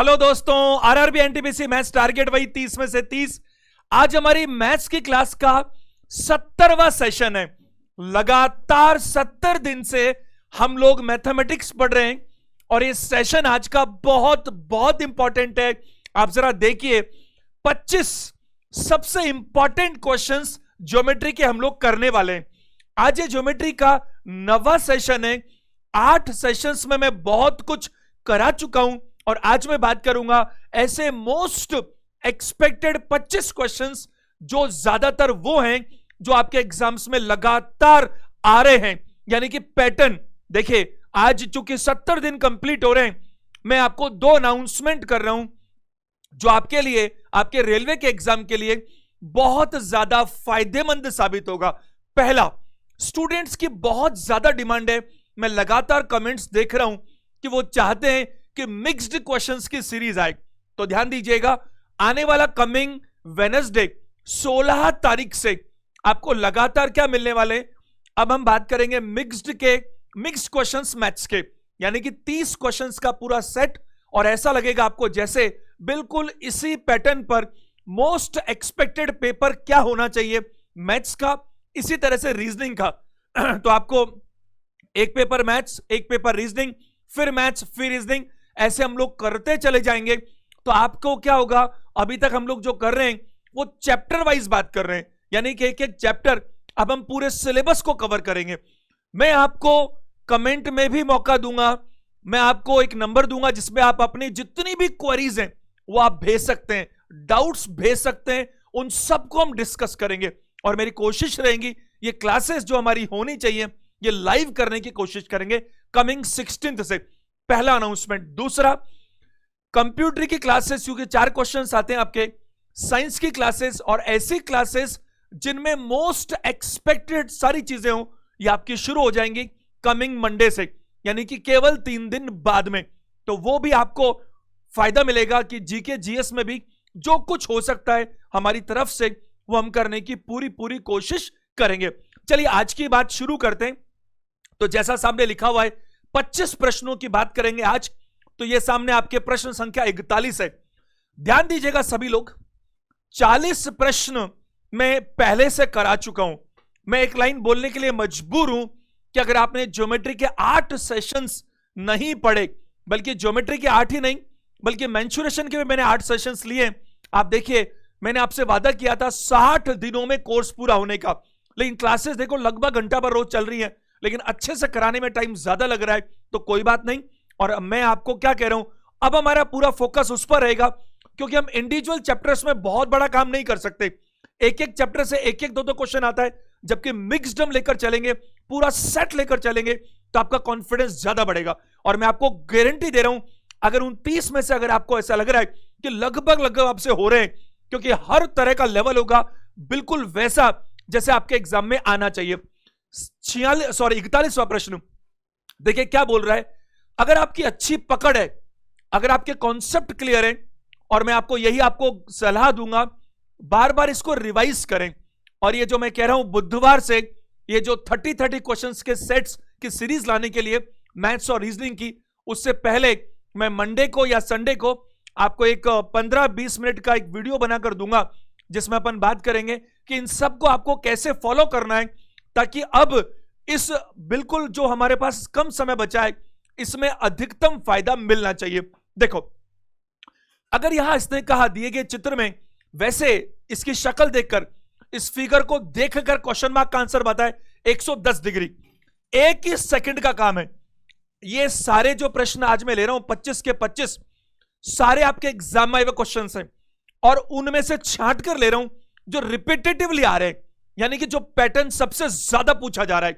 Hello दोस्तों, RRB NTPC maths target वही 30 में से 30। आज हमारी मैथ्स की क्लास का 70वां सेशन है। लगातार 70 दिन से हम लोग मैथमेटिक्स पढ़ रहे हैं और ये सेशन आज का बहुत बहुत इंपॉर्टेंट है। आप जरा देखिए, 25 सबसे इंपॉर्टेंट क्वेश्चंस ज्योमेट्री के हम लोग करने वाले हैं। आज ये ज्योमेट्री का 9वां सेशन है। 8 सेशंस में मैं बहुत कुछ करा चुका हूं और आज मैं बात करूंगा ऐसे मोस्ट एक्सपेक्टेड 25 क्वेश्चंस जो ज्यादातर वो हैं जो आपके एग्जाम्स में लगातार आ रहे हैं, यानी कि पैटर्न। देखिए, आज चूंकि 70 दिन कंप्लीट हो रहे हैं, मैं आपको 2 अनाउंसमेंट कर रहा हूं जो आपके लिए, आपके रेलवे के एग्जाम के लिए बहुत ज्यादा फायदेमंद साबित होगा। पहला, स्टूडेंट्स की बहुत ज्यादा डिमांड है, मैं लगातार कमेंट्स देख रहा हूं कि वो चाहते हैं कि मिक्स्ड क्वेश्चंस की सीरीज आए। तो ध्यान दीजिएगा, आने वाला कमिंग वेडनेसडे 16 तारीख से आपको लगातार क्या मिलने वाले। अब हम बात करेंगे मिक्स्ड क्वेश्चंस मैथ्स के, यानी कि 30 क्वेश्चंस का पूरा सेट। और ऐसा लगेगा आपको जैसे बिल्कुल इसी पैटर्न पर मोस्ट एक्सपेक्टेड पेपर क्या होना चाहिए मैथ्स का, इसी तरह से रीजनिंग का। तो आपको एक पेपर मैथ्स, एक पेपर रीजनिंग, फिर मैथ्स, फिर रीजनिंग, ऐसे हम लोग करते चले जाएंगे। तो आपको क्या होगा, अभी तक हम लोग जो कर रहे हैं वो चैप्टर वाइज बात कर रहे हैं, यानी कि एक एक चैप्टर अब हम पूरे सिलेबस को कवर करेंगे। मैं आपको कमेंट में भी मौका दूंगा, मैं आपको एक नंबर दूंगा जिसमें आप अपनी जितनी भी क्वेरीज हैं वो आप भेज सकते हैं, डाउट्स भेज सकते हैं, उन सबको हम डिस्कस करेंगे। और मेरी कोशिश रहेगी ये क्लासेस जो हमारी होनी चाहिए ये लाइव करने की कोशिश करेंगे कमिंग 16th से। पहला अनाउंसमेंट। दूसरा, कंप्यूटर की क्लासेस, क्योंकि 4 क्वेश्चंस आते हैं आपके, साइंस की क्लासेस और ऐसी क्लासेस जिनमें मोस्ट एक्सपेक्टेड सारी चीजें हो, ये आपकी शुरू हो जाएंगी कमिंग मंडे से, यानी कि केवल 3 दिन बाद में। तो वो भी आपको फायदा मिलेगा कि जीके जीएस में भी जो कुछ हो सकता है हमारी तरफ से वो हम करने की पूरी कोशिश करेंगे। चलिए आज की बात शुरू करते हैं। तो जैसा सामने लिखा हुआ है 25 प्रश्नों की बात करेंगे आज। तो ये सामने आपके प्रश्न संख्या 41 है। ध्यान दीजिएगा सभी लोग, 40 प्रश्न मैं पहले से करा चुका हूं। मैं एक लाइन बोलने के लिए मजबूर हूं कि अगर आपने ज्योमेट्री के 8 सेशंस नहीं पढ़े, बल्कि ज्योमेट्री के 8 ही नहीं बल्कि मेंसुरेशन के भी मैंने 8 सेशंस लिए। आप देखिए, मैंने आपसे वादा किया था 60 दिनों में कोर्स पूरा होने का, लेकिन क्लासेस देखो लगभग घंटा भर रोज चल रही है, लेकिन अच्छे से कराने में टाइम ज्यादा लग रहा है। तो कोई बात नहीं, और मैं आपको क्या कह रहा हूं, अब हमारा पूरा फोकस उस पर रहेगा, क्योंकि हम इंडिविजुअल चैप्टर्स में बहुत बड़ा काम नहीं कर सकते। एक एक चैप्टर से एक एक 2-2 क्वेश्चन आता है, जबकि मिक्स्ड हम लेकर चलेंगे, पूरा सेट लेकर चलेंगे, तो आपका कॉन्फिडेंस ज्यादा बढ़ेगा। और मैं आपको गारंटी दे रहा हूं, अगर 29 में से अगर आपको ऐसा लग रहा है कि लगभग आपसे हो रहे हैं, क्योंकि हर तरह का लेवल होगा बिल्कुल वैसा जैसे आपके एग्जाम में आना चाहिए। 41वां प्रश्न देखिए क्या बोल रहा है। अगर आपकी अच्छी पकड़ है, अगर आपके कॉन्सेप्ट क्लियर है, और मैं आपको यही आपको सलाह दूंगा, बार बार इसको रिवाइज करें। और ये जो मैं कह रहा हूं बुधवार से ये जो 30 क्वेश्चंस के सेट्स की सीरीज लाने के लिए मैथ्स और रीजनिंग की, उससे पहले मैं मंडे को या संडे को आपको एक 15-20 मिनट का एक वीडियो बनाकर दूंगा, जिसमें अपन बात करेंगे कि इन सबको आपको कैसे फॉलो करना है, ताकि अब इस बिल्कुल जो हमारे पास कम समय बचा है इसमें अधिकतम फायदा मिलना चाहिए। देखो, अगर यहां इसने कहा दिए गए चित्र में, वैसे इसकी शक्ल देखकर, इस फिगर को देखकर क्वेश्चन मार्क का आंसर बताए 110 डिग्री, 1 ही सेकंड का काम है। ये सारे जो प्रश्न आज मैं ले रहा हूं 25 के 25 सारे आपके एग्जाम में आए हुए क्वेश्चन हैं, और उनमें से छांट कर ले रहा हूं जो रिपीटेटिवली आ रहे हैं, यानी कि जो पैटर्न सबसे ज्यादा पूछा जा रहा है।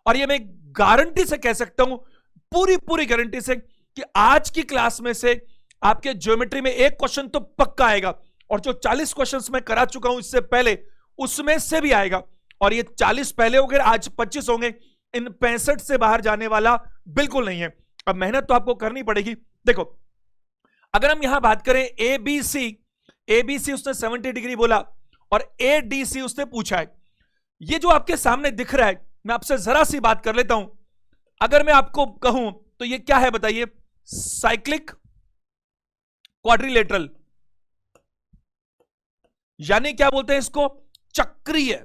और ये मैं गारंटी से कह सकता हूं, पूरी गारंटी से, कि आज की क्लास में से आपके ज्योमेट्री में एक क्वेश्चन तो पक्का आएगा, और जो 40 क्वेश्चंस मैं करा चुका हूं इससे पहले उसमें से भी आएगा। और ये 40 पहले हो गए, आज 25 होंगे, इन 65 से बाहर जाने वाला बिल्कुल नहीं है। अब मेहनत तो आपको करनी पड़ेगी। देखो, अगर हम यहां बात करें एबीसी उसने 70 डिग्री बोला और एडीसी उसने पूछा है। ये जो आपके सामने दिख रहा है, मैं आपसे जरा सी बात कर लेता हूं। अगर मैं आपको कहूं तो ये क्या है बताइए? साइक्लिक क्वाड्रिलेटरल, यानी क्या बोलते हैं इसको, चक्रीय,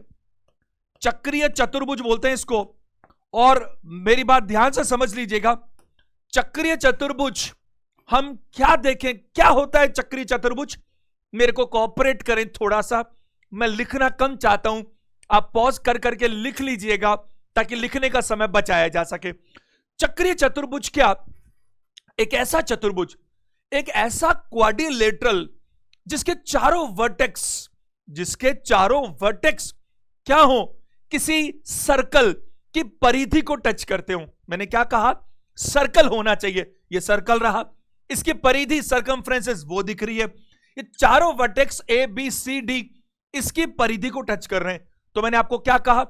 चक्रीय चतुर्भुज बोलते हैं इसको। और मेरी बात ध्यान से समझ लीजिएगा, चक्रीय चतुर्भुज हम क्या देखें, क्या होता है चक्रीय चतुर्भुज, मेरे को कोऑपरेट करें थोड़ा सा, मैं लिखना कम चाहता हूं, आप पॉज कर करके लिख लीजिएगा ताकि लिखने का समय बचाया जा सके। चक्रीय चतुर्भुज क्या, एक ऐसा चतुर्भुज, एक ऐसा क्वाड्रिलेटरल जिसके चारों वर्टेक्स, जिसके चारों वर्टेक्स क्या हो, किसी सर्कल की परिधि को टच करते हो। मैंने क्या कहा, सर्कल होना चाहिए, ये सर्कल रहा, इसकी परिधि सर्कमफ्रेंसेस वो दिख रही है, ये चारों vertex A B C D इसकी परिधि को टच कर रहे हैं। तो मैंने आपको क्या कहा,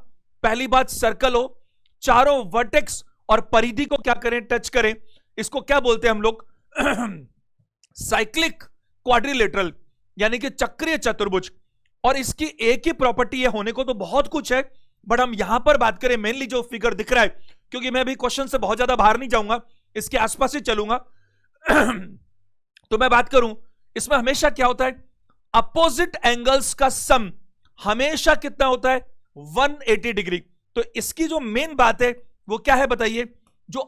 पहली बात सर्कल हो, चारों वर्टेक्स और परिधि को क्या करें, टच करें, इसको क्या बोलते हैं हम लोग, साइक्लिक क्वाड्रिलेटरल, यानी कि चक्रीय चतुर्भुज। और इसकी एक ही प्रॉपर्टी है, होने को तो बहुत कुछ है, बट हम यहां पर बात करें मेनली जो फिगर दिख रहा है, क्योंकि मैं भी क्वेश्चन से बहुत ज्यादा बाहर नहीं जाऊंगा, इसके आसपास ही चलूंगा। तो मैं बात करूं, इसमें हमेशा क्या होता है, अपोजिट एंगल्स का सम हमेशा कितना होता है, 180 डिग्री। तो इसकी जो मेन बात है वो क्या है बताइए, जो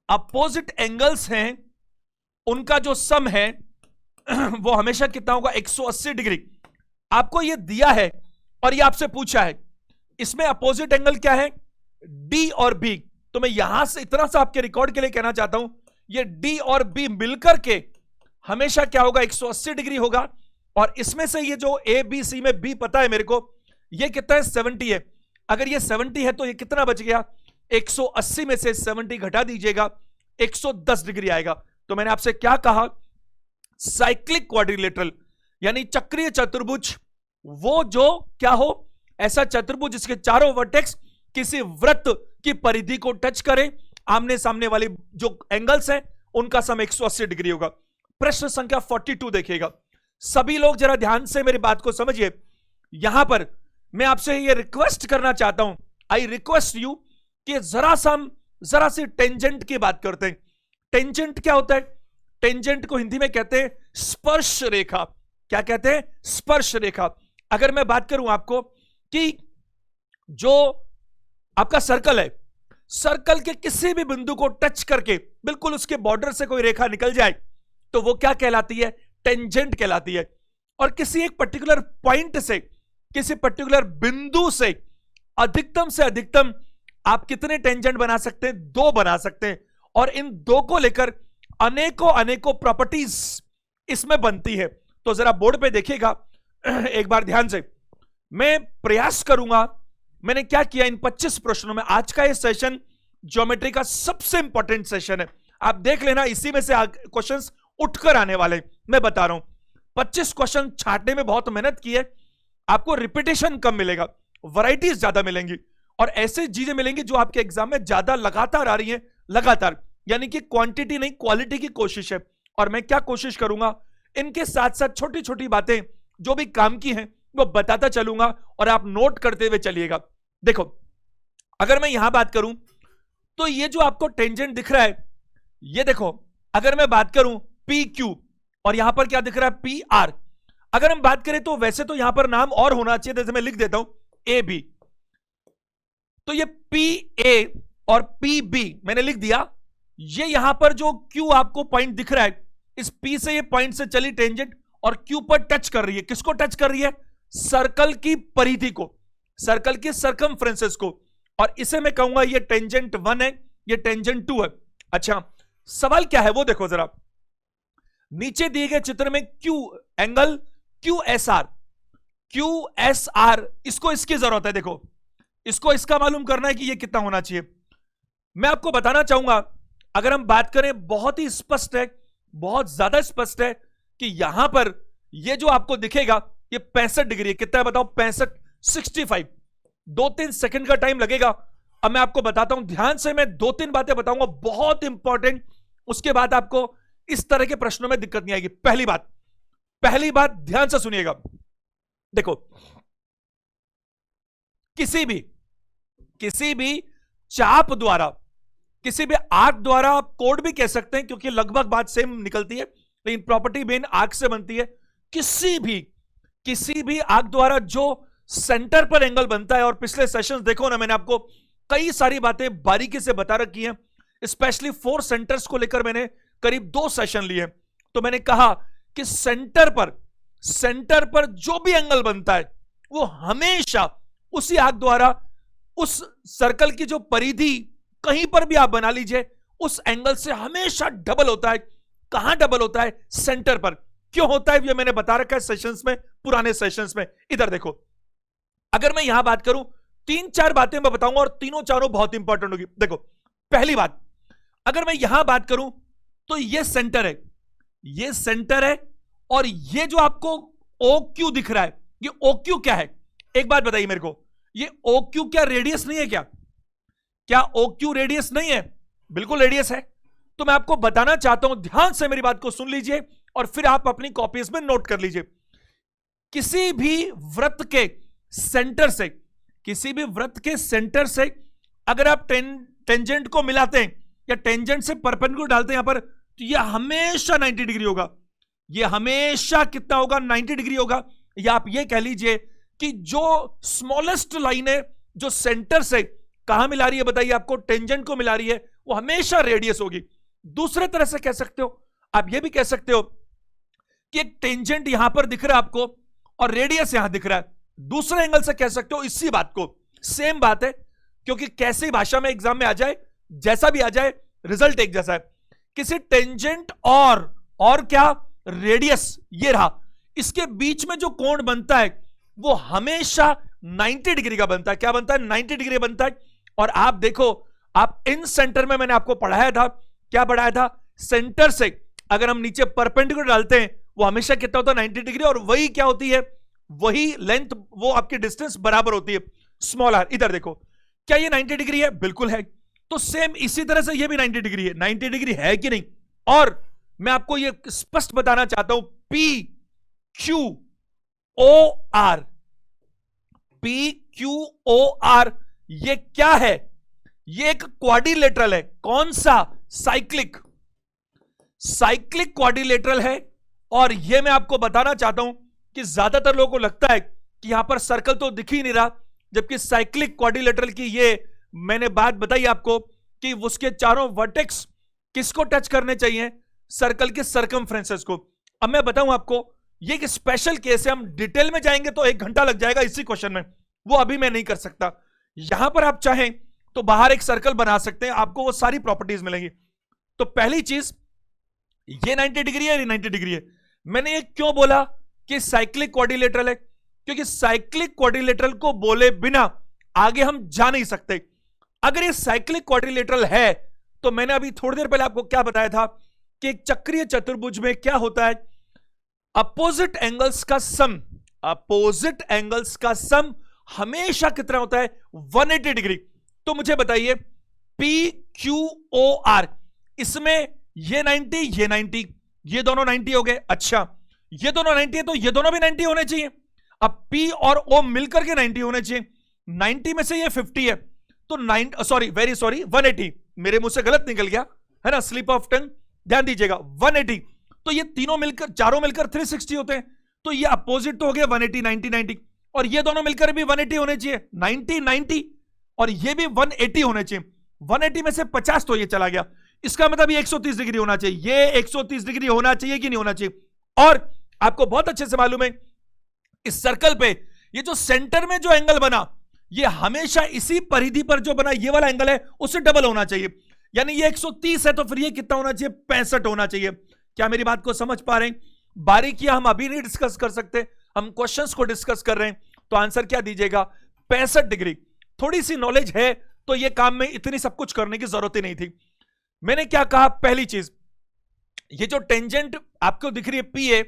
अपोजिट एंगल्स हैं उनका जो सम है वो हमेशा कितना होगा, 180 डिग्री। आपको ये दिया है और ये आपसे पूछा है, इसमें अपोजिट एंगल क्या है, डी और बी। तो मैं यहां से इतना सा आपके रिकॉर्ड के लिए कहना चाहता हूं, ये डी और बी मिलकर के हमेशा क्या होगा, 180 डिग्री होगा। और इसमें से ये जो ए बी सी में बी पता है मेरे को, ये कितना है, 70 है। अगर ये 70 है तो ये कितना बच गया, 180 में से 70 घटा दीजिएगा, 110 डिग्री आएगा। तो मैंने आपसे क्या कहा, साइक्लिक क्वाड्रिलेटरल यानी चक्रीय चतुर्भुज, वो जो क्या हो, ऐसा चतुर्भुज जिसके चारों वर्टेक्स किसी वृत्त की परिधि को टच करें, आमने सामने वाले जो एंगल्स हैं उनका सम 180 डिग्री होगा। प्रश्न संख्या 42 देखिएगा, सभी लोग जरा ध्यान से मेरी बात को समझिए। यहां पर मैं आपसे ये रिक्वेस्ट करना चाहता हूं, आई रिक्वेस्ट यू कि जरा सी टेंजेंट की बात करते हैं। टेंजेंट क्या होता है, टेंजेंट को हिंदी में कहते हैं स्पर्श रेखा। क्या कहते हैं, स्पर्श रेखा। अगर मैं बात करूं आपको कि जो आपका सर्कल है, सर्कल के किसी भी बिंदु को टच करके बिल्कुल उसके बॉर्डर से कोई रेखा निकल जाए तो वो क्या कहलाती है, टेंजेंट कहलाती है। और किसी एक पर्टिकुलर पॉइंट से, किसी पर्टिकुलर बिंदु से अधिकतम आप कितने टेंजेंट बना सकते हैं, 2 बना सकते हैं। और इन 2 को लेकर अनेकों प्रॉपर्टीज इसमें बनती है। तो जरा बोर्ड पे देखिएगा एक बार ध्यान से, मैं प्रयास करूंगा, मैंने क्या किया इन 25 प्रश्नों में, आज का ये सेशन ज्योमेट्री का सबसे इंपॉर्टेंट सेशन है। आप देख लेना, इसी में से क्वेश्चंस उठकर आने वाले, मैं बता रहा हूं। 25 क्वेश्चन छांटने में बहुत मेहनत की है, आपको रिपीटेशन कम मिलेगा, वैरायटीज ज्यादा मिलेंगी और ऐसे चीजें मिलेंगी जो आपके एग्जाम में ज्यादा लगातार आ रही हैं, लगातार, यानी कि क्वांटिटी नहीं क्वालिटी की कोशिश है। और मैं क्या कोशिश करूंगा, इनके साथ साथ छोटी छोटी बातें जो भी काम की हैं वो बताता चलूंगा और आप नोट करते हुए चलिएगा। देखो, अगर मैं यहां बात करूं तो ये जो आपको टेंजेंट दिख रहा है, ये देखो, अगर मैं बात करूं पी क्यू और यहां पर क्या दिख रहा है, पी आर। अगर हम बात करें तो वैसे तो यहां पर नाम और होना चाहिए, जैसे मैं लिख देता हूं ए बी, तो ये पी ए और पी बी मैंने लिख दिया। ये यहां पर जो क्यू आपको पॉइंट दिख रहा है, इस पी से ये पॉइंट से चली टेंजेंट और क्यू पर टच कर रही है। किसको टच कर रही है, सर्कल की परिधि को, सर्कल की सर्कमफ्रेंसेस को। और इसे मैं कहूंगा ये टेंजेंट 1 है, ये टेंजेंट 2 है। अच्छा, सवाल क्या है वो देखो जरा, नीचे दिए गए चित्र में Q angle Q S R, इसको इसकी जरूरत है। देखो, इसको इसका मालूम करना है कि ये कितना होना चाहिए। मैं आपको बताना चाहूंगा, अगर हम बात करें, बहुत ही स्पष्ट है, बहुत ज्यादा स्पष्ट है कि यहां पर ये जो आपको दिखेगा ये 65 डिग्री है। कितना है बताओ, 65, 65। 2-3 सेकंड का टाइम लगेगा। अब मैं आपको बताता हूं, ध्यान से मैं 2-3 बातें बताऊंगा बहुत इंपॉर्टेंट, उसके बाद आपको इस तरह के प्रश्नों में दिक्कत नहीं आएगी। पहली बात ध्यान से सुनिएगा। देखो, किसी भी चाप द्वारा, किसी भी आर्क द्वारा, आप कोड भी कह सकते हैं क्योंकि लगभग बात सेम निकलती है, लेकिन प्रॉपर्टी मेन आर्क से बनती है। किसी भी आर्क द्वारा जो सेंटर पर एंगल बनता है, और पिछले सेशंस देखो ना, मैंने आपको कई सारी बातें बारीकी से बता रखी हैं, स्पेशली 4 सेंटर्स को लेकर मैंने करीब 2 सेशन लिए। तो मैंने कहा कि सेंटर पर जो भी एंगल बनता है वो हमेशा उसी आर्क द्वारा उस सर्कल की जो परिधि कहीं पर भी आप बना लीजिए, उस एंगल से हमेशा डबल होता है। कहां डबल होता है? सेंटर पर। क्यों होता है ये मैंने बता रखा है सेशंस में, पुराने सेशंस में। इधर देखो, अगर मैं यहां बात करूं, 3-4 बातें मैं बताऊंगा और तीनों चारों बहुत इंपॉर्टेंट होगी। देखो, पहली बात, अगर मैं यहां बात करूं तो ये सेंटर है, और ये जो आपको OQ दिख रहा है, ये OQ क्या है? एक बात बताइए मेरे को, ये OQ क्या रेडियस नहीं है? क्या OQ रेडियस नहीं है? बिल्कुल रेडियस है। तो मैं आपको बताना चाहता हूं, ध्यान से मेरी बात को सुन लीजिए और फिर आप अपनी कॉपीज में नोट कर लीजिए। किसी भी वृत्त के सेंटर से अगर आप टेंजेंट को मिलाते हैं या टेंजेंट से परपेंडिकुलर डालते हैं यहां पर, तो यह हमेशा 90 डिग्री होगा। यह हमेशा कितना होगा? 90 डिग्री होगा। या आप यह कह लीजिए कि जो स्मॉलेस्ट लाइन है, जो सेंटर से कहां मिला रही है, बताइए, आपको टेंजेंट को मिला रही है, वो हमेशा रेडियस होगी। दूसरे तरह से कह सकते हो, आप यह भी कह सकते हो कि एक टेंजेंट यहां पर दिख रहा है आपको और रेडियस यहां दिख रहा है। दूसरे एंगल से कह सकते हो इसी बात को, सेम बात है, क्योंकि कैसी भाषा में एग्जाम में आ जाए, जैसा भी आ जाए, रिजल्ट एक जैसा है। किसी टेंजेंट और क्या रेडियस, ये रहा, इसके बीच में जो कोण बनता है वो हमेशा 90 डिग्री का बनता है। क्या बनता है? 90 डिग्री बनता है। और आप देखो, आप इन सेंटर में मैंने आपको पढ़ाया था, क्या पढ़ाया था? सेंटर से अगर हम नीचे परपेंडिकुलर डालते हैं वो हमेशा कितना होता है? 90 डिग्री। और वही क्या होती है? वही लेंथ, वो आपकी डिस्टेंस बराबर होती है, स्मॉल आर। इधर देखो, क्या ये 90 डिग्री है? बिल्कुल है। तो सेम इसी तरह से ये भी 90 डिग्री है। 90 डिग्री है कि नहीं? और मैं आपको ये स्पष्ट बताना चाहता हूं, PQOR, PQOR ये क्या है? ये एक क्वाड्रिलेटरल है। कौन सा? साइक्लिक क्वाड्रिलेटरल है। और ये मैं आपको बताना चाहता हूं कि ज्यादातर लोगों को लगता है कि यहां पर सर्कल तो दिख ही नहीं रहा, जबकि साइक्लिक क्वाड्रिलेटरल की ये मैंने बात बताई आपको कि उसके चारों वर्टेक्स किसको टच करने चाहिए? सर्कल के सर्कमफ्रेंसेस को। अब मैं बताऊं आपको, ये एक स्पेशल केस है, हम डिटेल में जाएंगे तो 1 घंटा लग जाएगा इसी क्वेश्चन में, वो अभी मैं नहीं कर सकता। यहां पर आप चाहें तो बाहर एक सर्कल बना सकते हैं, आपको वो सारी प्रॉपर्टीज मिलेंगी। तो पहली चीज, ये 90 डिग्री है, ये 90 डिग्री है। मैंने ये क्यों बोला कि साइक्लिक क्वाड्रिलेटरल है? क्योंकि साइक्लिक क्वाड्रिलेटरल को बोले बिना आगे हम जा नहीं सकते। अगर ये साइक्लिक क्वाड्रिलेटरल है, तो मैंने अभी थोड़ी देर पहले आपको क्या बताया था कि एक चक्रीय चतुर्भुज में क्या होता है? अपोजिट एंगल्स का सम हमेशा कितना होता है? 180 डिग्री। तो मुझे बताइए, PQOR, इसमें ये 90, ये 90, ये दोनों 90 हो गए। अच्छा, ये दोनों 90 है तो ये दोनों भी 90 होने चाहिए। अब P और O मिलकर के 90 होने चाहिए। 90 में से ये 50 है, तो 180, मेरे मुंह से गलत निकल गया है ना, स्लिप ऑफ टंग, ध्यान दीजिएगा। 180, तो ये तीनों मिलकर, चारों मिलकर 360 होते हैं। तो ये अपोजिट तो हो गया 180, 90, 90, और ये दोनों मिलकर भी 180 होने चाहिए, 90, 90, और ये भी 180 होने चाहिए। 180 में से 50 तो ये चला गया, इसका मतलब ये 130 डिग्री होना चाहिए। ये 130 डिग्री होना चाहिए कि नहीं होना चाहिए? और आपको बहुत अच्छे से मालूम है, इस सर्कल पे ये जो सेंटर में जो एंगल बना, ये हमेशा इसी परिधि पर जो बना ये वाला एंगल है उससे डबल होना चाहिए। यानी ये 130 है तो फिर ये कितना होना चाहिए? 65 होना चाहिए। क्या मेरी बात को समझ पा रहे हैं? बारीकियां हम अभी नहीं डिस्कस कर सकते, हम क्वेश्चंस को डिस्कस कर रहे हैं। तो आंसर क्या दीजिएगा? 65 डिग्री। थोड़ी सी नॉलेज है तो ये काम में इतनी सब कुछ करने की जरूरत ही नहीं थी। मैंने क्या कहा? पहली चीज, ये जो टेंजेंट आपको दिख रही है PA,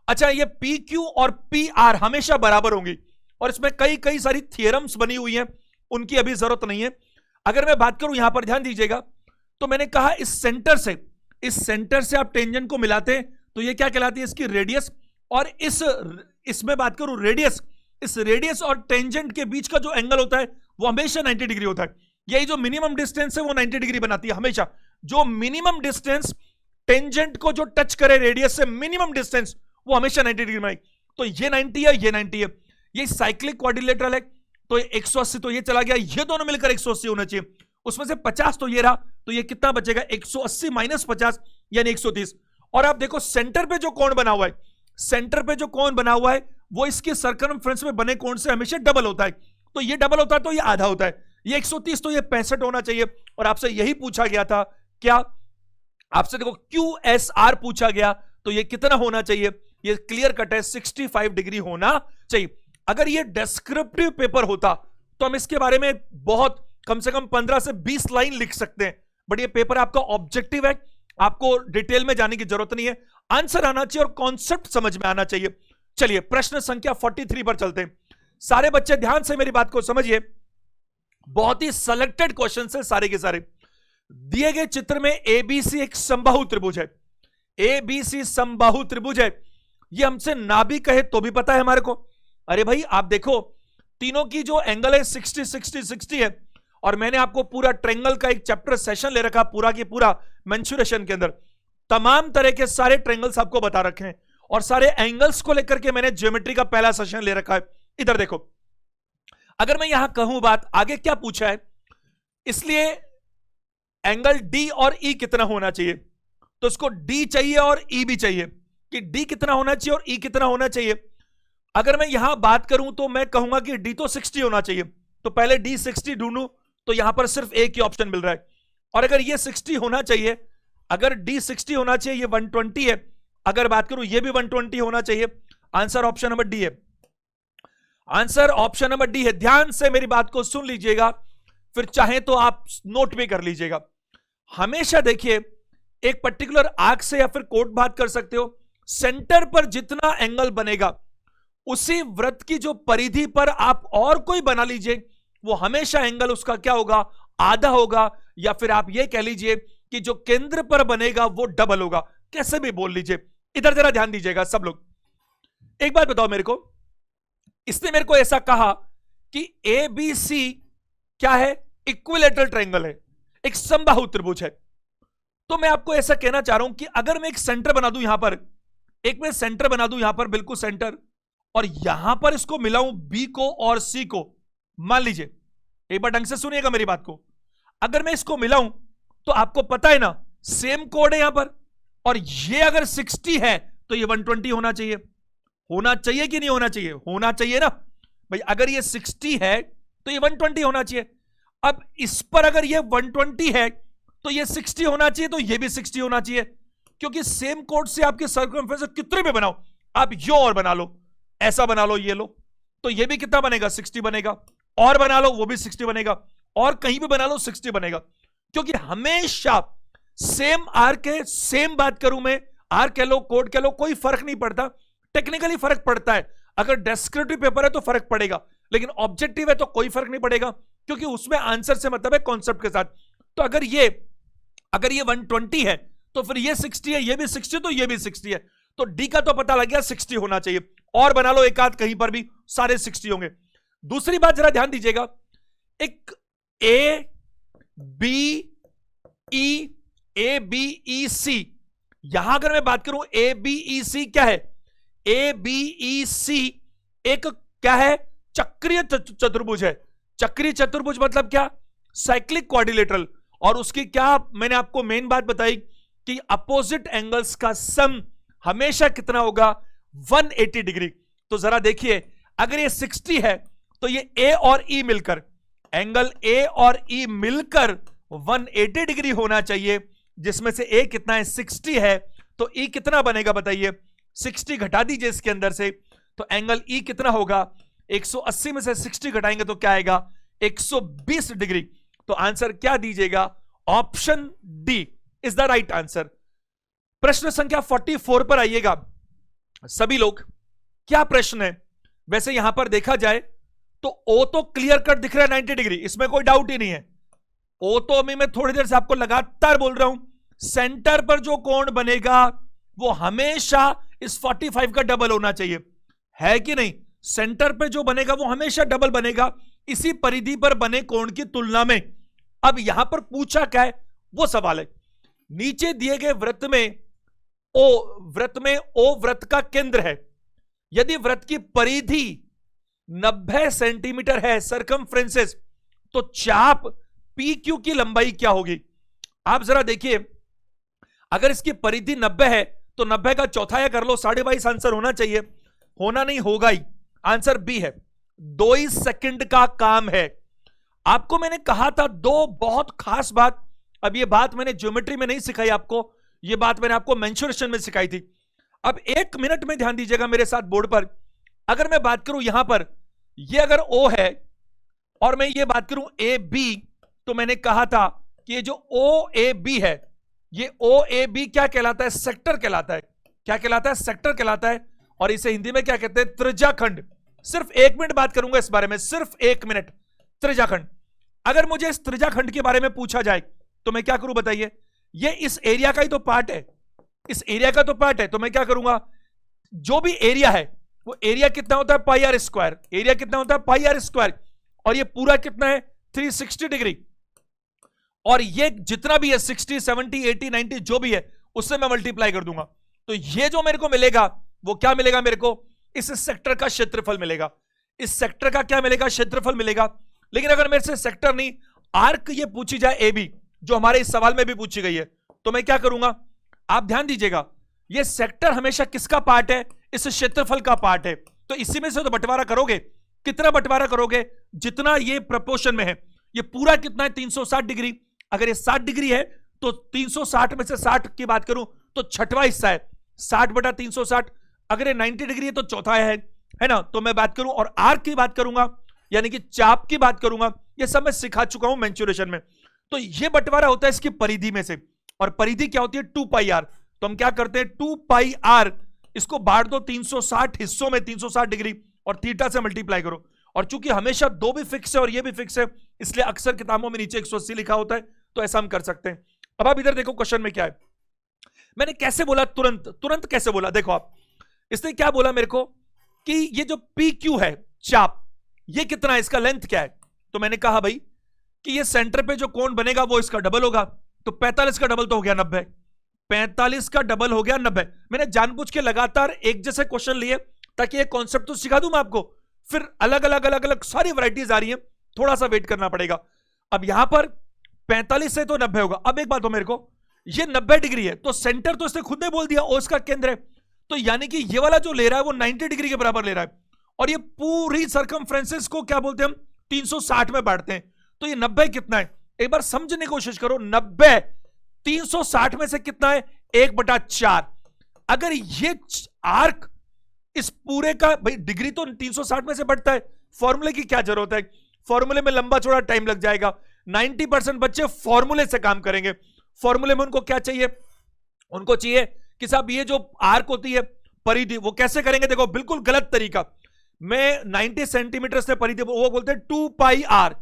अच्छा, ये PQ और PR हमेशा बराबर होंगी, और इसमें कई सारी थियरम्स बनी हुई हैं, उनकी अभी जरूरत नहीं है। अगर मैं बात करूं, यहां पर ध्यान दीजिएगा, तो मैंने कहा इस सेंटर से आप टेंजेंट को मिलाते हैं तो ये क्या कहलाती है? इसकी रेडियस। और इसमें बात करूं रेडियस, इस रेडियस और टेंजेंट के बीच का जो एंगल होता है वो हमेशा 90 डिग्री होता है। यही जो मिनिमम डिस्टेंस है वो 90 डिग्री बनाती है हमेशा। जो मिनिमम डिस्टेंस टेंजेंट को जो टच करे रेडियस से मिनिमम डिस्टेंस वो हमेशा 90 डिग्री में। तो ये 90 है, ये 90 है, ये साइक्लिक क्वाड्रिलेटरल है, तो ये 180 तो ये चला गया, ये दोनों मिलकर 180 होना चाहिए, उसमें से 50 तो ये रहा, तो ये कितना बचेगा 180 माइनस 50 यानी 130। और आप देखो सेंटर पे जो कोण बना हुआ है, सेंटर पे जो कोण बना हुआ है वो इसके सर्कमफ्रेंस में बने कोण से हमेशा डबल होता है, तो ये डबल होता है तो ये आधा होता है, ये 130 तो ये 65 होना चाहिए। और आपसे यही पूछा गया था, क्या आपसे देखो QSR पूछा गया, तो ये कितना होना चाहिए, ये क्लियर कट है 65 डिग्री होना चाहिए। अगर ये डिस्क्रिप्टिव पेपर होता तो हम इसके बारे में बहुत कम से कम 15 से 20 लाइन लिख सकते हैं, बट ये पेपर आपका ऑब्जेक्टिव है, आपको डिटेल में जाने की जरूरत नहीं है, आंसर आना चाहिए और कॉन्सेप्ट समझ में आना चाहिए। चलिए प्रश्न संख्या 43 पर चलते हैं। सारे बच्चे ध्यान से मेरी बात को समझिए, बहुत ही सिलेक्टेड क्वेश्चन है सारे के सारे। दिए गए चित्र में एबीसी एक समबाहु त्रिभुज है, एबीसी समबाहु त्रिभुज है, ये हमसे ना भी कहे तो भी पता है हमारे को। अरे भाई आप देखो तीनों की जो एंगल है 60 60 60 है, और मैंने आपको पूरा ट्रायंगल का एक चैप्टर सेशन ले रखा पूरा की पूरा मेंसुरेशन के अंदर, तमाम तरह के सारे ट्रायंगल्स आपको बता रखे हैं, और सारे एंगल्स को लेकर के मैंने ज्योमेट्री का पहला सेशन ले रखा है। इधर देखो, अगर मैं यहां कहूं बात आगे क्या पूछा है, इसलिए एंगल डी और ई कितना होना चाहिए, तो इसको डी चाहिए और ई भी चाहिए, कि डी कितना होना चाहिए और ई कितना होना चाहिए। अगर मैं यहां बात करूं तो मैं कहूंगा कि डी तो 60 होना चाहिए, तो पहले डी 60 ढूंढूं, तो यहां पर सिर्फ एक ही ऑप्शन मिल रहा है। और अगर ये 60 होना चाहिए, अगर डी 60 होना चाहिए, ये 120 है, अगर बात करूं ये भी 120 होना चाहिए, आंसर ऑप्शन नंबर डी है, आंसर ऑप्शन नंबर डी है। ध्यान से मेरी बात को सुन लीजिएगा, फिर चाहे तो आप नोट भी कर लीजिएगा। हमेशा देखिए एक पर्टिकुलर आर्क से या फिर कोट बात कर सकते हो, सेंटर पर जितना एंगल बनेगा उसी वृत्त की जो परिधि पर आप और कोई बना लीजिए, वो हमेशा एंगल उसका क्या होगा, आधा होगा, या फिर आप ये कह लीजिए कि जो केंद्र पर बनेगा वो डबल होगा, कैसे भी बोल लीजिए। इधर जरा ध्यान दीजिएगा सब लोग, एक बात बताओ मेरे को, इसने मेरे को ऐसा कहा कि ABC क्या है, इक्विलेटरल ट्रायंगल है, एक समबाहु त्रिभुज है, तो मैं आपको ऐसा कहना चाह रहा हूं कि अगर मैं एक सेंटर बना दूं यहां पर, एक मैं सेंटर बना दूं यहां पर बिल्कुल सेंटर, और यहां पर इसको मिलाऊं B को और C को, मान लीजिए एक बार ढंग से सुनिएगा मेरी बात को, अगर मैं इसको मिलाऊं तो आपको पता है ना सेम कोड है यहां पर, और ये अगर 60 है तो ये 120 होना चाहिए, होना चाहिए कि नहीं होना चाहिए, होना चाहिए ना भाई, अगर ये 60 है तो ये 120 होना चाहिए। अब इस पर अगर ये 120 है तो ये 60 होना चाहिए, तो ये भी 60 होना चाहिए, क्योंकि सेम कोड से आपके सर्कमफ्रेंस कितने भी बनाओ, आप यो और बना लो, ऐसा बना लो, ये लो, तो ये भी कितना बनेगा 60 बनेगा, और बना लो वो भी 60 बनेगा, और कहीं भी बना लो 60 बनेगा, क्योंकि हमेशा सेम आर्क है, सेम बात करूं मैं, आर्क कह लो कोड कह लो, कोई फर्क नहीं पड़ता, टेक्निकली फर्क पड़ता है, अगर डिस्क्रिप्टिव पेपर है तो फर्क पड़ेगा, लेकिन ऑब्जेक्टिव है तो कोई फर्क नहीं पड़ेगा, क्योंकि उसमें आंसर से मतलब है कॉन्सेप्ट के साथ। तो अगर ये 120 है तो फिर ये 60 है, ये भी 60 तो ये भी 60 है, तो डी का तो पता लग गया 60 होना चाहिए, और बना लो एक आध कहीं पर भी, सारे 60 होंगे। दूसरी बात जरा ध्यान दीजिएगा, एक ABEC, यहां अगर मैं बात करूं ABEC क्या है, ABEC एक क्या है, चक्रीय चतुर्भुज है। चक्रीय चतुर्भुज मतलब क्या, साइक्लिक क्वाड्रिलेटरल, और उसकी क्या मैंने आपको मेन बात बताई कि अपोजिट एंगल्स का सम हमेशा कितना होगा, 180 डिग्री। तो जरा देखिए अगर ये 60 है तो ये A और E मिलकर, एंगल A और E मिलकर 180 डिग्री होना चाहिए, जिसमें से A कितना है 60 है, तो E कितना बनेगा बताइए, 60 घटा दीजिए इसके अंदर से, तो एंगल E कितना होगा, 180 में से 60 घटाएंगे तो क्या आएगा 120 डिग्री। तो आंसर क्या दीजिएगा, option D is the right answer. प्रश्न संख्या 44 पर आइएगा सभी लोग, क्या प्रश्न है, वैसे यहां पर देखा जाए तो O तो क्लियर कट दिख रहा है 90 डिग्री, इसमें कोई डाउट ही नहीं है। O तो अभी मैं थोड़ी देर से आपको लगातार बोल रहा हूं, सेंटर पर जो कोण बनेगा वो हमेशा इस 45 का डबल होना चाहिए, है कि नहीं, सेंटर पे जो बनेगा वो हमेशा डबल बनेगा इसी परिधि पर बने कोण की तुलना में। अब यहां पर पूछा क्या है वो सवाल है, नीचे दिए गए वृत्त में ओ वृत्त का केंद्र है। यदि वृत्त की परिधि 90 सेंटीमीटर है सरकमफ्रेंसेस, तो चाप पी क्यू की लंबाई क्या होगी? आप जरा देखिए, अगर इसकी परिधि 90 है तो 90 का चौथाया कर लो, 22.5 आंसर होना चाहिए। होना नहीं, होगा ही। आंसर बी है। 2 ही सेकंड का काम है। आपको मैंने कहा था दो बहुत खास बात। अब ये बात मैंने ज्योमेट्री में नहीं सिखाई आपको, ये बात मैंने आपको मेंसुरेशन में सिखाई थी। अब 1 मिनट में ध्यान दीजिएगा मेरे साथ बोर्ड पर। अगर मैं बात करूं यहां पर, ये अगर O है और मैं ये बात करूं AB, तो मैंने कहा था कि ये जो OAB है, ये OAB क्या कहलाता है? सेक्टर कहलाता है। क्या कहलाता है? सेक्टर कहलाता है। और इसे हिंदी में क्या कहते हैं? त्रिज्याखंड। सिर्फ 1 मिनट बात करूंगा इस बारे में, सिर्फ 1 मिनट। त्रिज्याखंड, अगर मुझे इस त्रिज्याखंड के बारे में पूछा जाए तो मैं क्या करूं बताइए? ये इस एरिया का ही तो पार्ट है, इस एरिया का तो पार्ट है। तो मैं क्या करूंगा, जो भी एरिया है वो एरिया कितना होता है? पाई आर स्क्वायर। एरिया कितना होता है? पाई आर स्क्वायर। और ये पूरा कितना है? 360 डिग्री। और ये जितना भी है 60, 70, 80, 90 जो भी है, उससे मैं मल्टीप्लाई कर दूंगा। तो ये जो मेरे को मिलेगा वो क्या मिलेगा? मेरे को इस सेक्टर का क्षेत्रफल मिलेगा। इस सेक्टर का क्या मिलेगा? क्षेत्रफल मिलेगा। लेकिन अगर मेरे से सेक्टर नहीं, आर्क ये पूछी जाए AB, जो हमारे इस सवाल में भी पूछी गई है, तो मैं क्या करूंगा? आप ध्यान दीजिएगा, ये सेक्टर हमेशा किसका पार्ट है? इस क्षेत्रफल का पार्ट है। तो इसी में से तो बंटवारा करोगे। कितना बंटवारा करोगे? जितना ये प्रपोर्शन में है। ये पूरा कितना है? 360 डिग्री। अगर ये 60 डिग्री है तो 360 में से 60 की बात करूं तो छठवां हिस्सा है, 60/360। अगर ये 90 डिग्री है तो चौथा है ना? तो मैं बात करूं और आर्क की बात करूंगा, यानी कि चाप की बात करूंगा। ये सब मैं सिखा चुका हूं मेंसुरेशन में। तो ये बंटवारा होता है इसकी परिधि में से, और परिधि क्या होती है? 2 पाई आर। तो हम क्या करते हैं? 2 पाई आर, इसको बांट दो 360 हिस्सों में, 360 डिग्री, और थीटा से मल्टीप्लाई करो। और चूंकि हमेशा दो भी फिक्स है और ये भी फिक्स है, इसलिए अक्सर किताबों में नीचे 180 लिखा होता है। तो ऐसा हम कर सकते हैं। अब आप इधर देखो क्वेश्चन में क्या है। मैंने कैसे बोला तुरंत? तुरंत कैसे बोला? देखो आप, इसने क्या बोला मेरे को कि ये जो PQ है चाप, ये कितना है? इसका लेंथ क्या है? तो मैंने कहा भाई कि ये सेंटर पे जो कोण बनेगा वो इसका डबल होगा। तो 45 का डबल तो हो गया 90। 45 का डबल हो गया 90। मैंने जानबूझ के लगातार एक जैसे क्वेश्चन लिए ताकि ये कॉन्सेप्ट तो सिखा दूं मैं आपको, फिर अलग अलग अलग अलग सारी वैरायटीज आ रही है, थोड़ा सा वेट करना पड़ेगा। अब यहां पर 45 से तो 90 होगा। अब एक बात हो मेरे को, ये 90 डिग्री है तो सेंटर तो इसने खुद ने बोल दिया O इसका केंद्र है। तो यानी कि ये वाला जो ले रहा है वो 90 डिग्री के बराबर ले रहा है। और ये पूरी सरकमफ्रेंसेस को क्या बोलते हैं हम? 360 में बांटते हैं। तो ये 90 कितना है? एक बार समझने की कोशिश करो। 90 360 में से कितना है? 1/4। अगर ये आर्क इस पूरे का, भाई डिग्री तो 360 में से बढ़ता है, फॉर्मूले की क्या जरूरत है? फॉर्मूले में लंबा चौड़ा टाइम लग जाएगा। 90% बच्चे फॉर्मूले से काम करेंगे। फॉर्मूले में उनको क्या चाहिए? उनको चाहिए कि साहब ये जो आर्क होती है परिधि, वो कैसे करेंगे? देखो बिल्कुल गलत तरीका। मैं 90 सेंटीमीटर से परिधि, वो बोलते हैं 2 पाई आर।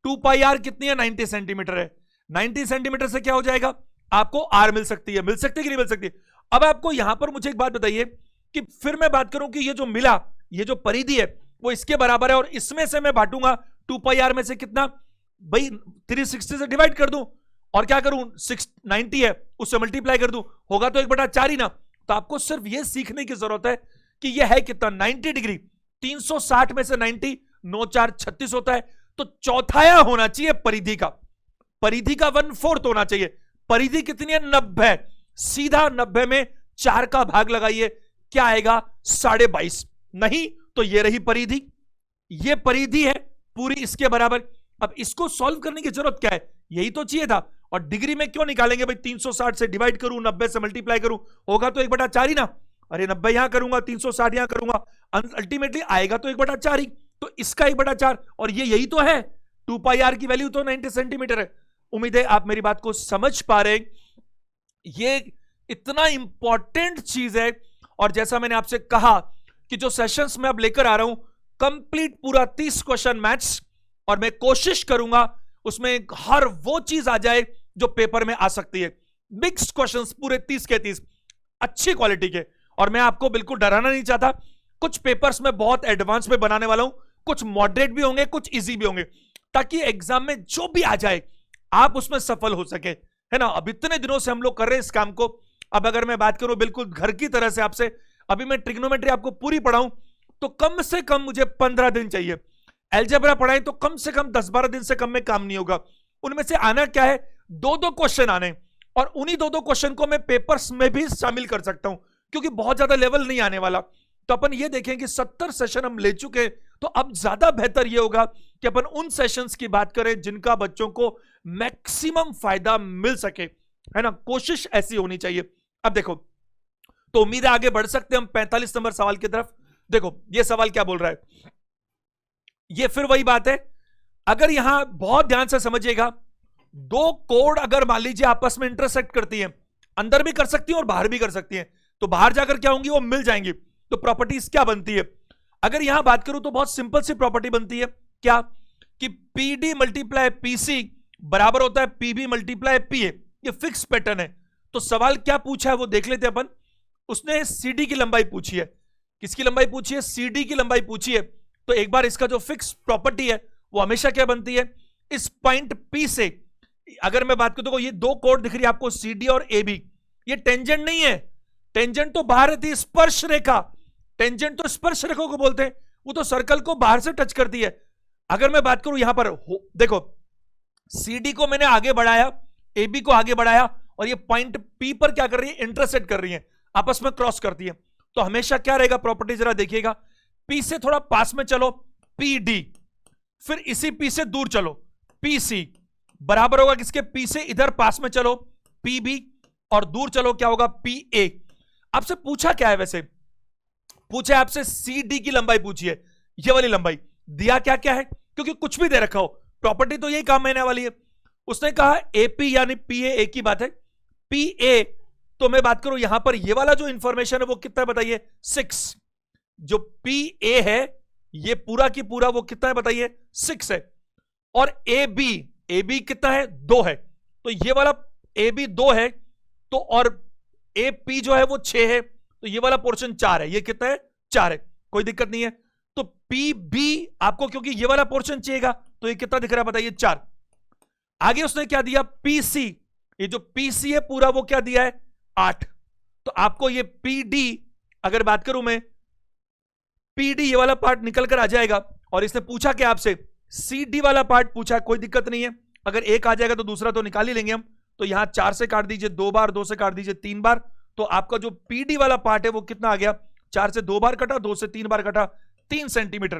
2 पाई आर कितनी है? 90 सेंटीमीटर है। 90 सेंटीमीटर से क्या हो जाएगा? आपको आर मिल सकती है। मिल सकती है कि नहीं मिल सकती? अब आपको यहां पर मुझे एक बात बताइए कि फिर मैं बात करूं कि ये जो मिला, ये जो परिधि है वो इसके बराबर है, और इसमें से मैं बांटूंगा 2 पाई आर में से कितना? भाई 360 से डिवाइड कर दूं और क्या करूं? 90 है उससे मल्टीप्लाई कर दूं, होगा तो 1/4 ही ना। तो आपको सिर्फ ये सीखने की जरूरत है कि ये है कितना? 90 डिग्री। 360 में से 90, 9 4 36 होता है। तो चौथाया होना चाहिए परिधि का। परिधि का 1/4 होना चाहिए। परिधि कितनी है? 90। सीधा 90 में 4 का भाग लगाइए, क्या आएगा? 22.5। नहीं तो ये रही परिधि, ये परिधि है पूरी इसके बराबर। अब इसको सॉल्व करने की जरूरत क्या है? यही तो चाहिए था। और डिग्री में क्यों निकालेंगे भाई? 360 से डिवाइड करूं, 90 से मल्टीप्लाई करूं, होगा तो 1/4 ही ना। अरे 90 यहां करूंगा, 360 यहां करूंगा, अल्टीमेटली आएगा तो 1/4 ही। तो इसका 1/4, और ये यही तो है। 2 पाई आर की वैल्यू तो 90 सेंटीमीटर है। उम्मीद है आप मेरी बात को समझ पा रहे। ये इतना इंपॉर्टेंट चीज है। और जैसा मैंने आपसे कहा कि जो सेशंस में अब लेकर आ रहा हूं, कंप्लीट पूरा 30 क्वेश्चन मैथ्स, और मैं कोशिश करूंगा उसमें हर वो चीज आ जाए जो पेपर में आ सकती है। मिक्स्ड क्वेश्चंस पूरे 30 के 30 अच्छी क्वालिटी के। और मैं आपको बिल्कुल डराना नहीं चाहता। कुछ पेपर्स में बहुत एडवांस में बनाने वाला हूं, कुछ मॉडरेट भी होंगे, कुछ इजी भी होंगे, ताकि एग्जाम में जो भी आ जाए आप उसमें सफल हो सके। है ना। अब इतने दिनों से हम लोग कर रहे हैं इस काम को। अब अगर मैं बात करूं बिल्कुल घर की तरह से आपसे, अभी मैं ट्रिग्नोमेट्री आपको पूरी पढ़ाऊं तो कम से कम मुझे 15 दिन चाहिए। अलजेब्रा पढ़ाएं तो कम से कम 10-12 दिन से कम में काम नहीं होगा। उनमें से आना क्या है, 2-2 क्वेश्चन आने, और उन्हीं 2-2 क्वेश्चन को मैं पेपर्स में भी शामिल कर सकता हूं, क्योंकि बहुत ज्यादा लेवल नहीं आने वाला। तो अपन ये देखें कि 70 सेशन हम ले चुके हैं, तो अब ज्यादा बेहतर ये होगा कि अपन उन सेशंस की बात करें जिनका बच्चों को मैक्सिमम फायदा मिल सके, है ना। कोशिश ऐसी होनी चाहिए। अब देखो, तो उम्मीद है आगे बढ़ सकते हैं हम 45 नंबर सवाल की तरफ। देखो ये सवाल क्या बोल रहा है, ये फिर वही बात है। अगर यहां बहुत ध्यान से समझिएगा, 2 कोड अगर मान लीजिए आपस में इंटरसेक्ट करती हैं, अंदर भी कर सकती हैं और बाहर भी कर सकती हैं, तो बाहर जाकर क्या होंगी, वो मिल जाएंगी। तो प्रॉपर्टीज क्या बनती है, अगर यहां बात करूं तो बहुत सिंपल सी प्रॉपर्टी बनती है। क्या कि P D multiply P C बराबर होता है P B multiply P A. ये फिक्स पैटर्न है। तो सवाल क्या पूछा है वो देख लेते हैं अपन। उसने सीडी की लंबाई पूछी है। किसकी लंबाई पूछी है, सीडी की लंबाई पूछी है। तो एक बार इसका जो फिक्स प्रॉपर्टी है वो हमेशा क्या बनती है, इस पॉइंट पी से अगर मैं बात करूं तो ये 2 कोड दिख रही है आपको, सीडी और ए बी। ये टेंजेंट नहीं है, टेंजेंट तो बाहर थी, स्पर्श रेखा। टेंजेंट तो स्पर्श रेखा को बोलते हैं, वो तो सर्कल को बाहर से टच करती है। अगर मैं बात करूं यहां पर देखो, सीडी को मैंने आगे बढ़ाया, ए बी को आगे बढ़ाया, और ये पॉइंट पी पर क्या कर रही है, इंटरसेक्ट कर रही है, आपस में क्रॉस करती है। तो हमेशा क्या रहेगा प्रॉपर्टी, जरा देखिएगा, पी से थोड़ा पास में चलो पी डी, फिर इसी पी से दूर चलो पी सी, बराबर होगा किसके, पी से इधर पास में चलो पी बी, और दूर चलो क्या होगा, पी ए। आपसे पूछा क्या है, वैसे पूछा है आपसे सी डी की लंबाई पूछी है, ये वाली लंबाई। दिया क्या क्या है, क्योंकि कुछ भी दे रखा हो प्रॉपर्टी तो यही काम आने वाली है। उसने कहा एपी यानी पी ए, की बात है, पी ए। तो मैं बात करूं यहां पर ये वाला जो इंफॉर्मेशन है वो कितना है बताइए, 6। जो पी ए है ये पूरा की पूरा वो कितना है बताइए, 6 है। और ए बी कितना है, 2 है। तो ये वाला ए बी 2 है, तो और ए पी जो है वो 6 है, तो ये वाला पोर्शन 4 है। ये कितना है, 4 है, कोई दिक्कत नहीं है। तो पी बी आपको क्योंकि ये वाला पोर्शन चाहिएगा, तो ये कितना दिख रहा है बताइए, 4। आगे उसने क्या दिया, पी सी, ये जो पी सी है पूरा वो क्या दिया है, 8। तो आपको ये पी डी अगर बात करूं मैं, पी डी ये वाला पार्ट निकल कर आ जाएगा। और इसने पूछा क्या आपसे, सी डी वाला पार्ट पूछा, कोई दिक्कत नहीं है, अगर एक आ जाएगा तो दूसरा तो निकाल ही लेंगे हम। तो यहां 4 से काट दीजिए 2 बार, 2 से काट दीजिए 3 बार, तो आपका जो पी डी वाला पार्ट है वो कितना आ गया, 4 से 2 बार कटा, 2 से 3 बार कटा, 3 सेंटीमीटर।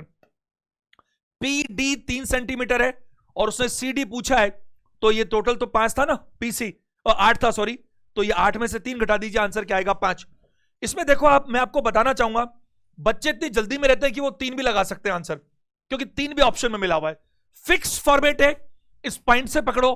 पी डी 3 सेंटीमीटर है, और उसने सी डी पूछा है, तो ये टोटल तो 5 था ना, पीसी, और 8 था सॉरी, तो ये 8 में से 3 घटा दीजिए, आंसर क्या आएगा, 5। इसमें देखो आप, मैं आपको बताना चाहूंगा, बच्चे इतनी जल्दी में रहते हैं कि वो 3 भी लगा सकते हैं आंसर, क्योंकि 3 भी ऑप्शन में मिला हुआ है। फिक्स फॉर्मेट है, इस पॉइंट से पकड़ो,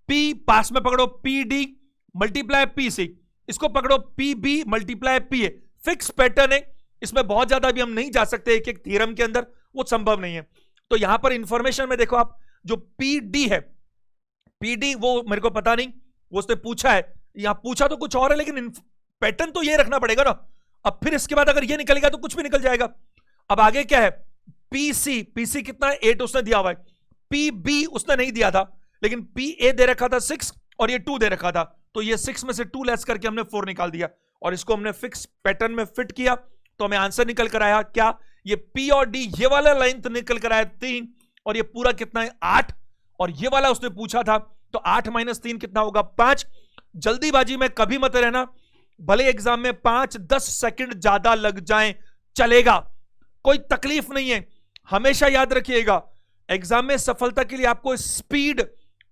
पी पास में पकड़ो P D multiply P C, इसको पकड़ो P B multiply P A. Fix pattern है, इसमें बहुत ज्यादा भी हम नहीं जा सकते एक एक थ्योरम के अंदर, वो संभव नहीं है। तो यहां पर इंफॉर्मेशन में देखो आप, जो पी डी है, पी डी वो मेरे को पता नहीं, वो उसने पूछा है, यहां पूछा तो कुछ और है, लेकिन पैटर्न तो ये रखना पड़ेगा ना। अब फिर इसके बाद अगर ये निकलेगा तो कुछ भी निकल जाएगा। अब आगे क्या है, पीसी, पीसी कितना है, 8 उसने दिया हुआ है। पी बी उसने नहीं दिया था, लेकिन पी ए दे रखा था 6, और ये 2 दे रखा था, तो ये 6 में से 2 लेस करके हमने 4 निकाल दिया, और इसको हमने फिक्स पैटर्न में फिट किया, तो हमें आंसर निकल कर आया क्या, ये पी और डी ये वाला लेंथ निकल कर आया 3, और ये पूरा कितना है, 8। और ये वाला उसने पूछा था, तो 8 - 3 कितना होगा, 5। जल्दीबाजी में कभी मत रहना, भले एग्जाम में 5-10 सेकंड ज्यादा लग जाएं चलेगा, कोई तकलीफ नहीं है। हमेशा याद रखिएगा, एग्जाम में सफलता के लिए आपको स्पीड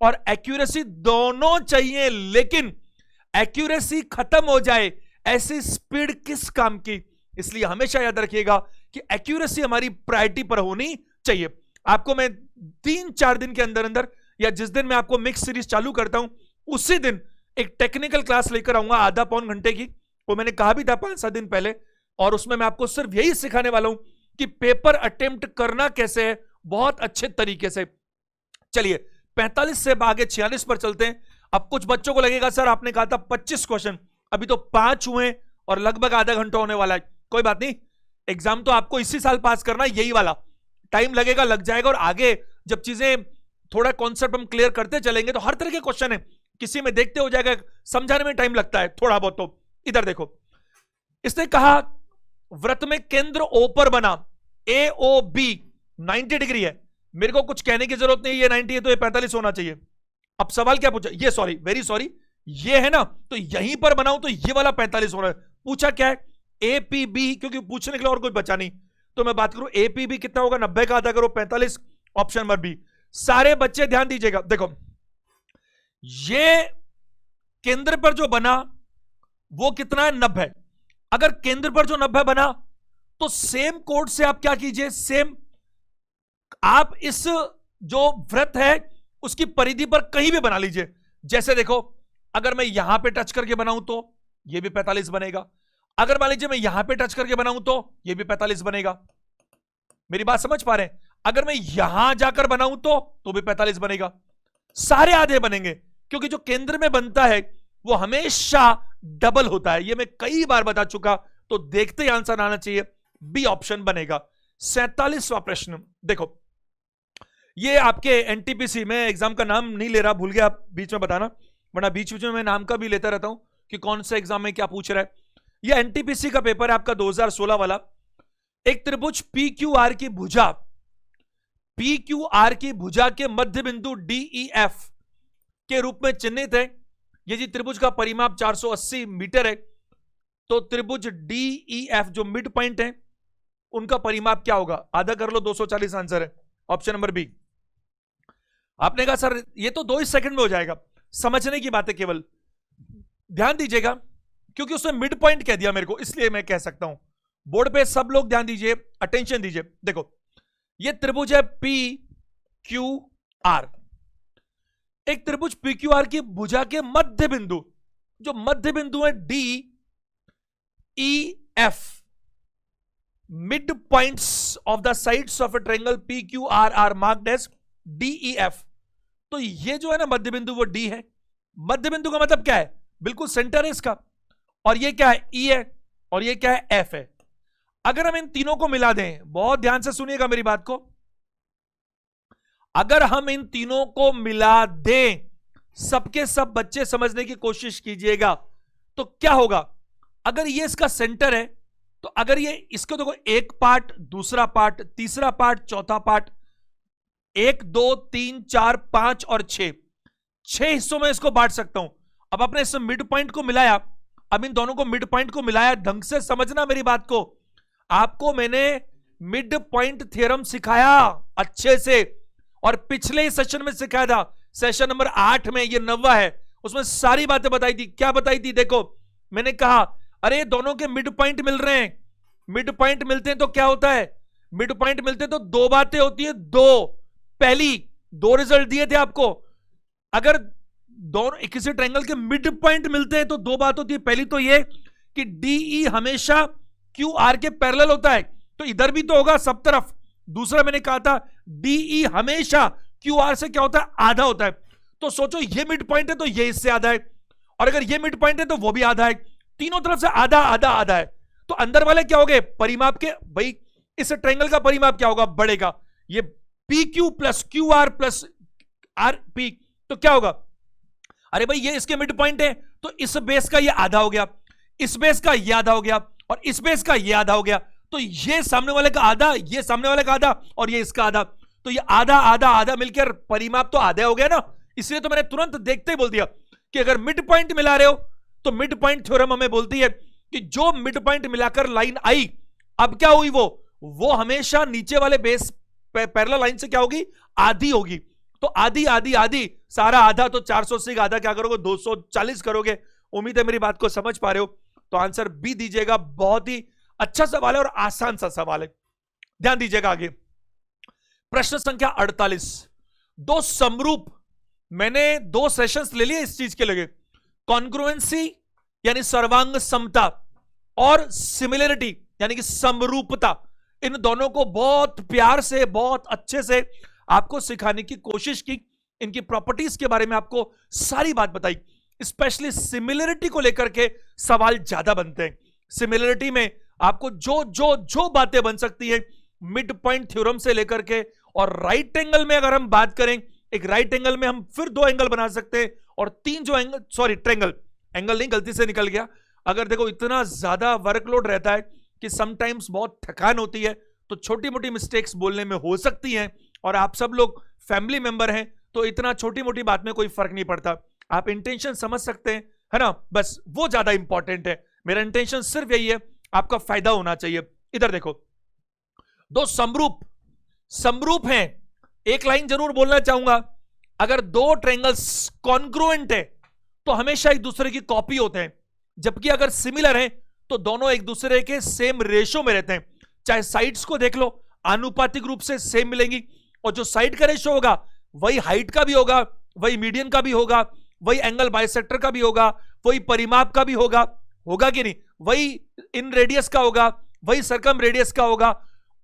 और एक्यूरेसी दोनों चाहिए, लेकिन एक्यूरेसी खत्म हो जाए ऐसी स्पीड किस काम की। इसलिए हमेशा याद रखिएगा कि एक्यूरेसी हमारी प्रायोरिटी पर होनी चाहिए। आपको मैं 3-4 दिन के अंदर अंदर, या जिस दिन मैं आपको मिक्स सीरीज चालू करता हूं उसी दिन एक टेक्निकल क्लास लेकर आऊंगा, आधा पौन घंटे की, वो मैंने कहा भी था 5-7 दिन पहले, और उसमें मैं आपको सिर्फ यही सिखाने वाला हूं कि पेपर अटेम्प्ट करना कैसे है बहुत अच्छे तरीके से। चलिए 45 से आगे 46 पर चलते हैं। अब कुछ बच्चों को लगेगा सर आपने कहा था 25 क्वेश्चन, अभी तो 5 हुए और लगभग आधा घंटा होने वाला है। कोई बात नहीं, एग्जाम तो आपको इसी साल पास करना है, यही वाला टाइम लगेगा, लग जाएगा, और आगे जब चीजें थोड़ा कॉन्सेप्ट हम क्लियर करते चलेंगे तो हर तरह के क्वेश्चन है, किसी में देखते हो जाएगा, समझाने में टाइम लगता है थोड़ा बहुत। तो इधर देखो, इसने कहा वृत्त में केंद्र ओ पर बना, ए ओ बी 90 डिग्री है। मेरे को कुछ कहने की जरूरत नहीं, ये 90 है तो ये 45 होना चाहिए। अब सवाल क्या पूछा, ये सॉरी वेरी सॉरी, ये है ना, तो यहीं पर बनाऊं तो ये वाला 45 हो रहा है। पूछा क्या है, ए पी बी, क्योंकि पूछने के लिए और कुछ बचा नहीं, तो मैं बात करूं ए पी बी कितना होगा, 90 का आधा करो 45, ऑप्शन नंबर बी। सारे बच्चे ध्यान दीजिएगा, देखो ये केंद्र पर जो बना वो कितना है, 90। अगर केंद्र पर जो 90 बना तो सेम कोड से आप क्या कीजिए, सेम आप इस जो वृत्त है उसकी परिधि पर कहीं भी बना लीजिए। जैसे देखो, अगर मैं यहां पे टच करके बनाऊं तो ये भी 45 बनेगा, अगर मान लीजिए मैं यहां पे टच करके बनाऊं तो ये भी 45 बनेगा। मेरी बात समझ पा रहे हैं? अगर मैं यहां जाकर बनाऊं तो भी 45 बनेगा। सारे आधे बनेंगे, क्योंकि जो केंद्र में बनता है वो हमेशा डबल होता है, ये मैं कई बार बता चुका। तो देखते ही आंसर आना चाहिए, बी ऑप्शन बनेगा। 47वां प्रश्न देखो, ये आपके एनटीपीसी में एग्जाम का नाम नहीं ले रहा, भूल गया, बीच में बताना, वरना बीच बीच में मैं नाम का भी लेता रहता हूं कि कौन से एग्जाम में क्या पूछ रहा है। यह एनटीपीसी का पेपर है आपका 2016 वाला। एक त्रिभुज पी क्यू आर की भुजा, पी क्यू आर की भुजा के मध्य बिंदु DEF के रूप में चिन्हित है। यदि त्रिभुज का परिमाप 480 मीटर है तो त्रिभुज DEF जो मिड पॉइंट है उनका परिमाप क्या होगा, आधा कर लो, 240 आंसर है, ऑप्शन नंबर बी। आपने कहा सर ये तो 2 ही सेकंड में हो जाएगा, समझने की बात है केवल, ध्यान दीजिएगा, क्योंकि उसने मिड पॉइंट कह दिया मेरे को, इसलिए मैं कह सकता हूं। बोर्ड पे सब लोग ध्यान दीजिए, अटेंशन दीजिए। देखो ये त्रिभुज है PQR, एक त्रिभुज PQR की भुजा के मध्य बिंदु, जो मध्य बिंदु है DEF, mid points of the sides of a triangle PQR are marked as DEF। तो ये जो है ना मध्य बिंदु वो D है। मध्य बिंदु का मतलब क्या है, बिल्कुल सेंटर है इसका, और ये क्या है, E है, और ये क्या है, F है। अगर हम इन तीनों को मिला दें, बहुत ध्यान से सुनिएगा मेरी बात को, अगर हम इन तीनों को मिला दें, सबके सब बच्चे समझने की कोशिश कीजिएगा, तो क्या होगा, अगर ये इसका सेंटर है तो अगर ये इसको देखो, एक पार्ट, दूसरा पार्ट, तीसरा पार्ट, चौथा पार्ट, 1 2 3 4 5 और 6 हिस्सों में इसको बांट सकता हूं। अब आपने इस मिड पॉइंट को मिलाया, अब इन दोनों को मिड पॉइंट को मिलाया, ढंग से समझना मेरी बात को, आपको मैंने मिड पॉइंट थ्योरम सिखाया अच्छे से, और पिछले ही सेशन में सिखाया था, सेशन नंबर 8 में, ये 9वां है, उसमें सारी बातें बताई थी। क्या बताई थी, देखो मैंने कहा अरे दोनों के मिड पॉइंट मिल रहे हैं, मिड पॉइंट मिलते हैं तो क्या होता है, मिड पॉइंट मिलते हैं तो 2 बातें होती है, 2, पहली 2 रिजल्ट दिए थे आपको, अगर दोनों किसी ट्रायंगल के मिड पॉइंट मिलते हैं तो 2 बात होती है, पहली तो ये कि DE हमेशा QR के पैरेलल होता है, तो इधर भी तो होगा सब तरफ। दूसरा मैंने कहा था DE हमेशा QR से क्या होता है, आधा होता है। तो सोचो ये मिड पॉइंट है तो ये इससे आधा है, और अगर ये मिड पॉइंट है तो वो भी आधा है, तीनों तरफ से आधा आधा आधा है। तो अंदर वाले क्या हो गए, परिमाप के, भाई इस ट्रायंगल का परिमाप क्या होगा, बढ़ेगा, ये PQ plus QR plus RP, तो क्या होगा, अरे भाई ये इसके मिड पॉइंट है तो इस बेस का ये आधा हो गया, इस बेस का ये आधा हो गया, और इस बेस का ये आधा हो गया, तो ये सामने वाले का आधा, ये सामने वाले का आधा, और ये इसका आधा, तो ये आधा आधा आधा मिलकर परिमाप तो आधा हो गया ना। इसलिए तो मैंने तुरंत देखते ही बोल दिया कि अगर मिड पॉइंट मिला रहे हो तो मिड पॉइंट थ्योरम हमें बोलती है कि जो मिड पॉइंट मिलाकर लाइन आई, अब क्या हुई, वो हमेशा नीचे वाले बेस पैरेलल लाइन से क्या होगी, आधी होगी। तो आधी आधी आधी, सारा आधा, तो 480 का आधा क्या करोगे, 240 करोगे। उम्मीद है मेरी बात को समझ पा रहे हो, तो आंसर बी दीजिएगा। बहुत ही अच्छा सवाल है और आसान सा सवाल है, ध्यान दीजिएगा। आगे प्रश्न संख्या 48, 2 समरूप, मैंने 2 सेशंस ले लिए इस चीज के लगे, कॉन्ग्रुएंसी यानी सर्वांग समता, और सिमिलरिटी यानी कि समरूपता, इन दोनों को बहुत प्यार से, बहुत अच्छे से आपको सिखाने की कोशिश की, इनकी प्रॉपर्टीज के बारे में आपको सारी बात बताई। स्पेशली सिमिलरिटी को लेकर के सवाल ज्यादा बनते हैं। सिमिलरिटी में आपको जो जो जो बातें बन सकती है, मिड पॉइंट थ्योरम से लेकर के, और राइट एंगल में अगर हम बात करें, एक राइट एंगल में हम फिर 2 एंगल बना सकते हैं, और तीन जो एंगल, सॉरी ट्रेंगल, एंगल नहीं, गलती से निकल गया। अगर देखो इतना ज्यादा वर्कलोड रहता है कि समटाइम्स बहुत थकान होती है, तो छोटी मोटी मिस्टेक्स बोलने में हो सकती हैं, और आप सब लोग फैमिली मेंबर हैं, तो इतना छोटी मोटी बात में कोई फर्क नहीं पड़ता। आप इंटेंशन समझ सकते हैं, है ना, बस वो ज्यादा इंपॉर्टेंट है। मेरा इंटेंशन सिर्फ यही है, आपका फायदा होना चाहिए। इधर देखो, दो समरूप हैं। एक लाइन जरूर बोलना चाहूंगा, अगर दो ट्रायंगल्स कॉन्ग्रुएंट है तो हमेशा एक दूसरे की कॉपी होते हैं, जबकि अगर सिमिलर हैं तो दोनों एक दूसरे के सेम रेशो में रहते हैं। चाहे साइड्स को देख लो, आनुपातिक रूप से सेम मिलेंगी, और जो साइड का रेशो होगा वही हाइट का भी होगा, वही मीडियन का भी होगा, वही एंगल बाइसेक्टर का भी होगा, वही परिमाप का भी होगा कि नहीं, वही इन रेडियस का होगा, वही सरकम रेडियस का होगा।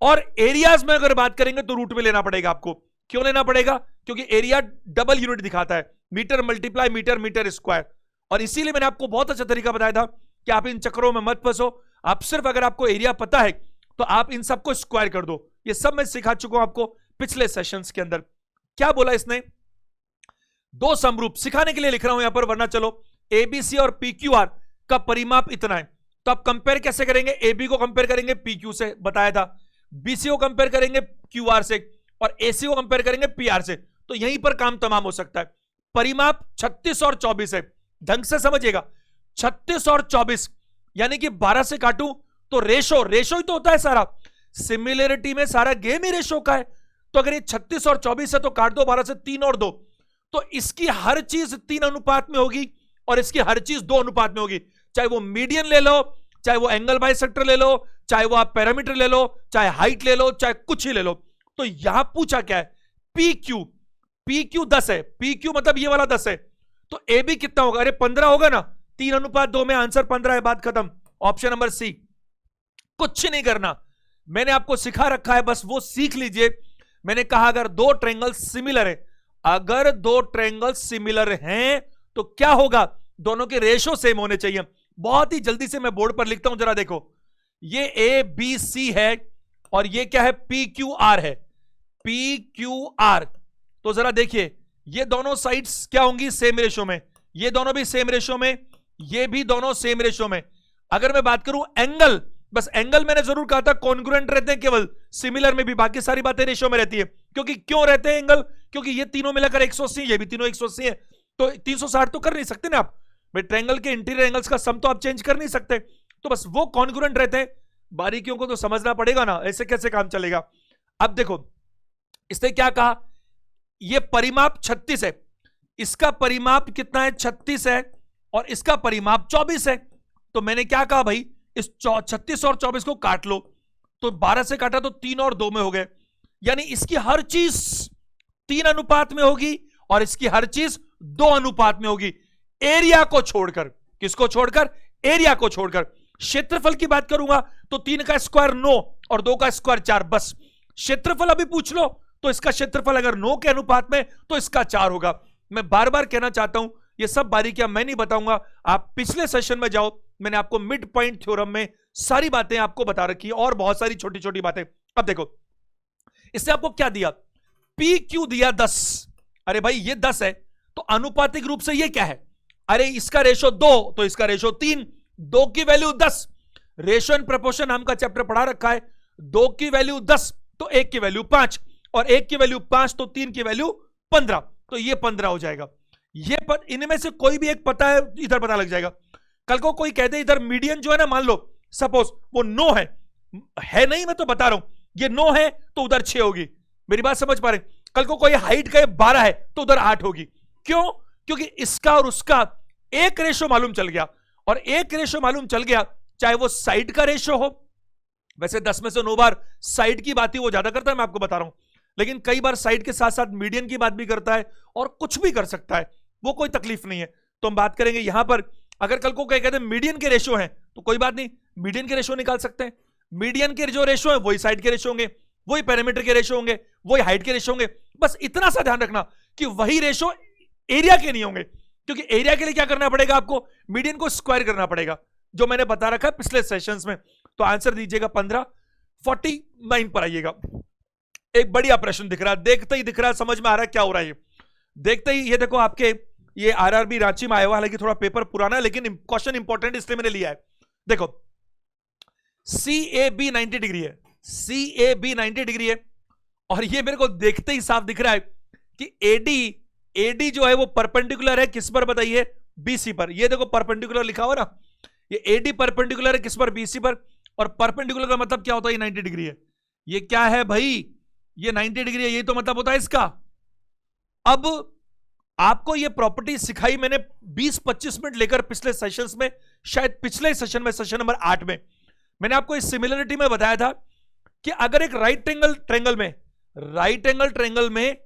और एरियाज में अगर बात करेंगे तो रूट में लेना पड़ेगा आपको। क्यों लेना पड़ेगा? क्योंकि एरिया डबल यूनिट दिखाता है, metre multiply metre, metre square. और इसीलिए मैंने आपको बहुत अच्छा तरीका बताया था कि आप इन चक्करों में मत फंसो। आप सिर्फ अगर आपको एरिया पता है तो आप इन सबको स्क्वायर कर दो। ये सब मैं सिखा चुका हूं आपको पिछले सेशंस के अंदर। क्या बोला इसने? दो समरूप, सिखाने के लिए लिख रहा हूं यहां पर, वरना चलो एबीसी और पीक्यूआर का परिमाप इतना है, तो आप कंपेयर कैसे करेंगे? एबी को कंपेयर करेंगे पीक्यू से, बताया था। बीसी को कंपेयर करेंगे क्यूआर से, और एसी को कंपेयर करेंगे पीआर से। तो यहीं पर काम तमाम हो सकता है। परिमाप 36 और 24 है, ढंग से समझिएगा। 36 और 24 यानी कि 12 से काटूं तो रेशो ही तो होता है सारा। सिमिलरिटी में सारा गेम ही रेशो का है। तो अगर ये 36 और 24 है तो काट दो 12 से, 3 और 2, तो इसकी हर चीज 3 अनुपात में होगी और इसकी हर चीज 2 अनुपात में होगी। चाहे वो मीडियन ले लो, चाहे वो एंगल बाइसेक्टर ले लो, चाहे वो आप पैरामीटर ले लो, चाहे हाइट ले लो, चाहे कुछ ही ले लो। तो यहां पूछा क्या है? पी क्यू 10 है, पी क्यू मतलब ये वाला 10 है, तो ए बी कितना होगा? अरे 15 होगा ना, 3 अनुपात 2 में आंसर 15 है, बात खत्म। Option number C. कुछ नहीं करना, मैंने आपको सिखा रखा है, बस वो सीख लीजिए। मैंने कहा अगर दो ट्रायंगल सिमिलर है, अगर दो ट्रायंगल सिमिलर हैं तो क्या होगा? दोनों के रेशो सेम होने चाहिए। बहुत ही जल्दी से मैं बोर्ड पर लिखता हूं, जरा देखो। ये ए बी सी है और ये क्या है? पी क्यू आर है, पी क्यू आर। तो जरा देखिए, ये दोनों साइड्स क्या होंगी? सेम रेशो में। ये दोनों भी सेम रेशो में, ये भी दोनों सेम रेशो में। अगर मैं बात करूं एंगल, बस एंगल मैंने जरूर कहा था कॉन्ग्रुएंट रहते हैं केवल, सिमिलर में भी बाकी सारी बातें रेशो में रहती है। क्योंकि क्यों रहते हैं एंगल? क्योंकि ये तीनों मिलाकर 180, ये भी तीनों 180 है, तो 360 तो कर नहीं सकते ना आप भाई। ट्रायंगल के इंटीरियर एंगल्स का सम तो आप चेंज कर नहीं सकते, तो बस वो कॉन्ग्रुएंट रहते हैं। बारीकियों को तो समझना पड़ेगा ना, ऐसे कैसे काम चलेगा। अब देखो इसने क्या कहा, ये परिमाप 36 है, इसका परिमाप कितना है? 36 है, और इसका परिमाप 24 है। तो मैंने क्या कहा भाई, इस 36 और 24 को काट लो, तो 12 से काटा तो 3 और 2 में हो गए, यानी इसकी हर चीज 3 अनुपात में होगी और इसकी हर चीज 2 अनुपात में होगी, एरिया को छोड़कर। किसको छोड़कर? एरिया को छोड़कर। क्षेत्रफल की बात करूंगा तो 3 का स्क्वायर 9 और 2 का स्क्वायर 4, बस। क्षेत्रफल अभी पूछ लो तो इसका क्षेत्रफल अगर 9 के अनुपात में तो इसका 4 होगा। मैं बार बार कहना चाहता हूं, ये सब बारीकियां मैं नहीं बताऊंगा, आप पिछले सेशन में जाओ, मैंने आपको मिड पॉइंट थ्योरम में सारी बातें आपको बता रखी है, और बहुत सारी छोटी छोटी बातें। अब देखो इससे आपको क्या दिया? पी क्यू दिया 10। अरे भाई ये 10 है, तो अनुपातिक रूप से ये क्या है? अरे इसका रेशो 2 तो इसका रेशो 3, 2 की वैल्यू 10। रेशो एंड प्रोपोर्शन नाम का चैप्टर पढ़ा रखा है। 2 की वैल्यू 10 तो 1 की वैल्यू 5, और 1 की वैल्यू 5 तो 3 की वैल्यू 15, तो ये 15 हो जाएगा। ये इनमें से कोई भी एक पता है, इधर पता लग जाएगा। कल को कोई कहते इधर मीडियन जो है ना, मान लो सपोज वो 9 है नहीं, मैं तो बता रहा हूं, ये 9 है तो उधर 6 होगी। मेरी बात समझ पा रहे? कल को कोई हाइट का 12 है तो उधर 8 होगी। क्यों? क्योंकि इसका और उसका एक रेशो मालूम चल गया, और एक रेशो मालूम चल गया, चाहे वो साइड का रेशो हो। वैसे 10 में से 9 बार साइड की बात ही वो ज्यादा करता है, मैं आपको बता रहा हूं, लेकिन कई बार साइड के साथ साथ मीडियन की बात भी करता है, और कुछ भी कर सकता है, वो कोई तकलीफ नहीं है। तो हम बात करेंगे यहां पर, अगर कल को कहीं कहते हैं मीडियन के रेशो हैं तो कोई बात नहीं, मीडियन के रेशो निकाल सकते हैं। मीडियन के जो रेशो है वही साइड के रेशो होंगे, वही पैरामीटर के रेशो होंगे, वही हाइट के रेशो होंगे। बस इतना सा ध्यान रखना कि वही रेशो एरिया के नहीं होंगे, क्योंकि एरिया के लिए क्या करना पड़ेगा आपको? मीडियन को स्क्वायर करना पड़ेगा, जो मैंने बता रखा है पिछले सेशंस में। तो आंसर दीजिएगा 15। 49 पर आइएगा। एक बढ़िया प्रश्न दिख रहा है, देखते ही दिख रहा है, समझ में आ रहा है क्या हो रहा है। ये देखते ही, ये देखो आपके ये आरआरबी रांची में आया हुआ, हालांकि थोड़ा पेपर पुराना है लेकिन क्वेश्चन इंपॉर्टेंट इसलिए मैंने लिया है। देखो CAB 90 डिग्री है, CAB 90 डिग्री है, और ये मेरे को देखते ही साफ दिख रहा है कि AD जो है वो परपेंडिकुलर है किस पर बताइए, BC पर। ये देखो परपेंडिकुलर लिखा हुआ ना, ये AD परपेंडिकुलर है किस पर, BC पर। और परपेंडिकुलर का मतलब क्या होता है, ये 90 डिग्री है। ये क्या है भाई, ये 90 डिग्री है, ये तो मतलब होता है इसका। अब आपको ये प्रॉपर्टी सिखाई मैंने 20-25 मिनट लेकर पिछले सेशंस में, शायद पिछले सेशन में, सेशन नंबर 8 में मैंने आपको इस सिमिलरिटी में बताया था कि अगर एक राइट एंगल ट्रायंगल में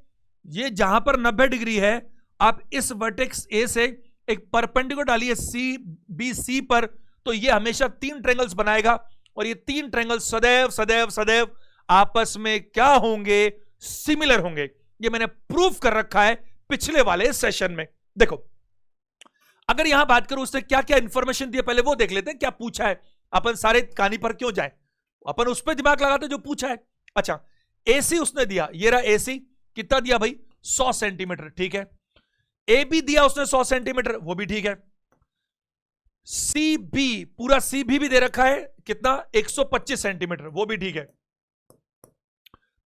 ये जहां पर 90 डिग्री है, आप इस वर्टेक्स A से एक परपेंडिकुलर डालिए CBC पर, तो ये हमेशा 3 ट्रायंगल्स बनाएगा, और ये 3 ट्रायंगल सदैव सदैव सदैव आपस में क्या होंगे, सिमिलर होंगे। ये मैंने प्रूफ कर रखा है पिछले वाले सेशन में। देखो अगर यहां बात करूं उसने क्या क्या इंफॉर्मेशन दी है, पहले वो देख लेते हैं क्या पूछा है। अपन सारे कहानी पर क्यों जाए, अपन उस पर दिमाग लगाते जो पूछा है। अच्छा, AC उसने दिया, ये रहा AC, कितना दिया भाई, 100 सेंटीमीटर, ठीक है। AB दिया उसने 100 सेंटीमीटर, वो भी ठीक है। CB, पूरा CB भी दे रखा है, कितना, 125 सेंटीमीटर, वो भी ठीक है।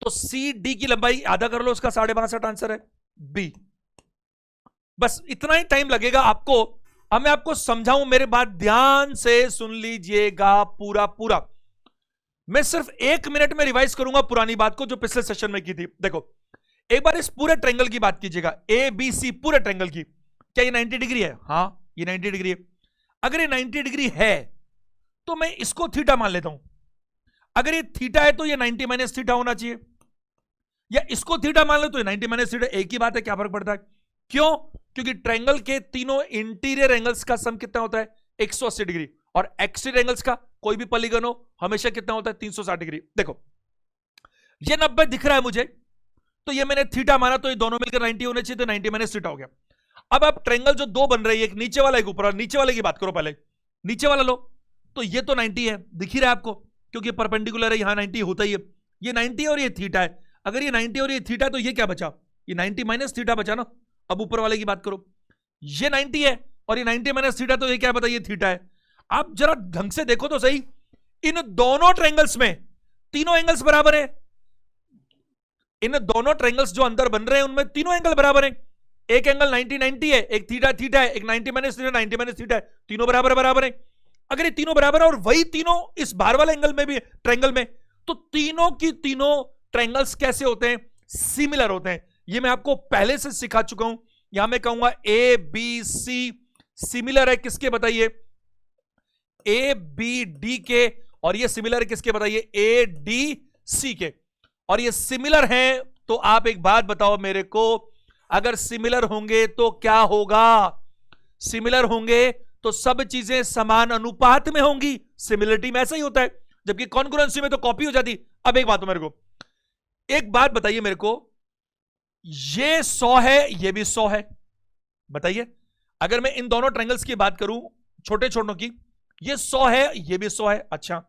तो CD की लंबाई आधा कर लो, उसका 62.5 आंसर है B। बस इतना ही टाइम लगेगा आपको। अब मैं आपको समझाऊं, मेरे बात ध्यान से सुन लीजिएगा पूरा पूरा। मैं सिर्फ 1 मिनट में रिवाइज करूंगा पुरानी बात को जो पिछले सेशन में की थी। देखो एक बार इस पूरे ट्रायंगल की बात कीजिएगा, ABC पूरे ट्रायंगल की। क्या ये 90 डिग्री है? हाँ ये 90 डिग्री है। अगर ये 90 डिग्री है तो मैं इसको थीटा मान लेता हूं। अगर ये थीटा है तो ये 90 माइनस थीटा होना चाहिए, या इसको थीटा मान लो तो ये 90 माइनस थीटा, एक ही बात है, क्या फर्क पड़ता है। क्यों? क्योंकि ट्रायंगल के तीनों इंटीरियर एंगल्स का सम कितना होता है, 180 डिग्री, और एक्सटीरियर एंगल्स का कोई भी पॉलीगन हो हमेशा कितना होता है, 360 डिग्री। देखो ये 90 दिख रहा है मुझे, तो ये मैंने थीटा माना, तो ये दोनों मिलकर 90 होने चाहिए, तो 90 माइनस थीटा हो गया। अब आप ट्रायंगल जो 2 बन रही है, एक नीचे वाला एक ऊपर वाला, नीचे वाले की बात करो पहले, नीचे वाला लो, तो ये तो 90 है, दिख ही रहा है आपको, क्योंकि परपेंडिकुलर है, यहां 90 होता ही है। ये 90 और ये थीटा है। अगर ये 90 और ये थीटा, तो ये क्या बचा, ये 90 माइनस थीटा बचा ना। अब ऊपर वाले की बात करो, ये 90 है और ये 90 माइनस थीटा, तो ये क्या बताइए, थीटा है। आप जरा ढंग से देखो तो सही, इन दोनों ट्रायंगल्स में तीनों एंगल्स बराबर है। इन दोनों ट्रायंगल्स जो अंदर बन रहे हैं उनमें तीनों एंगल बराबर हैं। एक एंगल 90 है, एक थीटा थीटा है, एक 90 माइनस थीटा 90 माइनस थीटा है, तीनों बराबर है। अगर ये तीनों बराबर है और वही तीनों इस बाहर वाले एंगल में भी, ट्रायंगल में, तो तीनों की तीनों ट्रायंगल्स कैसे होते हैं, सिमिलर होते हैं। ये मैं आपको पहले से सिखा चुका हूं। यहां मैं कहूंगा ABC सिमिलर है किसके बताइए, ABD के, और ये सिमिलर है किसके बताइए, ADC के। और ये सिमिलर हैं तो आप एक बात बताओ मेरे को, अगर सिमिलर होंगे तो क्या होगा, सिमिलर होंगे तो सब चीजें समान अनुपात में होंगी। सिमिलरिटी में ऐसा ही होता है, जबकि कॉन्ग्रुएंसी में तो कॉपी हो जाती। अब एक बात मेरे को, एक बात बताइए मेरे को, ये 100 है, ये भी 100 है, बताइए। अगर मैं इन दोनों ट्रायंगल्स की बात करूं, छोटे छोटों की, ये 100 है, ये भी 100 है। अच्छा,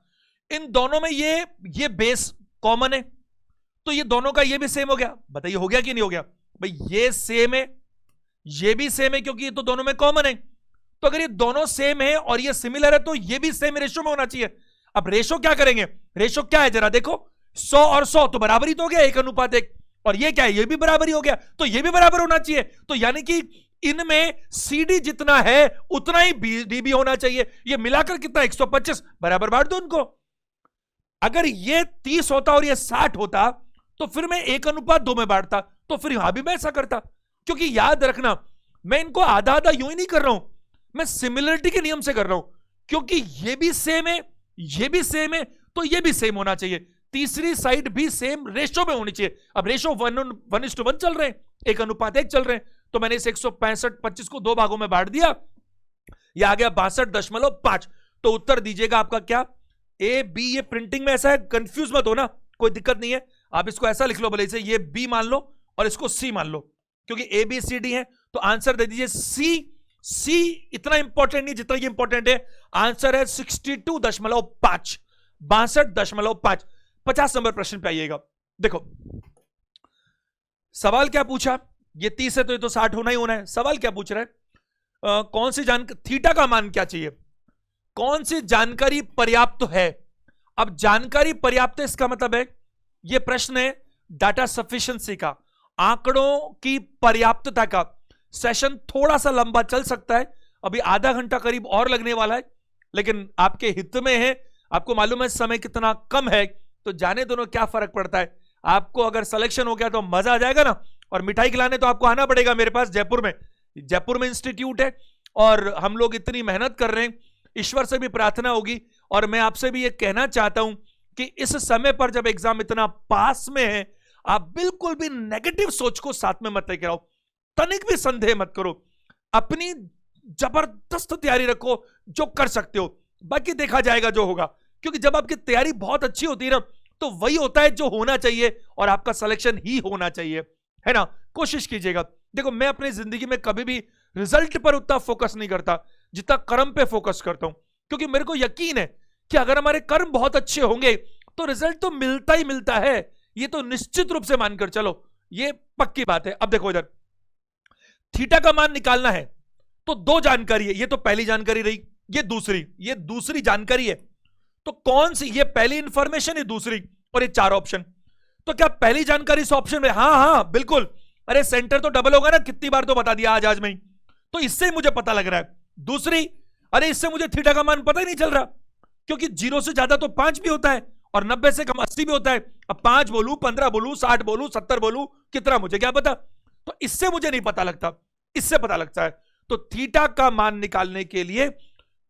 इन दोनों में ये बेस कॉमन है, तो ये दोनों का ये भी सेम हो गया। बताइए हो गया कि नहीं हो गया भाई, ये सेम है, ये भी सेम है, क्योंकि ये तो दोनों में कॉमन है। तो अगर ये दोनों सेम है और ये सिमिलर है, तो ये भी सेम रेशो में होना चाहिए। अब रेशो क्या करेंगे, रेशो क्या है जरा देखो, 100 और 100 तो बराबर ही तो हो गया, 1:1। और ये क्या है, ये भी बराबर ही हो गया, तो ये भी बराबर होना चाहिए। तो यानी कि इनमें CD जितना है उतना ही BD भी होना चाहिए। ये मिलाकर कितना, 125, बराबर बांट दो उनको। अगर ये 30 होता और ये 60 होता, तो फिर मैं 1:2 में बांटता, तो फिर यहां भी मैं ऐसा करता। क्योंकि याद रखना, मैं इनको आधा आधा यूं ही नहीं कर रहा हूं, मैं सिमिलरिटी के नियम से कर रहा हूं। क्योंकि ये भी सेम है, ये भी सेम है, तो ये भी सेम होना चाहिए। तीसरी साइड भी सेम रेशो में होनी चाहिए। अब रेशो 1:1 चल रहे हैं, 1:1 चल रहे हैं, तो मैंने इस 165-25 को 2 भागों में बांट दिया, ये आ गया 62.5। तो उत्तर दीजिएगा आपका क्या, AB। ये प्रिंटिंग में ऐसा है, कंफ्यूज मत हो ना, कोई दिक्कत नहीं है। आप इसको ऐसा लिख लो भले से, ये B मान लो और इसको C मान लो, क्योंकि ABCD है। तो आंसर दे दीजिए C इतना इंपॉर्टेंट नहीं जितना ये इंपॉर्टेंट है। आंसर है 62.5, 62.5। 50 नंबर प्रश्न पे आइएगा। देखो सवाल क्या पूछा, ये 30 है तो ये तो 60 होना ही होना है। सवाल क्या पूछ रहा है? कौन सी जानकारी, थीटा का मान क्या चाहिए, कौन सी जानकारी पर्याप्त है। अब जानकारी पर्याप्त है इसका मतलब है, यह प्रश्न है डाटा सफिशिएंसी का, आंकड़ों की पर्याप्तता का। सेशन थोड़ा सा लंबा चल सकता है, अभी आधा घंटा करीब और लगने वाला है, लेकिन आपके हित में है। आपको मालूम है समय कितना कम है, तो जाने दोनों, क्या फर्क पड़ता है। आपको अगर सिलेक्शन हो गया तो मजा आ जाएगा ना, और मिठाई खिलाने तो आपको आना पड़ेगा मेरे पास जयपुर में इंस्टीट्यूट है, और हम लोग इतनी मेहनत कर रहे हैं। ईश्वर से भी प्रार्थना होगी, और मैं आपसे भी ये कहना चाहता हूं कि इस समय पर जब एग्जाम इतना पास में है, आप बिल्कुल भी नेगेटिव सोच को साथ में मत लेकर आओ, तनिक भी संदेह मत करो, अपनी जबरदस्त तैयारी रखो, जो कर सकते हो, बाकी देखा जाएगा जो होगा। क्योंकि जब आपकी तैयारी बहुत अच्छी होती है ना, तो वही होता है जो होना चाहिए, और आपका सिलेक्शन ही होना चाहिए, है ना। कोशिश कीजिएगा। देखो, मैं अपनी जिंदगी में कभी भी रिजल्ट पर उतना फोकस नहीं करता जितना कर्म पे फोकस करता हूं, क्योंकि मेरे को यकीन है कि अगर हमारे कर्म बहुत अच्छे होंगे तो रिजल्ट तो मिलता ही मिलता है। ये तो निश्चित रूप से मानकर चलो, ये पक्की बात है। अब देखो, इधर थीटा का मान निकालना है तो दो जानकारी है, ये तो पहली जानकारी रही, ये दूसरी जानकारी है। तो कौन सी, ये पहली इंफॉर्मेशन, ये दूसरी, और ये 4 ऑप्शन। तो क्या पहली जानकारी इस ऑप्शन में? हाँ बिल्कुल। अरे सेंटर तो डबल होगा ना, कितनी बार तो बता दिया आज में ही, तो इससे ही मुझे पता लग रहा है। दूसरी, अरे इससे मुझे थीटा का मान पता ही नहीं चल रहा, क्योंकि 0 से ज्यादा तो 5 भी होता है, और 90 से कम 80 भी होता है। अब 5 बोलूं, 15 बोलूं, 60 बोलूं, 70 बोलूं, कितना मुझे क्या पता। तो इससे मुझे नहीं पता लगता, इससे पता लगता है। तो थीटा का मान निकालने के लिए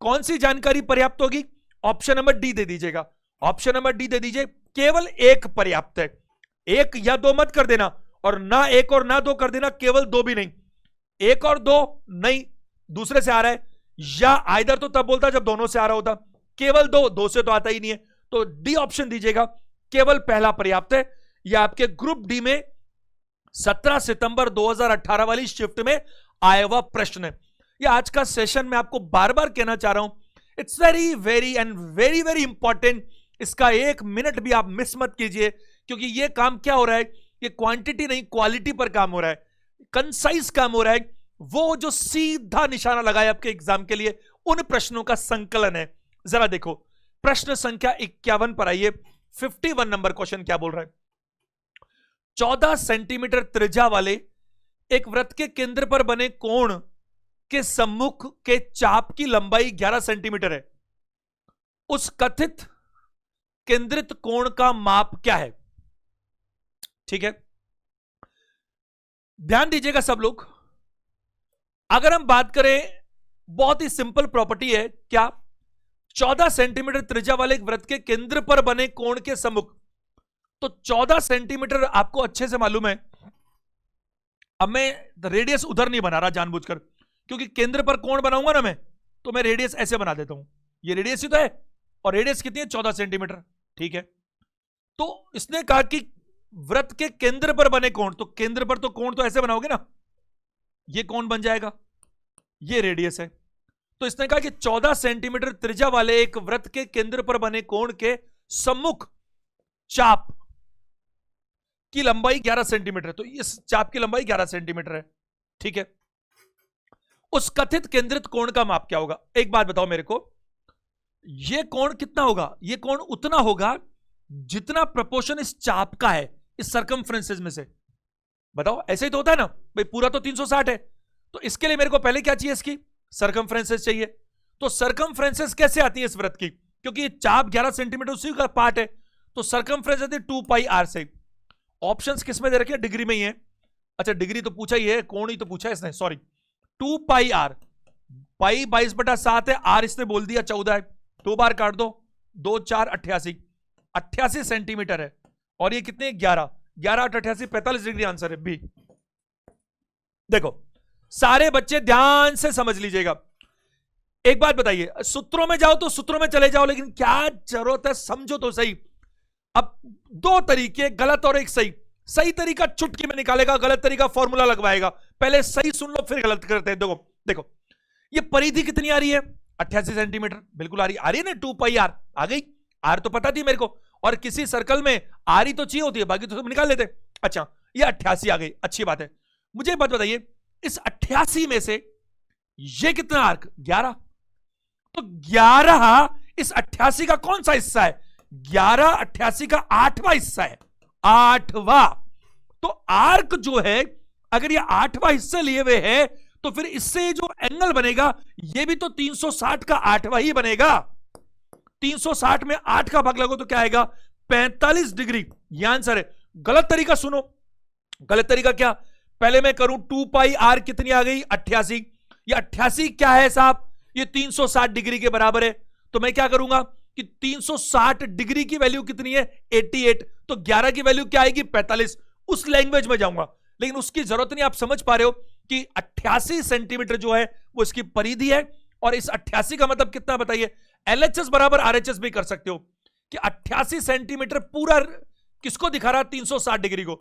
कौन सी जानकारी पर्याप्त होगी? ऑप्शन नंबर डी दे दीजिएगा, ऑप्शन नंबर डी दे दीजिए। केवल एक पर्याप्त है, 1 या 2 मत कर देना, और ना 1 और ना 2 कर देना, केवल 2 भी नहीं। 1 और 2 नहीं, दूसरे से आ रहा है, या आइदर तो तब बोलता जब दोनों से आ रहा होता, केवल 2 से तो आता ही नहीं है, तो डी ऑप्शन दीजिएगा, केवल पहला पर्याप्त है। यह आपके ग्रुप डी में 17 सितंबर 2018 वाली शिफ्ट में आया हुआ प्रश्न है। यह आज का सेशन मैं आपको बार बार कहना चाह रहा हूं, it's very very and very very important. इसका 1 मिनट भी आप मिस मत कीजिए, क्योंकि यह काम क्या हो रहा है, ये क्वांटिटी नहीं क्वालिटी पर काम हो रहा है, कंसाइज काम हो रहा है। वो जो सीधा निशाना लगाया आपके एग्जाम के लिए, उन प्रश्नों का संकलन है। जरा देखो, प्रश्न संख्या 51 पर आइए। 51 नंबर क्वेश्चन क्या बोल रहा है? 14 सेंटीमीटर त्रिज्या वाले एक वृत्त के केंद्र पर बने कोण के सम्मुख के चाप की लंबाई 11 सेंटीमीटर है। उस कथित केंद्रित कोण का माप क्या है? ठीक है, ध्यान दीजिएगा सब लोग। अगर हम बात करें, बहुत ही सिंपल प्रॉपर्टी है, क्या? 14 सेंटीमीटर त्रिज्या वाले एक वृत्त के केंद्र पर बने कोण के सम्मुख, तो 14 सेंटीमीटर आपको अच्छे से मालूम है। अब मैं रेडियस उधर नहीं बना रहा जानबूझकर, क्योंकि केंद्र पर कोण बनाऊंगा ना मैं, तो मैं रेडियस ऐसे बना देता हूं। ये रेडियस ही तो है, और रेडियस कितनी है? 14 सेंटीमीटर। ठीक है, तो इसने कहा कि वृत्त के केंद्र पर बने कोण, तो केंद्र पर तो कोण तो ऐसे बनाओगे ना, ये कोण बन जाएगा, ये रेडियस है। तो इसने कहा कि 14 सेंटीमीटर त्रिज्या वाले एक वृत्त के केंद्र पर बने कोण के सम्मुख चाप की लंबाई 11 सेंटीमीटर है। तो इस चाप की लंबाई 11 सेंटीमीटर है। ठीक है, उस कथित केंद्रित कोण का माप क्या होगा? एक बात बताओ मेरे को, यह कोण कितना होगा? यह कोण उतना होगा जितना प्रपोर्शन इस चाप का है, इस सर्कमफ्रेंसेस में से। बताओ, ऐसे ही तो होता है ना भाई, पूरा तो 360 है, तो इसके लिए मेरे को पहले क्या चाहिए? इसकी सर्कमफ्रेंसेस चाहिए। तो सर्कमफ्रेंसेस कैसे आती है इस वृत्त की? क्योंकि चाप 11 सेंटीमीटर उसी का पार्ट है, तो सर्कमफ्रेंस आती है 2 पाई आर से। ऑप्शंस किस में दे रखे हैं? डिग्री में ही है। अच्छा, डिग्री तो पूछा ही है, कोण ही तो पूछा है इसने, सॉरी। 2 पाई आर, पाई 22/7 है, आर इसने बोल दिया 14 है, 2 बार काट दो, 2 4 88 सेंटीमीटर है। और ये कितने? 11 8 88 45 डिग्री आंसर है बी। देखो सारे बच्चे ध्यान से समझ लीजिएगा। एक बात बताइए, सूत्रों में जाओ तो सूत्रों में चले जाओ, लेकिन क्या जरूरत है, समझो तो सही। अब 2 तरीके, गलत और एक सही। सही तरीका चुटकी में निकालेगा, गलत तरीका फॉर्मूला लगवाएगा। पहले सही सुन लो, फिर गलत करते हैं। देखो देखो, ये परिधि कितनी आ रही है? 88 सेंटीमीटर। बिल्कुल आ रही है ना, 2 पाई आर आ गई। आर तो पता थी मेरे को, और किसी सर्कल में आर ही तो चाहिए होती है, बाकी तो सब निकाल लेते। अच्छा, ये 88 आ गई, अच्छी बात है। मुझे एक बात बताइए, इस 88 में से ये कितना आर्क? 11। तो 11 इस 88 का कौन सा हिस्सा है? 11 88 का 8वां हिस्सा है, 8वां। तो आर्क जो है, अगर ये 8वां हिस्सा लिए हुए है, तो फिर इससे जो एंगल बनेगा ये भी तो 360 का 8वां ही बनेगा। 360 में 8 का भाग लगो तो क्या आएगा? 45 डिग्री। ये आंसर है। गलत तरीका सुनो, गलत तरीका क्या? पहले मैं करूं 2 पाई आर, कितनी आ गई? 88। ये 88 क्या है साहब? ये 360 डिग्री के बराबर है। तो मैं क्या करूंगा कि 360 डिग्री की वैल्यू कितनी है? 88। तो 11 की वैल्यू क्या आएगी? 45। उस लैंग्वेज में जाऊंगा, लेकिन उसकी जरूरत नहीं। आप समझ पा रहे हो कि 88 सेंटीमीटर जो है वो इसकी परिधि है। और इस 88 का मतलब कितना बताइए? एलएचएस बराबर आरएचएस भी कर सकते हो कि 88 सेंटीमीटर पूरा किसको दिखा रहा है? 360 डिग्री को।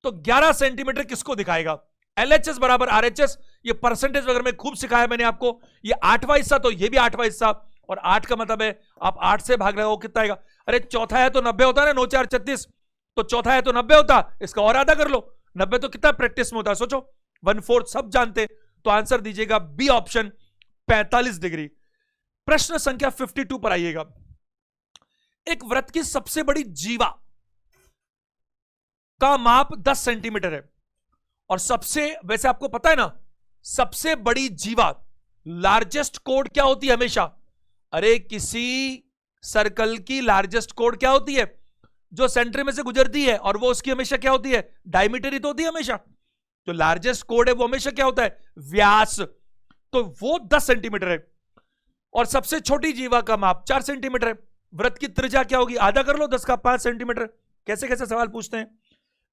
तो 11 सेंटीमीटर किसको दिखाएगा? एलएचएस बराबर आरएचएस। ये परसेंटेज वगैरह में खूब सिखाया मैंने आपको। ये 8वां हिस्सा, तो ये भी 8वां हिस्सा। और 8 का मतलब है आप 8 से भाग लगाओ, कितना आएगा? अरे चौथा है तो 90 होता है ना, 9 4 36। तो चौथा है तो 90 होता, इसका और आधा कर लो। 90 तो कितना प्रैक्टिस में होता है सोचो, 1/4 सब जानते। तो आंसर दीजिएगा बी ऑप्शन, 45 डिग्री। प्रश्न संख्या 52 पर आइएगा। एक वृत्त की सबसे बड़ी जीवा का माप 10 सेंटीमीटर है। और सबसे, वैसे आपको पता है ना, सबसे बड़ी जीवा, लार्जेस्ट कोड क्या होती है हमेशा? अरे किसी सर्कल की लार्जेस्ट कोड क्या होती है? जो सेंटर में से गुजरती है, और वो उसकी हमेशा क्या होती है? डायमीटर ही तो होती है हमेशा। जो लार्जेस्ट कोड है वो हमेशा क्या होता है? व्यास। तो वो 10 सेंटीमीटर है। और सबसे छोटी जीवा का माप 4 सेंटीमीटर है। वृत्त की त्रिज्या क्या होगी? आधा कर लो 10 का 5 सेंटीमीटर। कैसे कैसे सवाल पूछते हैं।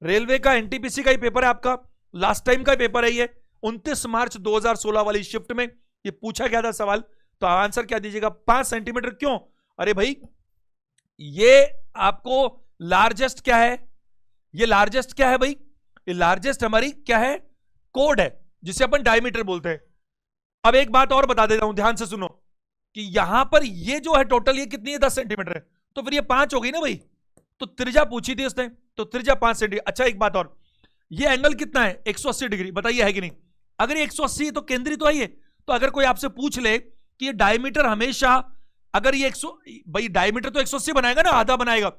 रेलवे का एनटीपीसी का ही पेपर है आपका, लास्ट टाइम का पेपर है ये, 29 मार्च 2016 वाली शिफ्ट में ये पूछा गया था सवाल। तो आंसर क्या दीजिएगा? 5 सेंटीमीटर। क्यों? अरे भाई ये आपको लार्जेस्ट क्या है? ये लार्जेस्ट क्या है भाई? ये लार्जेस्ट हमारी क्या है? कोड है, जिसे अपन डायमीटर बोलते हैं। अब एक बात और बता देता हूं, ध्यान से सुनो, कि यहां पर ये जो है टोटल ये कितनी है? 10 सेंटीमीटर है। तो फिर ये 5 हो गई ना भाई। तो त्रिज्या पूछी थी उसने, तो त्रिज्या 5 सेंटीमीटर। अच्छा एक बात और, ये एंगल कितना है? 180 डिग्री। बताइए है कि नहीं? अगर ये 180 है तो केंद्रीय तो है। तो अगर कोई आपसे पूछ ले कि ये डायमीटर हमेशा, अगर ये 100, भाई डायमीटर तो 180 बनाएगा ना, आधा बनाएगा।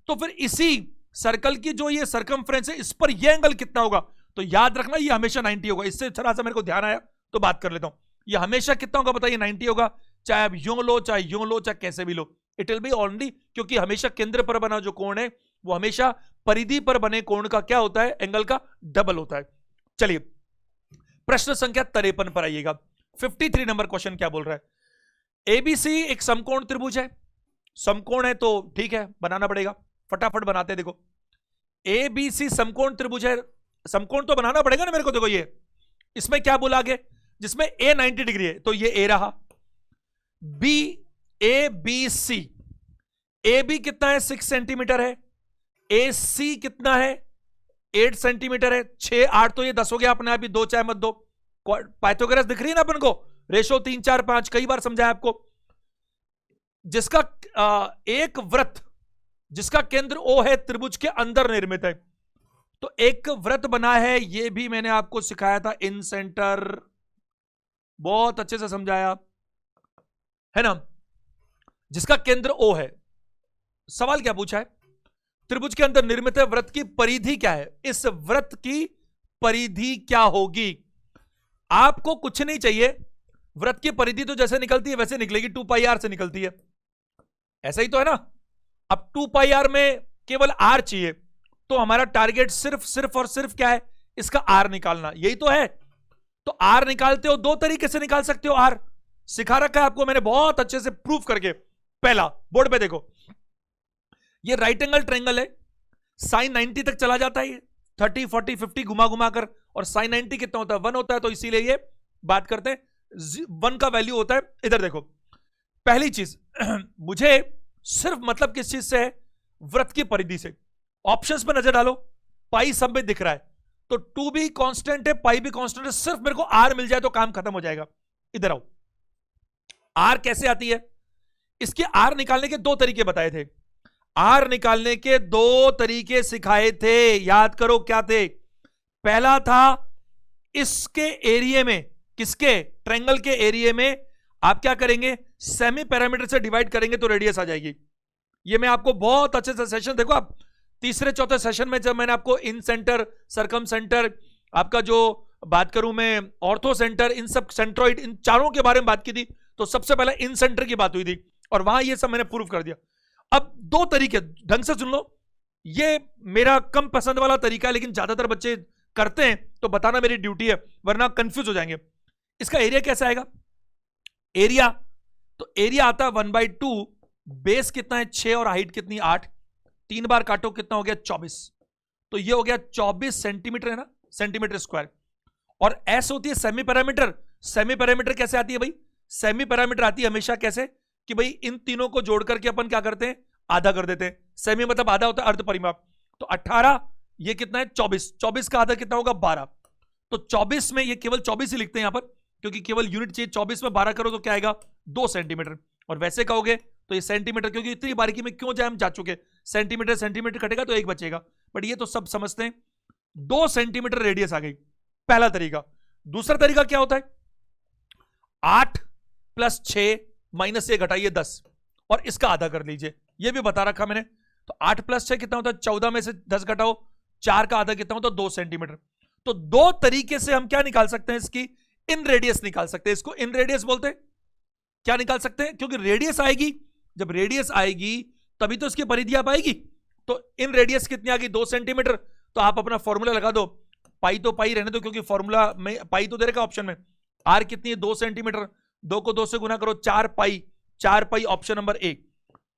तो फिर इसी सर्कल की जो ये सरकमफ्रेंस है, इस पर ये एंगल कितना होगा? तो याद रखना ये हमेशा 90 होगा। इससे थोड़ा सा मेरे को ध्यान आया तो बात कर लेता हूं। ये हमेशा कितना होगा बताइए? 90 होगा। चाहे आप यूं लो, चाहे यूं लो, चाहे कैसे भी लो, इट विल बी ओनली, क्योंकि हमेशा केंद्र पर बना जो कोण है वो हमेशा परिधि पर बने कोण का क्या होता है? एंगल का डबल होता है। चलिए प्रश्न संख्या 53 पर आइएगा। 53 नंबर क्वेश्चन क्या बोल रहा है? एबीसी एक समकोण त्रिभुज है। समकोण है तो ठीक है, बनाना पड़ेगा, फटाफट बनाते हैं। देखो एबीसी समकोण त्रिभुज है, समकोण तो बनाना पड़ेगा ना मेरे को। देखो ये इसमें क्या बोला आगे? जिसमें ए 90 डिग्री है, तो ये ए रहा। B, A B C, A B कितना है? 6 सेंटीमीटर है। ए सी कितना है? 8 सेंटीमीटर है। 6 8 तो ये 10 हो गया अपने आप ही, 2 चाहे मत दो। पाइथागोरस दिख रही है ना अपन को? रेशो 3 4 5 कई बार समझाया आपको। जिसका एक वृत्त जिसका केंद्र ओ है, त्रिभुज के अंदर निर्मित है। तो एक वृत्त बना है, ये भी मैंने आपको सिखाया था, इन सेंटर, बहुत अच्छे से समझाया है ना, जिसका केंद्र ओ है। सवाल क्या पूछा है? त्रिभुज के अंदर निर्मित है, वृत्त की परिधि क्या है? इस वृत्त की परिधि क्या होगी? आपको कुछ नहीं चाहिए, वृत्त की परिधि तो जैसे निकलती है वैसे निकलेगी, 2 पाई आर से निकलती है। ऐसा ही तो है ना। अब 2 पाई आर में केवल आर चाहिए, तो हमारा टारगेट सिर्फ और सिर्फ क्या है? इसका आर निकालना, यही तो है। तो आर निकालते हो, 2 तरीके से निकाल सकते हो आर, सिखा रखा है आपको मैंने बहुत अच्छे से प्रूफ करके। पहला, बोर्ड पे देखो, ये राइट एंगल ट्रायंगल है, साइन 90 तक चला जाता है, ये 30 40 50 घुमा घुमा कर, और साइन 90 कितना होता है? 1 होता है। तो इसीलिए ये बात करते हैं 1 का वैल्यू होता है। इधर देखो, पहली चीज मुझे सिर्फ मतलब किस चीज से है? वृत्त की परिधि से। ऑप्शंस पे नजर डालो, पाई सब में दिख रहा है, तो 2 भी कांस्टेंट है, पाई भी कांस्टेंट है, सिर्फ मेरे को आर मिल जाए तो काम खत्म हो जाएगा। इधर आओ, आर कैसे आती है? इसके आर निकालने के 2 तरीके बताए थे। आर निकालने के 2 तरीके सिखाए थे, याद करो क्या थे? पहला था इसके एरिया में, किसके, ट्रायंगल के एरिया में आप क्या करेंगे, सेमी पैरामीटर से डिवाइड करेंगे तो रेडियस आ जाएगी। ये मैं आपको बहुत अच्छे से सेशन, देखो आप तीसरे चौथे सेशन में जब मैंने आपको इन सेंटर, सरकम सेंटर, आपका जो बात करूं मैं ऑर्थो सेंटर, इन सब सेंट्रोइड, इन चारों के बारे में बात की थी, तो सबसे पहले इन सेंटर की बात हुई थी और वहां ये सब मैंने प्रूव कर दिया। अब दो तरीके, ढंग से सुन लो, ये मेरा कम पसंद वाला तरीका है लेकिन ज्यादातर बच्चे करते हैं तो बताना मेरी ड्यूटी है, वरना कंफ्यूज हो जाएंगे। इसका एरिया कैसा आएगा, एरिया, तो एरिया आता है 1/2, बेस कितना है 6 और हाइट कितनी 8, 3 बार काटो कितना हो गया 24, तो ये हो गया 24 सेंटीमीटर है ना, सेंटीमीटर स्क्वायर। और एस होती है सेमी पैरामीटर। सेमी पैरामीटर कैसे आती है भाई, सेमी पैरामीटर आती है हमेशा कैसे कि भाई इन तीनों को जोड़ करके अपन क्या करते हैं, आधा कर देते हैं। सेमी मतलब आधा होता है अर्ध परिमाप, तो 18, ये कितना है 24, 24 का आधा कितना होगा 12, तो 24 में ये केवल 24 ही लिखते हैं यहां पर क्योंकि केवल यूनिट चाहिए। 24 में 12 करो तो क्या आएगा 2 सेंटीमीटर, और वैसे कहोगे तो ये सेंटीमीटर, क्योंकि इतनी बारीकी में क्यों जाए, हम जा चुके, सेंटीमीटर सेंटीमीटर कटेगा तो 1 बचेगा, बट ये तो सब समझते हैं। 2 सेंटीमीटर रेडियस आ गई, पहला तरीका। दूसरा तरीका क्या होता है, 8 + 6 -1 घटाइए 10 और इसका आधा कर लीजिए, ये भी बता रखा मैंने। तो 8 + 6 कितना होता है, 14 में से 10 घटाओ, 4 का आधा कितना होता है 2 सेंटीमीटर। तो 2 तरीके से हम क्या निकाल सकते हैं, इसकी इन रेडियस निकाल सकते हैं, इसको इन रेडियस बोलते हैं। क्या निकाल सकते हैं, क्योंकि रेडियस आएगी, जब रेडियस आएगी तभी तो इसकी परिधि आप आएगी। तो इन रेडियस कितनी आ गई 2 सेंटीमीटर, तो आप अपना फॉर्मूला लगा दो, पाई तो पाई रहने दो क्योंकि फॉर्मूला में पाई तो दे रखा ऑप्शन में। आर कितनी है 2 सेंटीमीटर, 2 को 2 से गुना करो 4 pi, 4 pi option number A.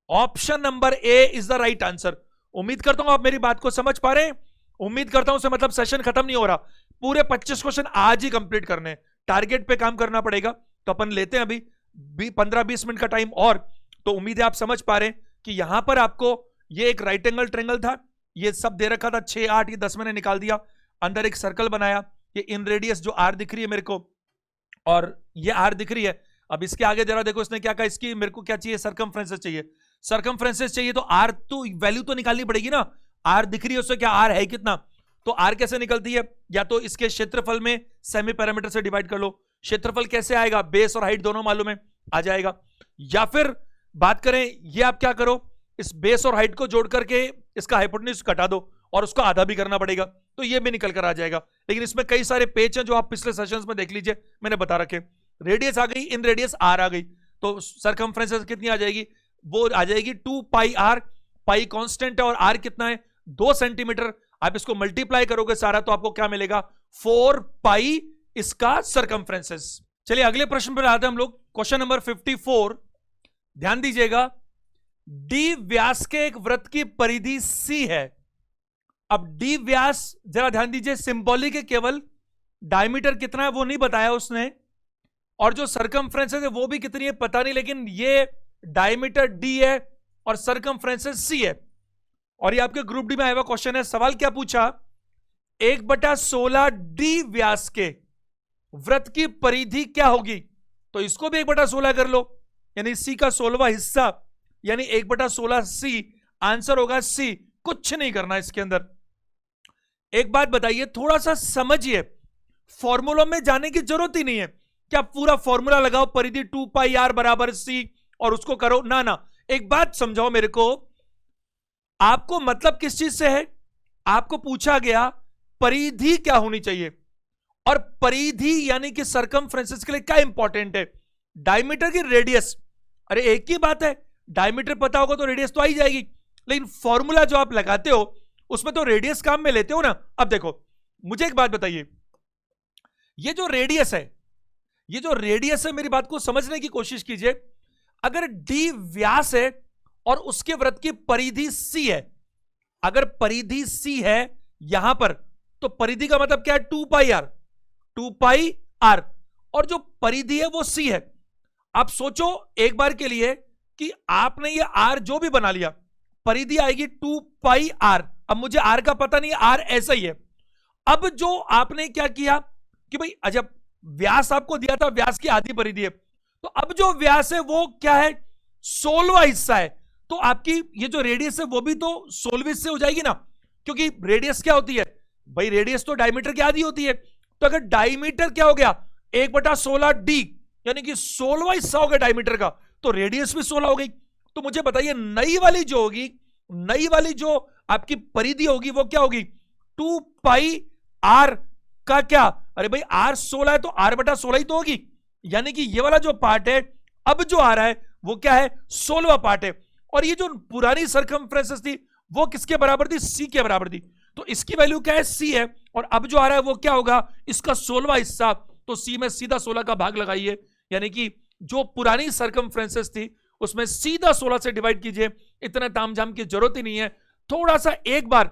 Option number A is the right answer. उम्मीद करता हूं आप मेरी बात को समझ पा रहे हैं, उम्मीद करता हूं से मतलब सेशन खत्म नहीं हो रहा, पूरे 25 क्वेश्चन आज ही कंप्लीट करने हैं, टारगेट पे काम करना पड़ेगा। तो अपन लेते हैं अभी 15-20 मिनट का टाइम और, तो उम्मीद है आप समझ पा रहे हैं कि यहां पर आपको ये एक राइट एंगल ट्रायंगल था, ये सब दे रखा था 6, 8, ये 10 मैंने निकाल दिया, अंदर एक सर्कल बनाया, ये इन रेडियस जो आर दिख रही है मेरे को और ये आर दिख रही है। अब इसके आगे जरा देखो इसने क्या कहा, इसकी मेरे को क्या चाहिए, सरकमफ्रेंसेस चाहिए। सरकमफ्रेंसेस चाहिए तो आर तो वैल्यू तो निकालनी पड़ेगी ना, आर दिख रही है उससे क्या आर है कितना, तो आर कैसे निकलती है, या तो इसके क्षेत्रफल में सेमी पैरामीटर से डिवाइड कर लो। क्षेत्रफल कैसे आएगा, बेस और हाइट दोनों मालूम है, आ जाएगा। या फिर बात करें, ये आप क्या करो, इस बेस और हाइट को जोड़ करके इसका हाइपोटेन्यूज कटा दो और उसको आधा भी करना पड़ेगा, तो ये भी निकल कर आ जाएगा। लेकिन इसमें कई सारे पेज हैं जो आप पिछले सेशंस में देख लीजिए, मैंने बता रखे। रेडियस आ गई, इन रेडियस आर आ गई, तो सरकमफ्रेंसेस कितनी आ जाएगी, वो आ जाएगी 2 पाई आर, पाई कांस्टेंट है और आर कितना है 2 सेंटीमीटर। आप इसको मल्टीप्लाई करोगे सारा तो आपको क्या मिलेगा 4 पाई इसका सरकमफ्रेंसेस। चलिए अगले प्रश्न पर आते हैं हम लोग, क्वेश्चन नंबर 54। ध्यान दीजिएगा, डी व्यास के एक वृत्त की परिधि सी है। अब डी व्यास जरा ध्यान दीजिए, सिंबॉलिक है केवल, डायमीटर कितना है वो नहीं बताया उसने, और जो सरकमफ्रेंसेस है वो भी कितनी है पता नहीं, लेकिन ये डायमीटर डी है और सरकमफ्रेंसेस सी है। और ये आपके ग्रुप डी में आया हुआ क्वेश्चन है। सवाल क्या पूछा, 1/16 डी व्यास के वृत्त की परिधि क्या होगी, तो इसको भी 1/16 कर लो, यानी सी का 16वां हिस्सा, यानी 1/16 सी, आंसर होगा सी। कुछ नहीं करना इसके अंदर। एक बात बताइए, थोड़ा सा समझिए, फॉर्मूला में जाने की जरूरत ही नहीं है क्या पूरा फॉर्मूला लगाओ, परिधि 2 पाई आर बराबर सी और उसको करो, ना ना। एक बात समझाओ मेरे को, आपको मतलब किस चीज से है, आपको पूछा गया परिधि क्या होनी चाहिए, और परिधि यानी कि सरकमफ्रेंसेस के लिए क्या इंपॉर्टेंट है, डायमीटर की रेडियस। अरे एक ही बात है, डायमीटर पता होगा तो रेडियस तो आ ही जाएगी, लेकिन फॉर्मूला जो आप लगाते हो उसमें तो रेडियस काम में लेते हो ना। अब देखो मुझे एक बात बताइए, ये जो रेडियस है, ये जो रेडियस है, मेरी बात को समझने की कोशिश कीजिए। अगर डी व्यास है और उसके वृत्त की परिधि सी है, अगर परिधि सी है यहां पर, तो परिधि का मतलब क्या है 2 पाई आर, 2 पाई आर, और जो परिधि है वो सी है। आप सोचो एक बार के लिए कि आपने ये आर जो भी बना लिया, परिधि आएगी 2 पाई आर। अब मुझे आर का पता नहीं, आर ऐसा ही है। अब जो आपने क्या किया कि भाई अजब, व्यास आपको दिया था, व्यास की आधी परिधि है, तो अब जो व्यास है वो क्या है 16वां हिस्सा है, तो आपकी ये जो रेडियस है वो भी तो 16वें से हो जाएगी ना, क्योंकि रेडियस क्या होती है भाई, रेडियस तो डायमीटर की आधी होती है, तो अगर डायमीटर क्या हो गया 1/16d, यानी कि 16वां हिस्सा हो गया डायमीटर का, तो रेडियस भी 16 हो गई। तो मुझे बताइए नई वाली जो होगी, नई वाली जो आपकी परिधि होगी वो क्या होगी 2 पाई आर का क्या, अरे भाई आर 16 है तो r/16 ही तो होगी, यानी कि ये वाला जो पार्ट है अब जो आ रहा है वो क्या है 16वां पार्ट है। और ये जो पुरानी सरकमफ्रेंसेस थी वो किसके बराबर थी, c के बराबर थी, तो इसकी वैल्यू क्या है c है, और अब जो आ रहा है वो क्या होगा इसका 16वां हिस्सा, तो c में सीधा 16 का भाग लगाइए, यानी कि जो पुरानी सरकमफ्रेंसेस थी उसमें सीधा 16 से डिवाइड कीजिए, इतना तामझाम की जरूरत ही नहीं है। थोड़ा सा एक बार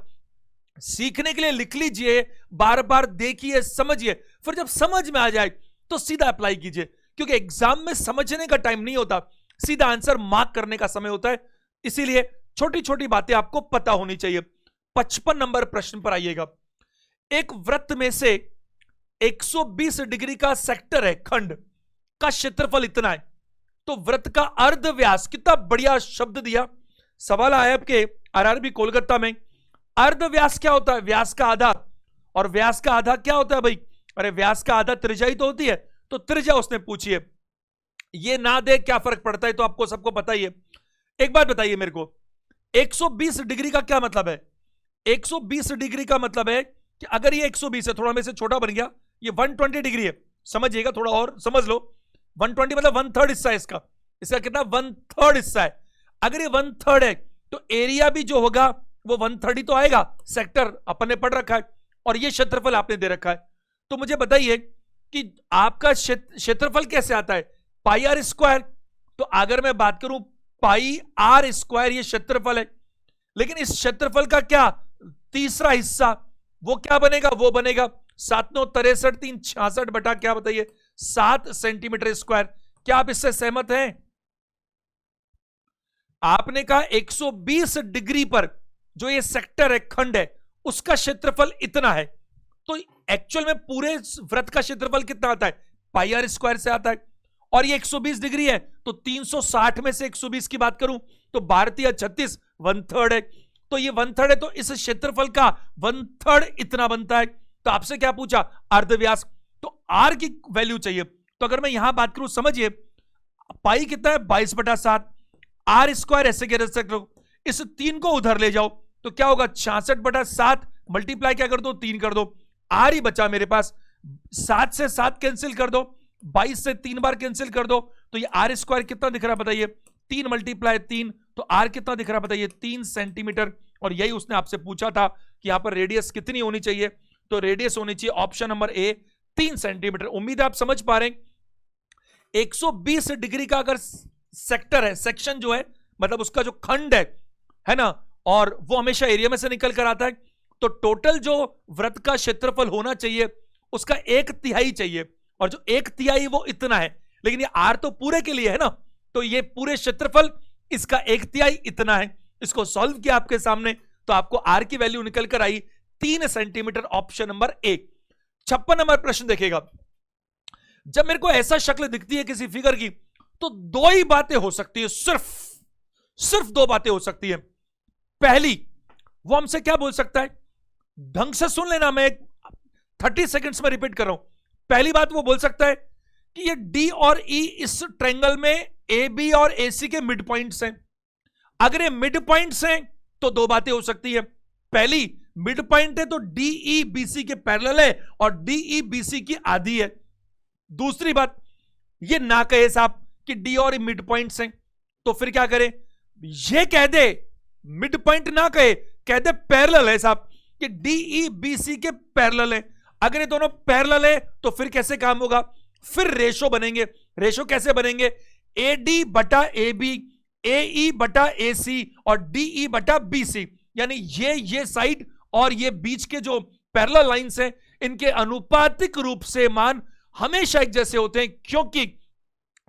सीखने के लिए लिख लीजिए, बार बार देखिए समझिए, फिर जब समझ में आ जाए तो सीधा अप्लाई कीजिए, क्योंकि एग्जाम में समझने का टाइम नहीं होता, सीधा आंसर मार्क करने का समय होता है, इसीलिए छोटी छोटी बातें आपको पता होनी चाहिए। 55 नंबर प्रश्न पर आइएगा। एक वृत्त में से 120 डिग्री का सेक्टर है, खंड का क्षेत्रफल इतना है, तो वृत्त का अर्ध व्यास, कितना बढ़िया शब्द दिया, सवाल आया आपके आरआरबी कोलकाता में। अर्ध व्यास क्या होता है, व्यास का आधा, और व्यास का आधा क्या होता है भाई, अरे व्यास का आधा त्रिज्या ही तो होती है, तो त्रिज्या उसने पूछी है। ये ना दे क्या फर्क पड़ता है, तो आपको सबको पता ही है। एक बात बताइए मेरे को, 120 डिग्री का क्या मतलब है, 120 डिग्री का मतलब है कि अगर ये 120 है, थोड़ा में से छोटा बन गया, ये 120 डिग्री है, समझिएगा थोड़ा और समझ लो, 120 मतलब 1/3 हिस्सा है इसका, इसका कितना 1/3 हिस्सा है। अगर ये 1/3 है तो एरिया भी जो होगा वो 1/3 ही तो आएगा, सेक्टर अपन ने पढ़ रखा है, और ये क्षेत्रफल आपने दे रखा है। तो मुझे बताइए कि आपका क्षेत्रफल कैसे आता है, पाई आर स्क्वायर, तो अगर मैं बात करूं पाई आर स्क्वायर ये क्षेत्रफल है, लेकिन इस क्षेत्रफल का क्या तीसरा हिस्सा वो क्या बनेगा, वो बनेगा 7 9 63 3 66 बटा क्या बताइए 7 सेंटीमीटर स्क्वायर। क्या आप इससे सहमत हैं? आपने कहा 120 डिग्री पर जो ये सेक्टर है, खंड है, उसका क्षेत्रफल इतना है, तो एक्चुअल में पूरे वृत्त का क्षेत्रफल कितना आता है, पाई आर स्क्वायर से आता है, और ये 120 डिग्री है, तो 360 में से 120 की बात करूं तो भारतीय 36 1/3 है, तो ये 1/3 है, तो इस क्षेत्रफल का 1/3 इतना बनता है। तो आपसे क्या पूछा, अर्धव्यास, तो आर की वैल्यू चाहिए, तो अगर मैं यहां बात करूं समझिए, पाई कितना है 22/7, आर स्क्वायर ऐसे के रख सकते हो, इस 3 को उधर ले जाओ तो क्या होगा 66/7, मल्टीप्लाई क्या कर दो 3 कर दो, आर ही बचा मेरे पास, 7 से 7 कैंसिल कर दो, 22 से 3 बार कैंसिल कर दो, तो ये आर स्क्वायर कितना दिख रहा है बताइए, 3 × 3, तो आर कितना दिख रहा है बताइए 3 सेंटीमीटर। और यही उसने आपसे पूछा था कि यहां पर रेडियस कितनी होनी चाहिए, तो रेडियस होनी चाहिए ऑप्शन नंबर ए 3 सेंटीमीटर। उम्मीद है आप समझ पा रहे हैं। 120 डिग्री का अगर सेक्टर है, सेक्शन जो है मतलब उसका जो खंड है ना, और वो हमेशा एरिया में से निकल कर आता है, तो टोटल जो वृत्त का क्षेत्रफल होना चाहिए उसका 1/3 चाहिए, और जो 1/3 वो इतना है, लेकिन ये आर तो पूरे के लिए है ना, तो ये पूरे क्षेत्रफल इसका 1/3 इतना है। इसको सॉल्व किया आपके सामने तो आपको आर की वैल्यू निकल कर आई 3 सेंटीमीटर, ऑप्शन नंबर ए। 56 नंबर प्रश्न देखेगा। जब मेरे को ऐसा शक्ल दिखती है किसी फिगर की, तो 2 ही बातें हो सकती है, सिर्फ 2 बातें हो सकती है। पहली, वो हमसे क्या बोल सकता है, ढंग से सुन लेना, मैं 30 सेकंड्स में रिपीट कर रहा हूं। पहली बात वो बोल सकता है कि ये डी और ई इस ट्रायंगल में ए बी और ए सी के मिड पॉइंट्स हैं। अगर ये मिड पॉइंट्स हैं तो 2 बातें हो सकती है। पहली, मिड पॉइंट है तो डी ई बी सी के पैरेलल है और डी ई बी सी की आधी है। दूसरी बात, ये ना कहे साहब कि डी और ई मिड पॉइंट्स हैं, तो फिर क्या करें, ये कह दे मिड पॉइंट ना कहे, कह दे पैरेलल है साहब, कि डी ई बी सी के पैरेलल है। अगर ये दोनों पैरेलल है तो फिर कैसे काम होगा, फिर रेशो बनेंगे। रेशो कैसे बनेंगे, ए डी बटा ए बी, ए ई बटा ए सी और डी ई बटा बी सी, यानी ये साइड और ये बीच के जो पैरेलल लाइंस हैं इनके अनुपातिक रूप से मान हमेशा एक जैसे होते हैं, क्योंकि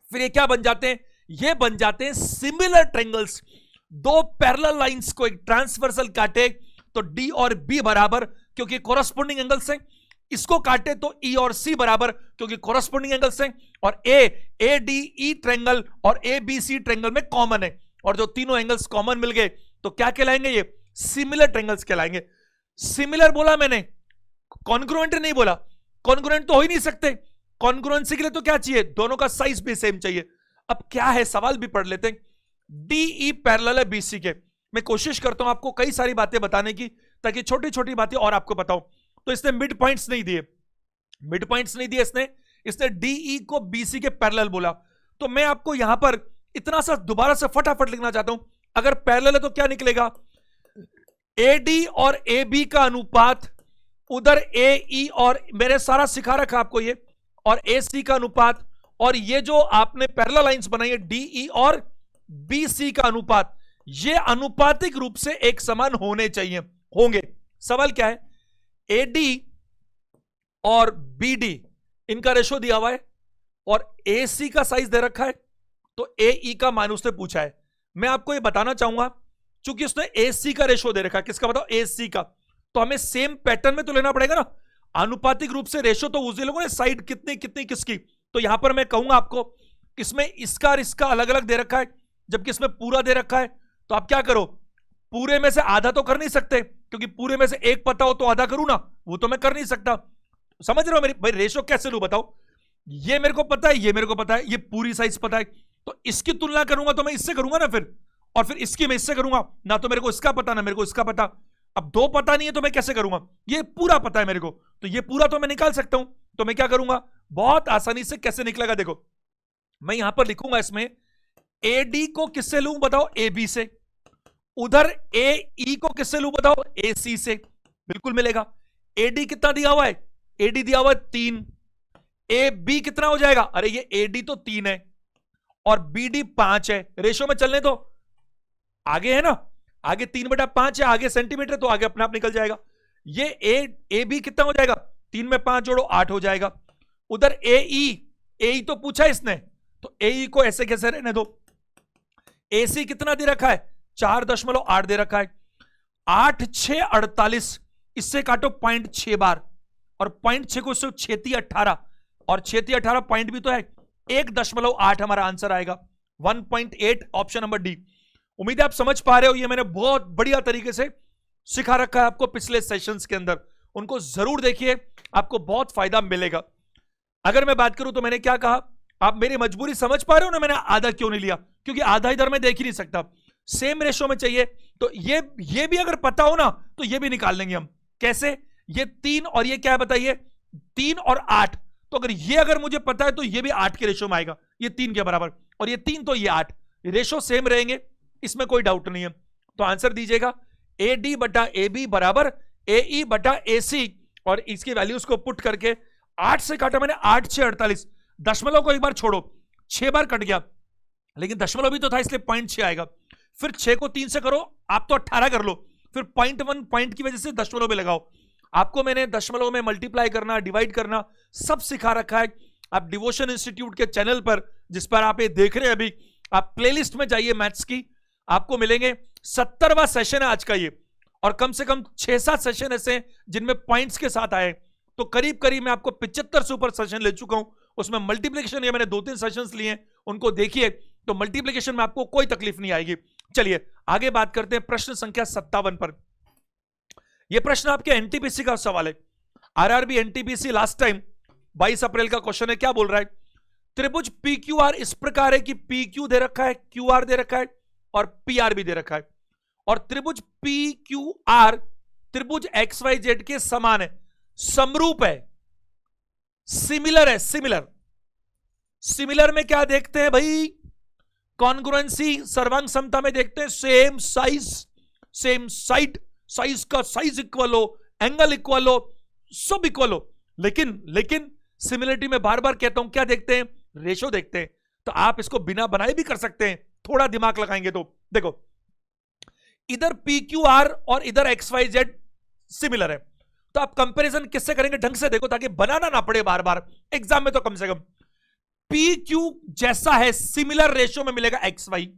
फिर ये क्या बन जाते हैं, ये बन जाते हैं सिमिलर ट्रायंगल्स। 2 पैरेलल लाइंस को एक ट्रांसवर्सल काटे तो डी और बी बराबर, क्योंकि कोरस्पोंडिंग एंगल्स हैं, इसको काटे तो ई और सी बराबर, क्योंकि कोरस्पोंडिंग एंगल्स हैं, और ए डी ई ट्रायंगल और ए बी सी ट्रायंगल में कॉमन है, और जो तीनों एंगल्स कॉमन मिल गए तो क्या कहलाएंगे, ये सिमिलर ट्रायंगल्स कहलाएंगे। सिमिलर बोला मैंने, कॉन्ग्रुएंट नहीं बोला। कॉन्ग्रुएंट तो हो ही नहीं सकते। कॉन्ग्रुएंसी के लिए तो क्या चाहिए, दोनों का साइज भी सेम चाहिए। अब क्या है, सवाल भी पढ़ लेते हैं। डीई पैरेलल है बीसी के। मैं कोशिश करता हूं आपको कई सारी बातें बताने की, ताकि छोटी छोटी बातें और आपको बताऊं। तो इसने मिड पॉइंट्स नहीं दिए, मिड पॉइंट्स नहीं दिए इसने डीई को बीसी के पैरेलल बोला। तो मैं आपको यहां पर इतना सा दोबारा से फटाफट लिखना चाहता हूं। अगर पैरेलल है तो क्या निकलेगा, एडी और एबी का अनुपात, उधर एई और मैंने सारा सिखा रखा आपको ये, और एसी का अनुपात, और ये जो आपने पैरेलल लाइंस बनाई है डीई और बीसी का अनुपात, ये अनुपातिक रूप से एक समान होने चाहिए, होंगे। सवाल क्या है, एडी और बीडी इनका रेशो दिया हुआ है और एसी का साइज दे रखा है, तो एई का मान उसने पूछा है। मैं आपको ये बताना चाहूंगा, चूंकि उसने एसी का रेशो दे रखा है, किसका बताओ, एसी का, तो हमें सेम पैटर्न में तो लेना पड़ेगा ना। अनुपातिक रूप से रेशो तो उसी लोगों ने साइड कितनी कितनी किसकी, तो यहां पर मैं कहूंगा आपको इसमें इसका और इसका अलग अलग दे रखा है, जबकि इसमें पूरा दे रखा है। तो आप क्या करो, पूरे में से आधा तो कर नहीं सकते, क्योंकि पूरे में से एक पता हो तो आधा करूं ना, वो तो मैं कर नहीं सकता। समझ रहे हो मेरी भाई, रेशो कैसे लूं बताओ, ये मेरे को पता है, ये मेरे को पता है, ये पूरी साइज पता है, तो इसकी तुलना करूंगा तो मैं इससे करूंगा ना फिर, और फिर इसकी मैं इससे करूंगा ना, तो मेरे को इसका पता ना मेरे को इसका पता। अब दो पता नहीं है तो मैं कैसे करूंगा, ये पूरा पता है मेरे को, तो ये पूरा तो मैं निकाल सकता हूं। तो मैं क्या करूंगा, बहुत आसानी से कैसे निकलेगा, देखो मैं यहां पर लिखूंगा इसमें एडी को किससे लूं बताओ, एबी से, उधर एई को किससे लूं बताओ, एसी से, बिल्कुल मिलेगा। एडी कितना दिया हुआ है, एडी दिया हुआ है 3, ए बी कितना हो जाएगा, अरे ये एडी तो 3 है और बीडी 5 है, रेशो में चलने दो, आगे है ना, आगे 3/5 है, आगे सेंटीमीटर, तो आगे अपने आप निकल जाएगा। ये ए बी कितना हो जाएगा, 3 में 5 जोड़ो 8 हो जाएगा। उधर एई तो पूछा इसने, तो एई को ऐसे कैसे रहने दो। एसी कितना दे रखा है, 4.8 दे रखा है, 8 6 48, इससे काटो 0.6 बार, और 0.6 को 6 18, और 6 18 पॉइंट भी तो है, 1.8 हमारा आंसर आएगा, 1.8 ऑप्शन नंबर डी। उम्मीद है आप समझ पा रहे हो, ये मैंने बहुत बढ़िया तरीके से सिखा रखा है आपको पिछले सेशंस के अंदर, उनको जरूर देखिए, आपको बहुत फायदा मिलेगा। अगर मैं बात करूं तो मैंने क्या कहा, आप मेरी मजबूरी समझ पा रहे हो ना, मैंने आधा क्यों नहीं लिया, क्योंकि आधा इधर मैं देख ही नहीं सकता, सेम रेशो में चाहिए। तो ये भी अगर पता हो ना तो ये भी निकाल लेंगे हम, कैसे, ये 3 और ये क्या है बताइए, 3 और 8, तो अगर मुझे पता है तो ये भी 8 के रेशो में आएगा, ये 3 के बराबर, और ये 3 तो ये 8, रेशो सेम रहेंगे, इसमें कोई डाउट नहीं है। तो आंसर दीजिएगा एडी बटा एबी बराबर एई बटा एसी, और इसकी वैल्यूज को पुट करके 8 से काटा मैंने, 8 6 48, दशमलव को एक बार छोड़ो, 6 बार कट गया, लेकिन दशमलव भी तो था इसलिए 0.6 आएगा। फिर 6 को 3 से करो, आप तो 18 कर लो, फिर 0.1 पॉइंट की वजह से दशमलव में लगाओ। आपको मैंने दशमलव में मल्टीप्लाई करना, डिवाइड करना सब सिखा रखा है। आप डिवोशन इंस्टीट्यूट के चैनल पर, जिस पर आप ये देख रहे हैं अभी, आप प्लेलिस्ट में जाइए मैथ्स की, आपको मिलेंगे। 70वां सेशन है आज का ये, और कम से कम 6-7 सेशन ऐसे जिनमें पॉइंट्स के साथ आए, तो करीब करीब मैं आपको 75 से ऊपर सेशन ले चुका हूं। उसमें मल्टीप्लिकेशन, ये मैंने 2-3 सेशंस लिए, उनको देखिए, तो मल्टीप्लिकेशन में आपको कोई तकलीफ नहीं आएगी। चलिए आगे बात करते हैं प्रश्न संख्या 57 पर। यह प्रश्न आपके एनटीपीसी का सवाल है, आरआरबी एनटीपीसी लास्ट टाइम 22 अप्रैल का क्वेश्चन है। क्या बोल रहा है, त्रिभुज पी क्यू आर इस प्रकार है कि पी क्यू दे रखा है, क्यू आर दे रखा है, और पी आर भी दे रखा है, और त्रिभुज पी क्यू आर त्रिभुज एक्स वाई जेड के समान है, समरूप है, सिमिलर है। सिमिलर में क्या देखते हैं भाई, कॉन्ग्रुएंसी, सर्वांग समता में देखते हैं same size, same side, size का साइज इक्वल हो, एंगल इक्वल हो, सब इक्वल हो, लेकिन सिमिलरिटी में बार बार कहता हूं क्या देखते हैं, रेशो देखते हैं। तो आप इसको बिना बनाए भी कर सकते हैं, थोड़ा दिमाग लगाएंगे तो। देखो इधर पी क्यू आर और इधर एक्स वाई जेड सिमिलर है, तो आप कंपैरिजन किससे करेंगे, ढंग से देखो, ताकि बनाना ना पड़े बार बार एग्जाम में, तो कम से कम पी क्यू जैसा है सिमिलर रेशियो में मिलेगा एक्स वाई,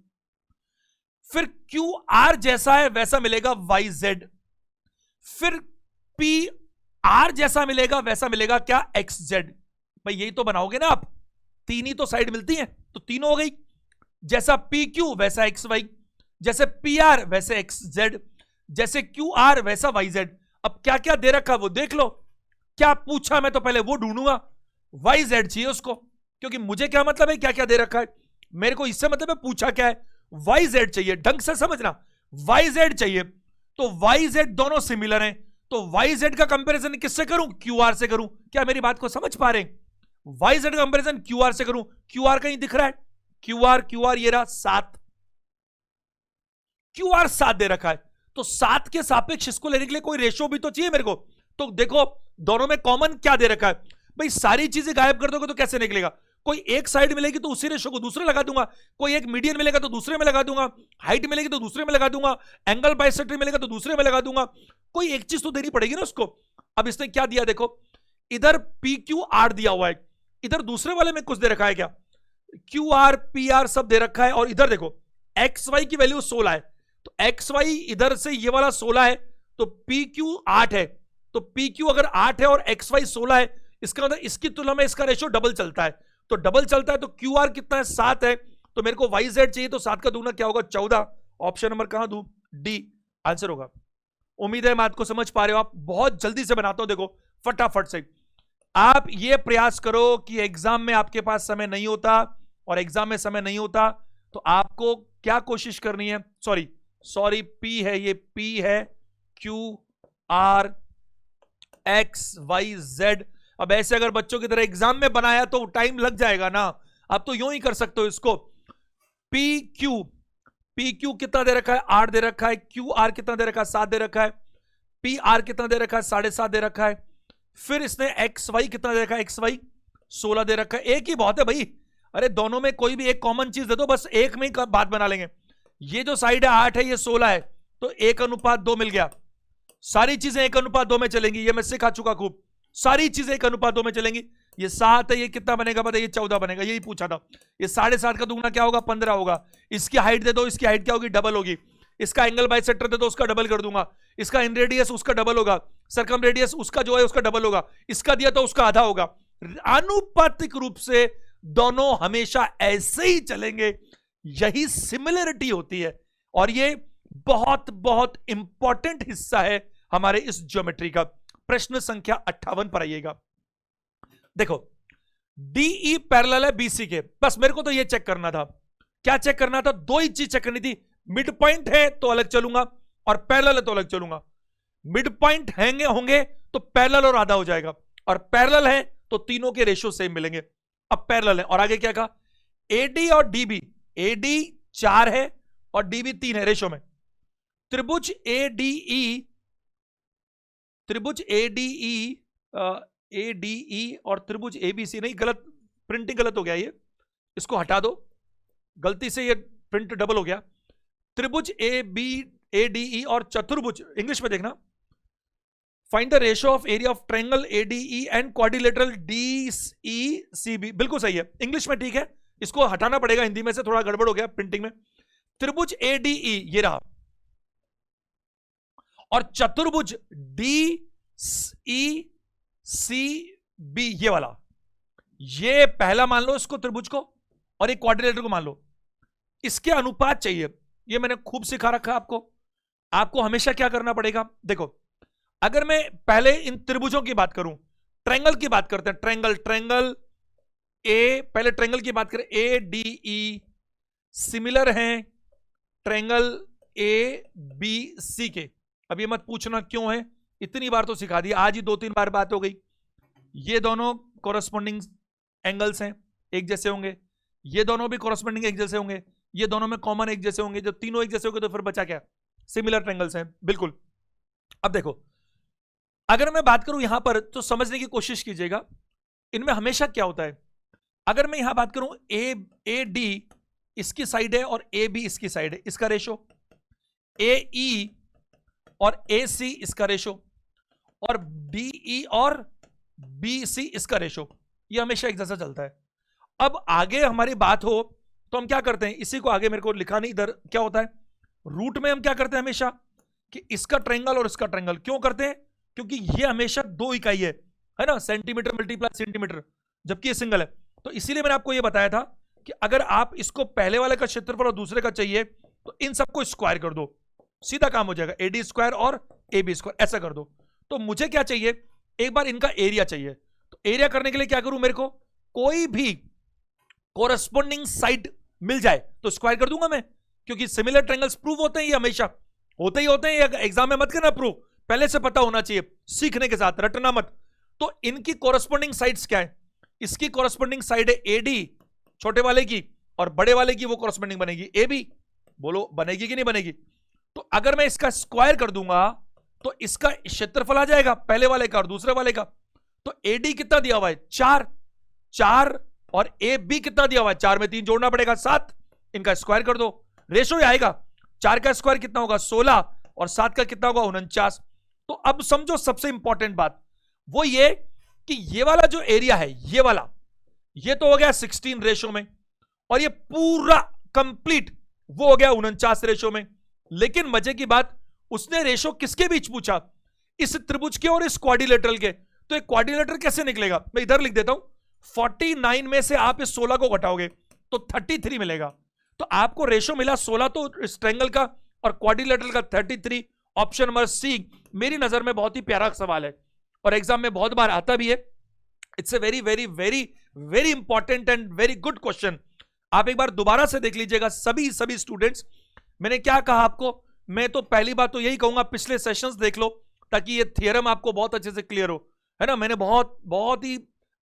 फिर क्यू आर जैसा है वैसा मिलेगा वाई जेड, फिर पी आर जैसा मिलेगा वैसा मिलेगा क्या, एक्स जेड। भाई यही तो बनाओगे ना आप, तीन ही तो साइड मिलती हैं, तो तीनों हो गई, जैसा पी क्यू वैसा एक्स वाई, जैसे पी आर वैसे एक्स जेड, जैसे क्यू आर वैसा वाई जेड। अब क्या क्या दे रखा वो देख लो, क्या पूछा मैं तो पहले वो ढूंढूंगा, वाई जेड चाहिए उसको, क्योंकि मुझे क्या मतलब है क्या क्या दे रखा है, मेरे को इससे मतलब है पूछा क्या है, वाई जेड चाहिए, ढंग से समझना, वाई जेड चाहिए। तो वाई जेड दोनों सिमिलर हैं, तो वाई जेड का कंपैरिजन किससे करूं, क्यू आर से करूं। क्या मेरी बात को समझ पा रहे हैं, वाई जेड का कंपैरिजन क्यू आर से करूं, क्यू आर कहीं दिख रहा है, क्यू आर ये रहा 7, क्यू आर 7 दे रखा है, तो 7 के सापेक्ष इसको लेने के लिए कोई रेशो भी तो चाहिए मेरे को। तो देखो दोनों में कॉमन क्या दे रखा है भाई, सारी चीजें गायब कर दोगे तो कैसे निकलेगा, कोई एक साइड मिलेगी तो उसी रेशो को दूसरे लगा दूंगा, कोई एक मीडियन मिलेगा तो दूसरे में लगा दूंगा, हाइट मिलेगी तो दूसरे में लगा दूंगा, एंगल बाइसेक्टर मिलेगा तो दूसरे में लगा दूंगा, कोई एक चीज तो देनी पड़ेगी ना उसको। अब इसने क्या दिया देखो, इधर पी क्यू आर दिया हुआ है, इधर दूसरे वाले में कुछ दे रखा है क्या, क्यू आर पी आर सब दे रखा है, और इधर देखो एक्स वाई की वैल्यू 16 है, तो एक्स वाई इधर से ये वाला 16 है, तो पी क्यू 8 है, तो पी क्यू अगर 8 है और एक्स वाई 16 है, इसका मतलब इसकी तुलना में इसका रेशो डबल चलता है, तो डबल चलता है, तो क्यू आर कितना है 7 है, तो मेरे को वाई जेड चाहिए, तो 7 का दूना क्या होगा 14, ऑप्शन नंबर कहां दूं, डी आंसर होगा। उम्मीद है बात को समझ पा रहे हो आप, बहुत जल्दी से बनाता हूं, देखो फटाफट से। आप ये प्रयास करो कि एग्जाम में आपके पास समय नहीं होता, और एग्जाम में समय नहीं होता तो आपको क्या कोशिश करनी है, सॉरी पी है, ये पी है, Q R X Y Z. अब ऐसे अगर बच्चों की तरह एग्जाम में बनाया तो टाइम लग जाएगा ना, आप तो यूं ही कर सकते हो इसको, पी क्यू कितना दे रखा है 8 दे रखा है, क्यू आर कितना दे रखा है 7 दे रखा है, पी आर कितना दे रखा है 7.5 दे रखा है, फिर इसने एक्स वाई कितना दे रखा है, एक्स वाई 16 दे रखा है, एक ही बहुत है भाई, अरे दोनों में कोई भी एक कॉमन चीज दे दो, बस एक में ही बात बना लेंगे। ये जो साइड है 8 है, ये 16 है, तो 1:2 मिल गया, सारी चीजें 1:2 में चलेंगी, ये मैं सिखा चुका खूब, सारी चीजें 1:2 में चलेंगी। ये 7 है, ये कितना बनेगा पता है, ये 14 बनेगा, यही पूछा था। ये 7.5 का दूना क्या होगा 15 होगा, इसकी हाइट दे दो, इसकी हाइट क्या होगी डबल होगी, इसका एंगल बाइसेक्टर दे दो उसका डबल कर दूंगा, इसका इन रेडियस उसका डबल होगा, सरकम रेडियस उसका जो है उसका डबल होगा, इसका दिया तो उसका आधा होगा। आनुपातिक रूप से दोनों हमेशा ऐसे ही चलेंगे, यही सिमिलरिटी होती है, और ये बहुत बहुत इंपॉर्टेंट हिस्सा है हमारे इस ज्योमेट्री का। प्रश्न संख्या 58 पर आइएगा। देखो डीई पैरेलल है बीसी के, बस मेरे को तो ये चेक करना था, क्या चेक करना था, दो ही चीज चेक करनी थी, मिड पॉइंट है तो अलग चलूंगा और पैरेलल है तो अलग चलूंगा। मिड पॉइंट होंगे तो पैरेलल और आधा हो जाएगा, और पैरेलल है तो तीनों के रेशियो सेम मिलेंगे। अब पैरेलल है और आगे क्या कहा, एडी और डीबी, एडी 4 है और डीबी 3 है रेशियो में। त्रिभुज एडीई और त्रिभुज एबीसी, नहीं गलत प्रिंटिंग गलत हो गया, ये इसको हटा दो, गलती से ये प्रिंट डबल हो गया। त्रिभुज एडीई और चतुर्भुज, इंग्लिश में देखना, find the ratio of area of triangle ADE and quadrilateral DECB, बिल्कुल सही है, इंग्लिश में ठीक है, इसको हटाना पड़ेगा, हिंदी में से थोड़ा गड़बड़ हो गया प्रिंटिंग में। त्रिभुज एडीई ये रहा, और चतुर्भुज डीईसीबी ये वाला, ये पहला मान लो इसको त्रिभुज को, और एक क्वाड्रिलेटरल को मान लो, इसके अनुपात चाहिए, ये मैंने खूब सिखा रखा है आपको। आपको हमेशा क्या करना पड़ेगा, देखो अगर मैं पहले इन त्रिभुजों की बात करूं, ट्रायंगल की बात करते हैं, ट्रायंगल ए, पहले ट्रायंगल की बात करें, ए डी ई सिमिलर हैं ट्रायंगल ए बी सी के। अब ये मत पूछना क्यों है, इतनी बार तो सिखा दिया, आज ही 2-3 बार बात हो गई। ये दोनों कोरस्पॉन्डिंग एंगल्स हैं, एक जैसे होंगे, ये दोनों भी कोरस्पॉन्डिंग एक जैसे होंगे, ये दोनों में कॉमन एक जैसे होंगे, जब तीनों एक जैसे होंगे तो फिर बचा क्या, सिमिलर ट्रायंगल्स हैं, बिल्कुल। अब देखो अगर मैं बात करूं यहां पर, तो समझने की कोशिश कीजिएगा, इनमें हमेशा क्या होता है, अगर मैं यहां बात करूं ए डी इसकी साइड है और ए बी इसकी साइड है, इसका रेशो, ए ई और ए सी इसका रेशो, और डी ई और बी सी इसका रेशो, ये हमेशा एक जैसा चलता है। अब आगे हमारी बात हो तो हम क्या करते हैं, इसी को आगे मेरे को लिखा नहीं, इधर क्या होता है, रूट में हम क्या करते हैं हमेशा कि इसका ट्रायंगल और इसका ट्रायंगल, क्यों करते हैं, क्योंकि ये हमेशा 2 इकाई है ना, सेंटीमीटर मल्टीप्लाई सेंटीमीटर, जबकि ये सिंगल है। तो इसीलिए मैंने आपको ये बताया था कि अगर आप इसको पहले वाले का क्षेत्रफल और दूसरे का चाहिए तो इन सबको स्क्वायर कर दो, सीधा काम हो जाएगा, एडी स्क्वायर और ए बी स्क्वायर ऐसा कर दो। तो मुझे क्या चाहिए, एक बार इनका एरिया चाहिए। तो एरिया करने के लिए क्या करूं, मेरे को कोई भी कोरस्पोंडिंग साइड मिल जाए तो स्क्वायर कर दूंगा मैं, क्योंकि सिमिलर ट्रायंगल्स प्रूव होते हैं, ये हमेशा होते ही होते हैं, एग्जाम में मत करना प्रूव, पहले से पता होना चाहिए, सीखने के साथ रटना मत। तो इनकी कोरस्पोंडिंग साइड्स क्या है, इसकी कोरस्पोंडिंग साइड है एडी छोटे वाले की, और बड़े वाले की वो कोरस्पोंडिंग बनेगी एबी। बोलो बनेगी कि नहीं बनेगी? तो अगर मैं इसका स्क्वायर कर दूंगा तो इसका क्षेत्रफल आ जाएगा, पहले वाले का और दूसरे वाले का। तो एडी कितना दिया हुआ है 4, 4 और ए बी कितना दिया हुआ है 4 में 3 जोड़ना पड़ेगा 7, इनका स्क्वायर कर दो, रेशो ही आएगा। 4 का स्क्वायर कितना होगा 16 और 7 का कितना होगा 49। तो अब समझो सबसे इंपॉर्टेंट बात वो ये कि ये वाला जो एरिया है, ये वाला, ये तो हो गया 16 रेशो में, और ये पूरा कंप्लीट वो हो गया 49 रेशो में। लेकिन मजे की बात, उसने रेशो किसके बीच पूछा, इस त्रिभुज के और इस क्वाड्रिलेटरल के। तो एक क्वाड्रिलेटरल कैसे निकलेगा, मैं इधर लिख देता हूं, 49 में से आप इस 16 को घटाओगे तो 33 मिलेगा। तो आपको रेशो मिला 16 तो इस ट्रायंगल का और क्वाड्रिलेटरल का 33। ऑप्शन नंबर सी मेरी नजर में बहुत ही प्यारा सवाल है और एग्जाम में बहुत बार आता भी है। It's a very very very very important and very good question. आप एक बार दोबारा से देख लीजिएगा सभी स्टूडेंट्स। मैंने क्या कहा आपको, मैं तो पहली बात तो यही कहूंगा पिछले सेशंस देख लो ताकि ये थियरम आपको बहुत अच्छे से क्लियर हो, है ना। मैंने बहुत ही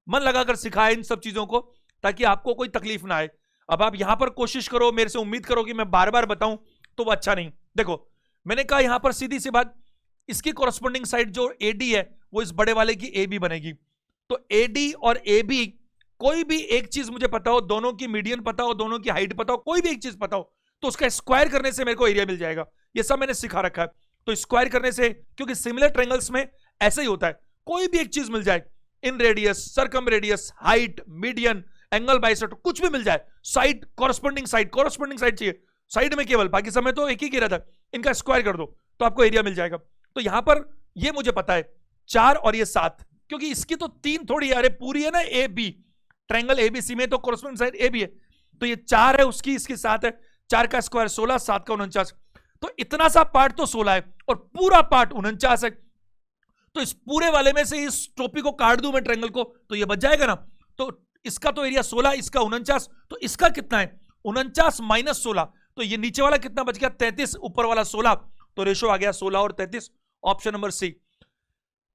मन लगाकर सिखाया इन सब चीजों को ताकि आपको कोई तकलीफ ना आए। अब आप यहां पर कोशिश करो, मेरे से उम्मीद करो कि मैं बार बार बताऊं तो वो अच्छा नहीं। देखो मैंने कहा यहां पर सीधी सी बात, इसकी कोरस्पोंडिंग साइड जो एडी है वो इस बड़े वाले की ए बी बनेगी। तो एडी और ए बी, कोई भी एक चीज मुझे पता हो, दोनों की मीडियन पता हो, दोनों की हाइट पता हो, कोई भी एक चीज पता हो, तो उसका स्क्वायर करने से मेरे को एरिया मिल जाएगा। ये सब मैंने सिखा रखा है। तो स्क्वायर करने से, क्योंकि सिमिलर ट्रायंगल्स में ऐसा ही होता है, कोई भी एक चीज मिल जाए, inradius, circumradius, height, median, angle bisector, कुछ भी मिल जाए, साइड कोरस्पोंडिंग साइड चाहिए साइड में केवल, बाकी समय तो एक ही गिरा था, इनका स्क्वायर कर दो तो आपको एरिया मिल जाएगा। तो यहां पर ये मुझे पता है 4 और ये 7, क्योंकि इसकी तो 3 थोड़ी, अरे पूरी है ना ए बी, ट्रायंगल एबीसी में तो कोरस्पोंडिंग साइड ए बी है। तो ये 4 है उसकी, इसकी 7 है, 4 का स्क्वायर 16, 7 का 49। तो इतना सा पार्ट तो 16 है और पूरा पार्ट 49 है। तो इस पूरे वाले में से इस टोपी को काट दूं मैं ट्रायंगल को तो ये बच जाएगा ना। तो इसका तो एरिया 16, इसका 49, तो इसका कितना है 49 माइनस 16, तो ये नीचे वाला कितना बच गया 33, ऊपर वाला 16, तो रेशो आ गया 16 और 33। Option number C.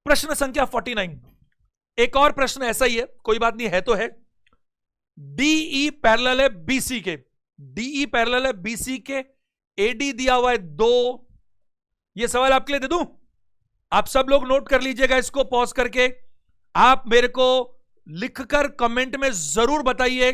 प्रश्न संख्या 49, एक और प्रश्न ऐसा ही है, कोई बात नहीं है तो है। डीई पैरेलल है बीसी के, डीई पैरेलल है बीसी के, एडी दिया हुआ है 2। ये सवाल आपके लिए दे दूं, आप सब लोग नोट कर लीजिएगा इसको पॉज करके, आप मेरे को लिखकर कमेंट में जरूर बताइए।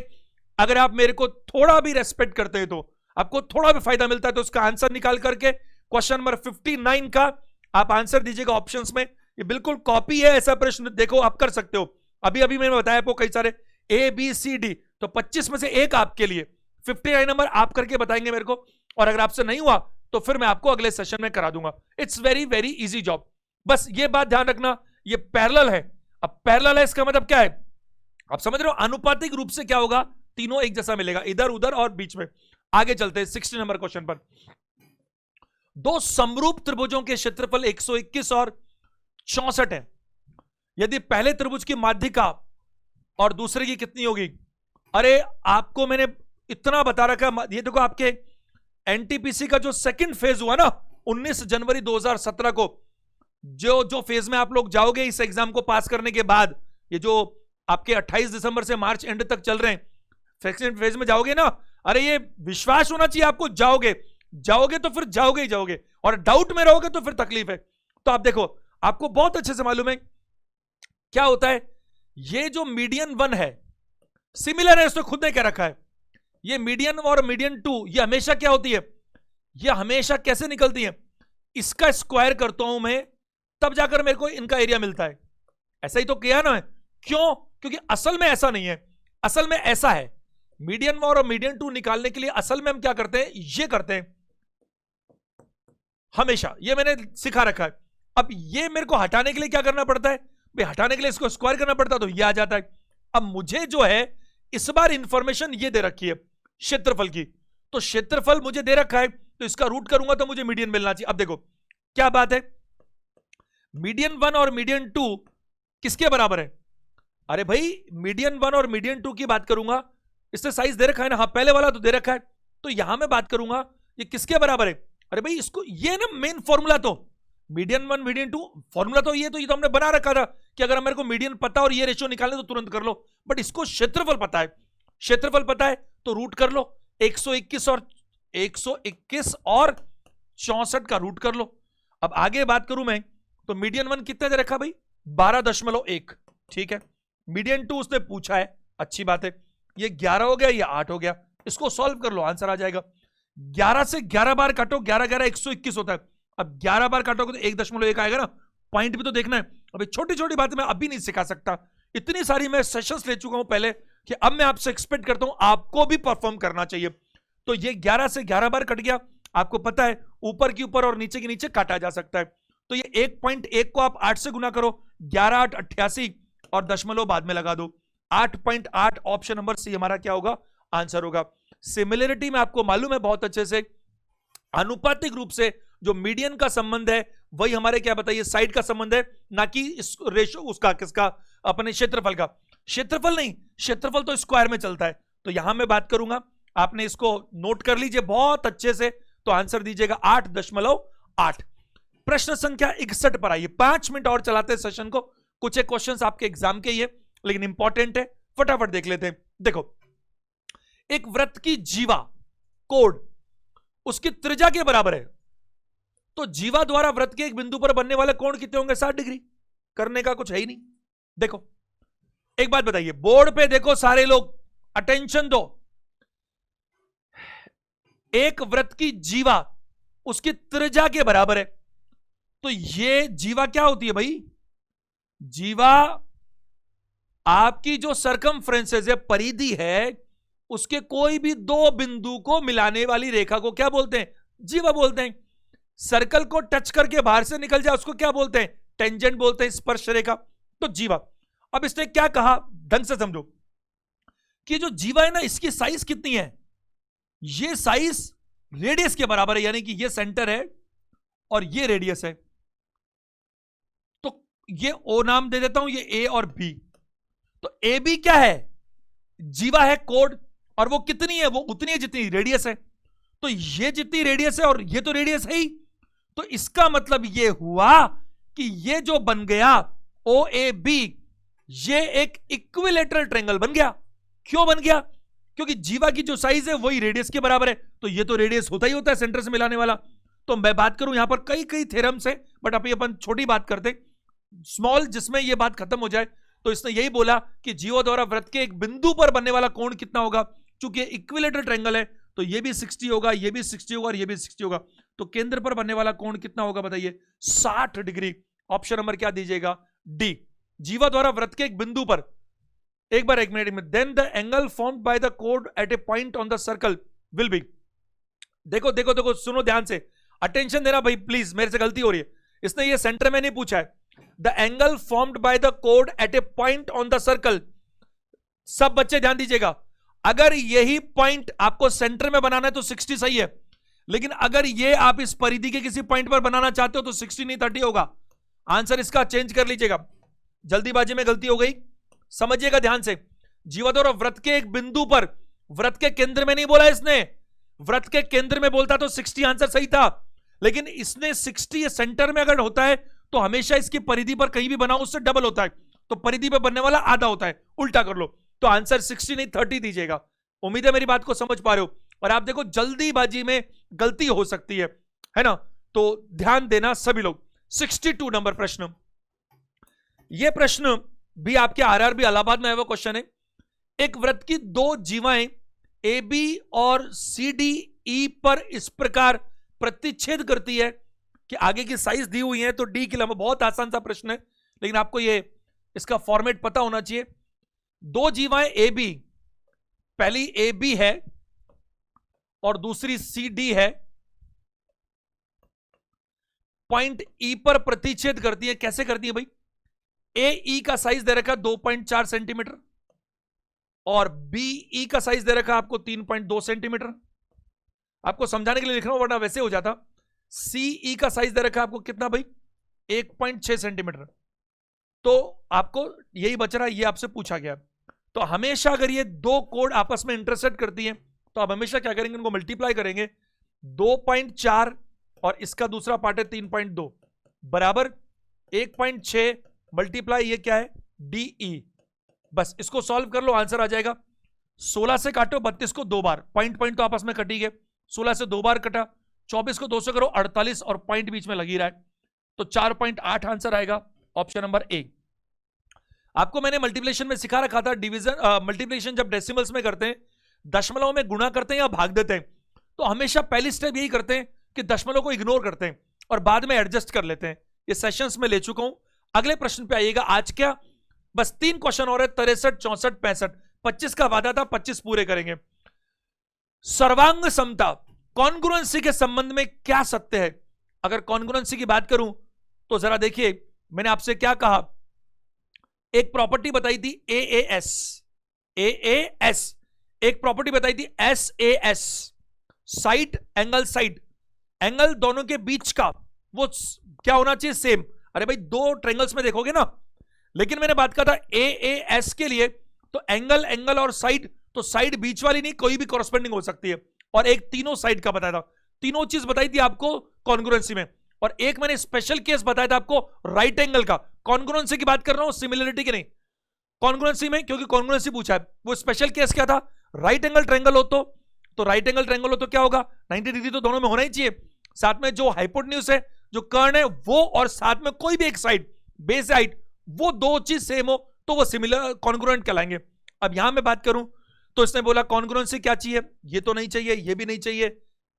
अगर आप मेरे को थोड़ा भी रेस्पेक्ट करते हैं, तो आपको थोड़ा भी फायदा मिलता है, तो उसका आंसर निकाल करके क्वेश्चन नंबर 59 का आप आंसर दीजिएगा ऑप्शंस में। ये बिल्कुल कॉपी है, ऐसा प्रश्न देखो आप कर सकते हो। अभी अभी मैंने बताया आपको कई सारे ए बी सी डी, तो 25 में से एक आपके लिए, 59 नंबर आप करके बताएंगे मेरे को, और अगर आपसे नहीं हुआ तो फिर मैं आपको अगले सेशन में करा दूंगा। It's very very easy job. बस ये बात ध्यान रखना, ये पैरेलल है। अब पैरेलल है इसका मतलब क्या है, आप समझ रहे हो, अनुपातिक रूप से क्या होगा, तीनों एक जैसा मिलेगा, इधर उधर और बीच में। आगे चलते हैं 60 नंबर क्वेश्चन पर। दो समरूप त्रिभुजों के क्षेत्रफल 121 और 64 है। यदि पहले त्रिभुज की माध्यिका और दूसरे की कितनी होगी? अरे आपको मैंने इतना बता रखा, ये देखो आपके एनटीपीसी का जो सेकंड फेज हुआ ना 19 जनवरी 2017 को, जो फेज में आप लोग जाओगे इस एग्जाम को पास करने के बाद, ये जो आपके 28 दिसंबर से मार्च एंड तक चल रहे हैं, सेकंड फेज में जाओगे ना, अरे ये विश्वास होना चाहिए आपको, जाओगे तो फिर जाओगे ही जाओगे, और डाउट में रहोगे तो फिर तकलीफ है। तो आप देखो, आपको बहुत अच्छे से मालूम है क्या होता है, ये जो मीडियन 1 है सिमिलर है, उसने खुद ने क्या रखा है, ये मीडियन और मीडियन 2 ये हमेशा क्या होती है, ये हमेशा कैसे निकलती है, इसका स्क्वायर करता हूं मैं तब जाकर मेरे को इनका एरिया मिलता है। ऐसा ही तो किया ना, क्यों? क्योंकि असल में ऐसा नहीं है, असल में ऐसा है, मीडियन 1 और मीडियन 2 निकालने के लिए असल में हम क्या करते हैं, ये करते हैं हमेशा, ये मैंने सिखा रखा है। अब ये मेरे को हटाने के लिए क्या करना पड़ता है भाई, हटाने के लिए इसको स्क्वायर करना पड़ता है, तो ये आ जाता है। अब मुझे जो है इस बार इंफॉर्मेशन ये दे रखी है क्षेत्रफल की, तो क्षेत्रफल मुझे दे रखा है, तो इसका रूट करूंगा तो मुझे मीडियन मिलना चाहिए। अब देखो क्या बात है, मीडियन 1 और मीडियन 2 किसके बराबर है? अरे भाई मीडियन 1 और मीडियन 2 की बात करूंगा, इससे साइज दे रखा है ना, हाँ पहले वाला तो दे रखा है, तो यहां मैं बात करूंगा ये किसके बराबर है। अरे भाई इसको ये ना मेन फॉर्मूला, तो मीडियन 1 मीडियन 2 फॉर्मूला तो ये तो हमने बना रखा था कि अगर मेरे को मीडियन पता और ये रेशियो निकालने तो तुरंत कर लो, बट इसको क्षेत्रफल पता है, क्षेत्रफल पता है तो रूट कर लो, 121 और 64 का रूट कर लो। अब आगे बात करूं मैं तो मीडियन 1 कितने दे रखा भाई? 12.1, ठीक है। मीडियन 2 उसने पूछा है, अच्छी बात है, ये 11 हो गया, ये 8 हो गया, इसको सॉल्व कर लो, आंसर आ जाएगा। 11 से 11 बार काटो, 11 11 121 होता है। अब 11 बार काटोगे तो 1.1 आएगा ना, पॉइंट भी तो देखना है। अभी छोटी छोटी बातें मैं अभी नहीं सिखा सकता, इतनी सारी मैं सेशंस ले चुका हूं पहले कि अब मैं आपसे एक्सपेक्ट करता हूं आपको भी परफॉर्म करना चाहिए। तो ये 11 से 11 बार कट गया, आपको पता है ऊपर के ऊपर और नीचे के नीचे काटा जा सकता है। तो ये 1.1 को आप 8 से गुना करो, 11 8 88 और दशमलव बाद में लगा दो, 8.8 ऑप्शन नंबर सी हमारा क्या होगा? आंसर होगा। सिमिलरिटी में आपको मालूम है बहुत अच्छे से, आनुपातिक रूप से जो मीडियन का संबंध है वही हमारे क्या बताइए साइड का संबंध है, ना कि इस रेशो उसका किसका? अपने क्षेत्रफल का। क्षेत्रफल नहीं, क्षेत्रफल तो स्क्वायर में चलता है। तो यहां मैं बात करूंगा, आपने इसको नोट कर लीजिए बहुत अच्छे से, तो आंसर दीजिएगा 8.8। प्रश्न संख्या 61 पर आइए, 5 मिनट और चलाते हैं सेशन को, कुछ एक क्वेश्चंस आपके एग्जाम के ही है लेकिन इंपॉर्टेंट है, फटाफट देख लेते हैं। देखो, एक वृत्त की जीवा कोण उसकी त्रिज्या के बराबर है, तो जीवा द्वारा वृत्त के एक बिंदु पर बनने वाले कोण कितने होंगे? 60 डिग्री। करने का कुछ है ही नहीं। देखो एक बात बताइए, बोर्ड पे देखो सारे लोग, अटेंशन दो। एक वृत्त की जीवा उसकी त्रिज्या के बराबर है, तो ये जीवा क्या होती है भाई? जीवा आपकी जो सरकमफ्रेंसेस है, परिधि है, उसके कोई भी दो बिंदु को मिलाने वाली रेखा को क्या बोलते हैं? जीवा बोलते हैं। सर्कल को टच करके बाहर से निकल जाए उसको क्या बोलते हैं? टेंजेंट बोलते हैं, स्पर्श रेखा। तो जीवा। अब इसने क्या कहा, ढंग से समझो कि जो जीवा है ना, इसकी साइज कितनी है? ये साइज रेडियस के बराबर है, यानी कि ये सेंटर है और ये रेडियस है। तो ये ओ नाम दे देता हूं, ये ए और बी। तो ए बी क्या है? जीवा है कोड, और वो कितनी है? वो उतनी है जितनी रेडियस है। तो ये जितनी रेडियस है और ये तो रेडियस है ही, तो इसका मतलब ये हुआ कि ये जो बन गया ओ ए बी, ये एक इक्विलेटरल ट्रायंगल बन गया। क्यों बन गया? क्योंकि जीवा की जो साइज है वही रेडियस के बराबर है, तो ये तो रेडियस होता ही होता है सेंटर से मिलाने वाला। तो मैं बात करूं यहां पर कई कई थ्योरम्स है, बट अभी अपन छोटी बात करते हैं स्मॉल, जिसमें ये बात खत्म हो जाए। तो इसने यही बोला कि जीवा द्वारा वृत्त के एक बिंदु पर बनने वाला कोण कितना होगा? चूंकि इक्विलेटरल ट्रायंगल है तो ये भी 60 होगा, ये भी 60 होगा और ये भी 60 होगा। तो केंद्र पर बनने वाला कोण कितना होगा बताइए? 60 डिग्री। ऑप्शन नंबर क्या दीजिएगा? डी। जीवा द्वारा वृत्त के एक बिंदु पर, एक मिनट में, then the angle formed by the कोड at a point on the circle will be. देखो देखो देखो, सुनो ध्यान से, अटेंशन देना भाई प्लीज, मेरे से गलती हो रही है। इसने ये सेंटर में नहीं पूछा है। The angle formed by the कोड at a point on the circle. सब बच्चे ध्यान दीजिएगा, अगर यही पॉइंट आपको सेंटर में बनाना है तो 60 सही है, लेकिन अगर ये आप इस परिधि के किसी पॉइंट पर बनाना चाहते हो तो 60 नहीं 30 होगा। आंसर इसका चेंज कर लीजिएगा, जल्दीबाजी में गलती हो गई, समझिएगा ध्यान से। जीवा द्वारा वृत्त के एक बिंदु पर, वृत्त के केंद्र में नहीं बोला इसने, वृत्त के केंद्र में बोलता तो 60 आंसर सही था, लेकिन इसने 60 सेंटर में अगर होता है तो हमेशा इसकी परिधि पर कहीं भी बनाओ उससे डबल होता है, तो परिधि पर बनने वाला आधा होता है, उल्टा कर लो। तो आंसर 60 नहीं 30 दीजिएगा। उम्मीद है मेरी बात को समझ पा रहे हो। और आप देखो जल्दीबाजी में गलती हो सकती है ना, तो ध्यान देना सभी लोग। 62 नंबर प्रश्न, यह प्रश्न भी आपके आरआरबी इलाहाबाद में है वो क्वेश्चन है। एक वृत्त की दो जीवाएं ए बी और सी डी ई पर इस प्रकार प्रतिच्छेद करती है कि आगे की साइज दी हुई है तो डी की लंबाई। बहुत आसान सा प्रश्न है, लेकिन आपको ये इसका फॉर्मेट पता होना चाहिए। दो जीवाएं ए बी, पहली ए बी है और दूसरी सी डी है, पॉइंट ई पर प्रतिच्छेद करती है। कैसे करती है भाई? ए ई का साइज दे रखा है 2.4 सेंटीमीटर और बी ई का साइज दे रखा है आपको 3.2 सेंटीमीटर। आपको समझाने के लिए लिख रहा हूं वरना वैसे हो जाता। सी ई का साइज दे रखा है आपको कितना भाई? 1.6 सेंटीमीटर। तो आपको यही बच रहा है, ये आपसे पूछा गया। तो हमेशा अगर ये दो कोड आपस में इंटरसेक्ट करती है तो आप हमेशा क्या करेंगे, इनको मल्टीप्लाई करेंगे। 2.4 और इसका दूसरा पार्ट है 3.2 बराबर 1.6 मल्टीप्लाई ये क्या है DE। बस इसको सॉल्व कर लो, आंसर आ जाएगा। 16 से काटो 32 को 2 बार, पॉइंट पॉइंट तो आपस में कटी गए, 16 से 2 बार कटा, 24 को 2 से करो 48 और पॉइंट बीच में लगी रहा है, तो 4.8 आंसर आएगा ऑप्शन नंबर ए। आपको मैंने मल्टीप्लिकेशन में सिखा रखा था, डिवीजन मल्टीप्लिकेशन जब डेसिमल्स में करते हैं, दशमलव में गुणा करते हैं या भाग देते हैं, तो हमेशा पहली स्टेप यही करते हैं कि दशमलव को इग्नोर करते हैं और बाद में एडजस्ट कर लेते हैं। ये सेशंस में ले चुका हूं। अगले प्रश्न पे आइएगा। आज क्या बस 3 क्वेश्चन और है, 63, 64, 65। 25 का वादा था, 25 पूरे करेंगे। सर्वांग समता कॉन्ग्रुएंसी के संबंध में क्या सत्य है? अगर कॉन्ग्रुएंसी की बात करूं तो जरा देखिए, मैंने आपसे क्या कहा, एक प्रॉपर्टी बताई थी AAS, एक प्रॉपर्टी बताई थी SAS, side angle, side angle दोनों के बीच का वो क्या होना चाहिए, सेम। अरे भाई 2 ट्रायंगल्स में देखोगे ना, लेकिन मैंने बात कहा था AAS के लिए तो एंगल एंगल और साइड, तो साइड बीच वाली नहीं, कोई भी कॉरस्पेंडिंग हो सकती है, और एक तीनों साइड का बताया था। तीनों चीज बताई थी आपको कॉन्ग्रुएंसी में, और एक मैंने स्पेशल केस बताया था आपको राइट एंगल का। कॉन्ग्रुएंसी की बात कर रहा हूं, सिमिलरिटी की नहीं। कॉन्ग्रुएंसी में क्योंकि कॉन्ग्रुएंसी पूछा है, वो स्पेशल केस क्या था, राइट एंगल ट्रायंगल हो तो राइट एंगल ट्रायंगल हो तो क्या होगा, 90 डिग्री तो दोनों में होना ही चाहिए। साथ में जो हाइपोटेन्यूज है, जो कर्ण है वो, और साथ में कोई भी एक साइड बेस हाइट, वो 2 चीज सेम हो तो वो सिमिलर कॉन्ग्रुएंट कहलाएंगे। अब यहां मैं बात करूं तो इसने बोला कॉन्ग्रुएंसी क्या चाहिए, ये तो नहीं चाहिए, ये भी नहीं चाहिए,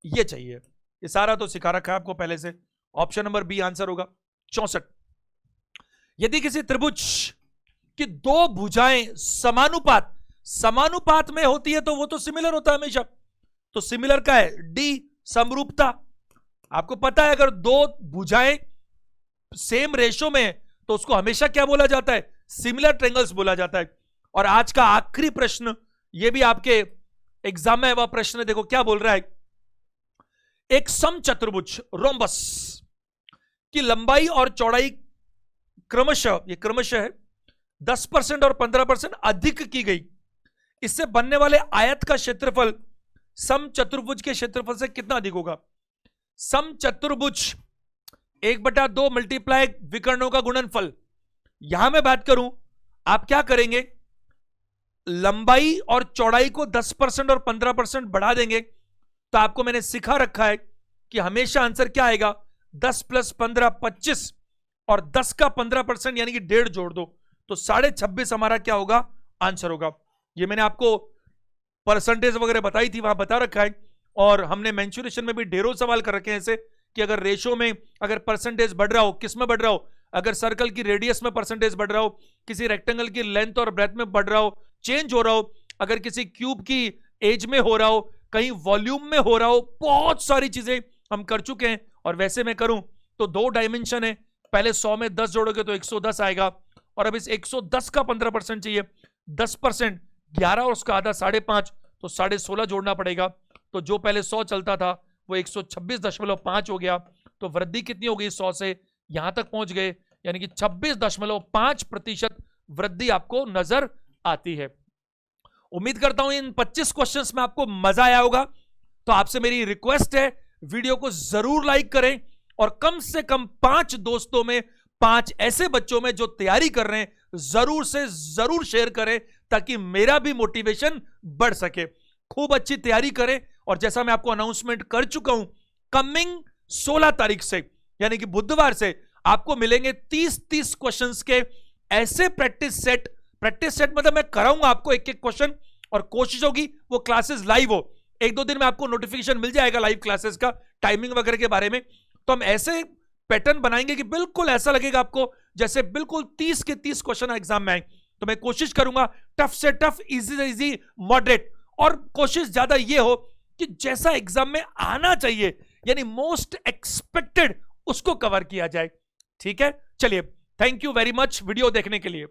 ये चाहिए। ये सारा तो सिखा रखा है आपको पहले से। ऑप्शन नंबर बी आंसर होगा। 64, यदि किसी त्रिभुज की 2 भुजाएं समानुपात में होती है तो वो तो सिमिलर होता है हमेशा, तो सिमिलर का है डी, समरूपता। आपको पता है अगर 2 भुजाएं सेम रेशो में तो उसको हमेशा क्या बोला जाता है, सिमिलर ट्रायंगल्स बोला जाता है। और आज का आखिरी प्रश्न, ये भी आपके एग्जाम में वह प्रश्न, देखो क्या बोल रहा है, एक समचतुर्भुज रोम्बस की लंबाई और चौड़ाई क्रमशः, ये क्रमशः है, 10% और 15% अधिक की गई, इससे बनने वाले आयत का क्षेत्रफल समचतुर्भुज के क्षेत्रफल से कितना अधिक होगा? समचतुर्भुज 1/2 मल्टीप्लाई विकर्णों का गुणनफल। यहां मैं बात करूं, आप क्या करेंगे, लंबाई और चौड़ाई को 10% और 15% बढ़ा देंगे, तो आपको मैंने सिखा रखा है कि हमेशा आंसर क्या आएगा, 10 + 15 25, और 10 का 15% यानी कि 1.5 जोड़ दो तो 26.5 हमारा क्या होगा, आंसर होगा। ये मैंने आपको परसेंटेज वगैरह बताई थी, वहां बता रखा है, और हमने मेंशुरेशन में भी ढेरों सवाल कर रखे हैं ऐसे कि अगर रेशो में अगर परसेंटेज बढ़ रहा हो, किस में बढ़ रहा हो, अगर सर्कल की रेडियस में परसेंटेज बढ़ रहा हो, किसी रेक्टेंगल की लेंथ और ब्रेथ में बढ़ रहा हो, चेंज हो रहा हो, अगर किसी क्यूब की एज में हो रहा हो, कहीं वॉल्यूम में हो रहा हो, बहुत सारी चीजें हम कर चुके हैं। और वैसे मैं करूं तो 2 डायमेंशन है, पहले 100 में 10 जोड़ोगे तो 110 आएगा, और अब इस 110 का 15% चाहिए, 10% 11 और उसका आधा 5.5 तो 16.5 जोड़ना पड़ेगा। तो जो पहले 100 चलता था वो 126.5 हो गया, तो वृद्धि कितनी हो गई, 100 से यहां तक पहुंच गए, यानी कि 26.5% वृद्धि आपको नजर आती है। उम्मीद करता हूं इन 25 क्वेश्चंस में आपको मजा आया होगा। तो आपसे मेरी रिक्वेस्ट है, वीडियो को जरूर लाइक करें, और कम से कम 5 दोस्तों में, 5 ऐसे बच्चों में जो तैयारी कर रहे हैं, जरूर से जरूर शेयर करें ताकि मेरा भी मोटिवेशन बढ़ सके। खूब अच्छी तैयारी करें, और जैसा मैं आपको अनाउंसमेंट कर चुका हूं, कमिंग 16 तारीख से यानी कि बुधवार से आपको मिलेंगे 30 क्वेश्चंस के ऐसे प्रैक्टिस सेट मतलब मैं कराऊंगा आपको एक क्वेश्चन, और कोशिश होगी वो क्लासेस लाइव हो। 1-2 दिन में आपको नोटिफिकेशन मिल जाएगा लाइव क्लासेस का, टाइमिंग वगैरह के बारे में। तो हम ऐसे पैटर्न बनाएंगे कि बिल्कुल ऐसा लगेगा आपको जैसे बिल्कुल 30 के 30 क्वेश्चन एग्जाम में आए। तो मैं कोशिश करूंगा टफ से टफ, इजी से इजी, मॉडरेट, और कोशिश ज्यादा ये हो कि जैसा एग्जाम में आना चाहिए, यानी मोस्ट एक्सपेक्टेड, उसको कवर किया जाए। ठीक है, चलिए, thank you very much video देखने के लिए।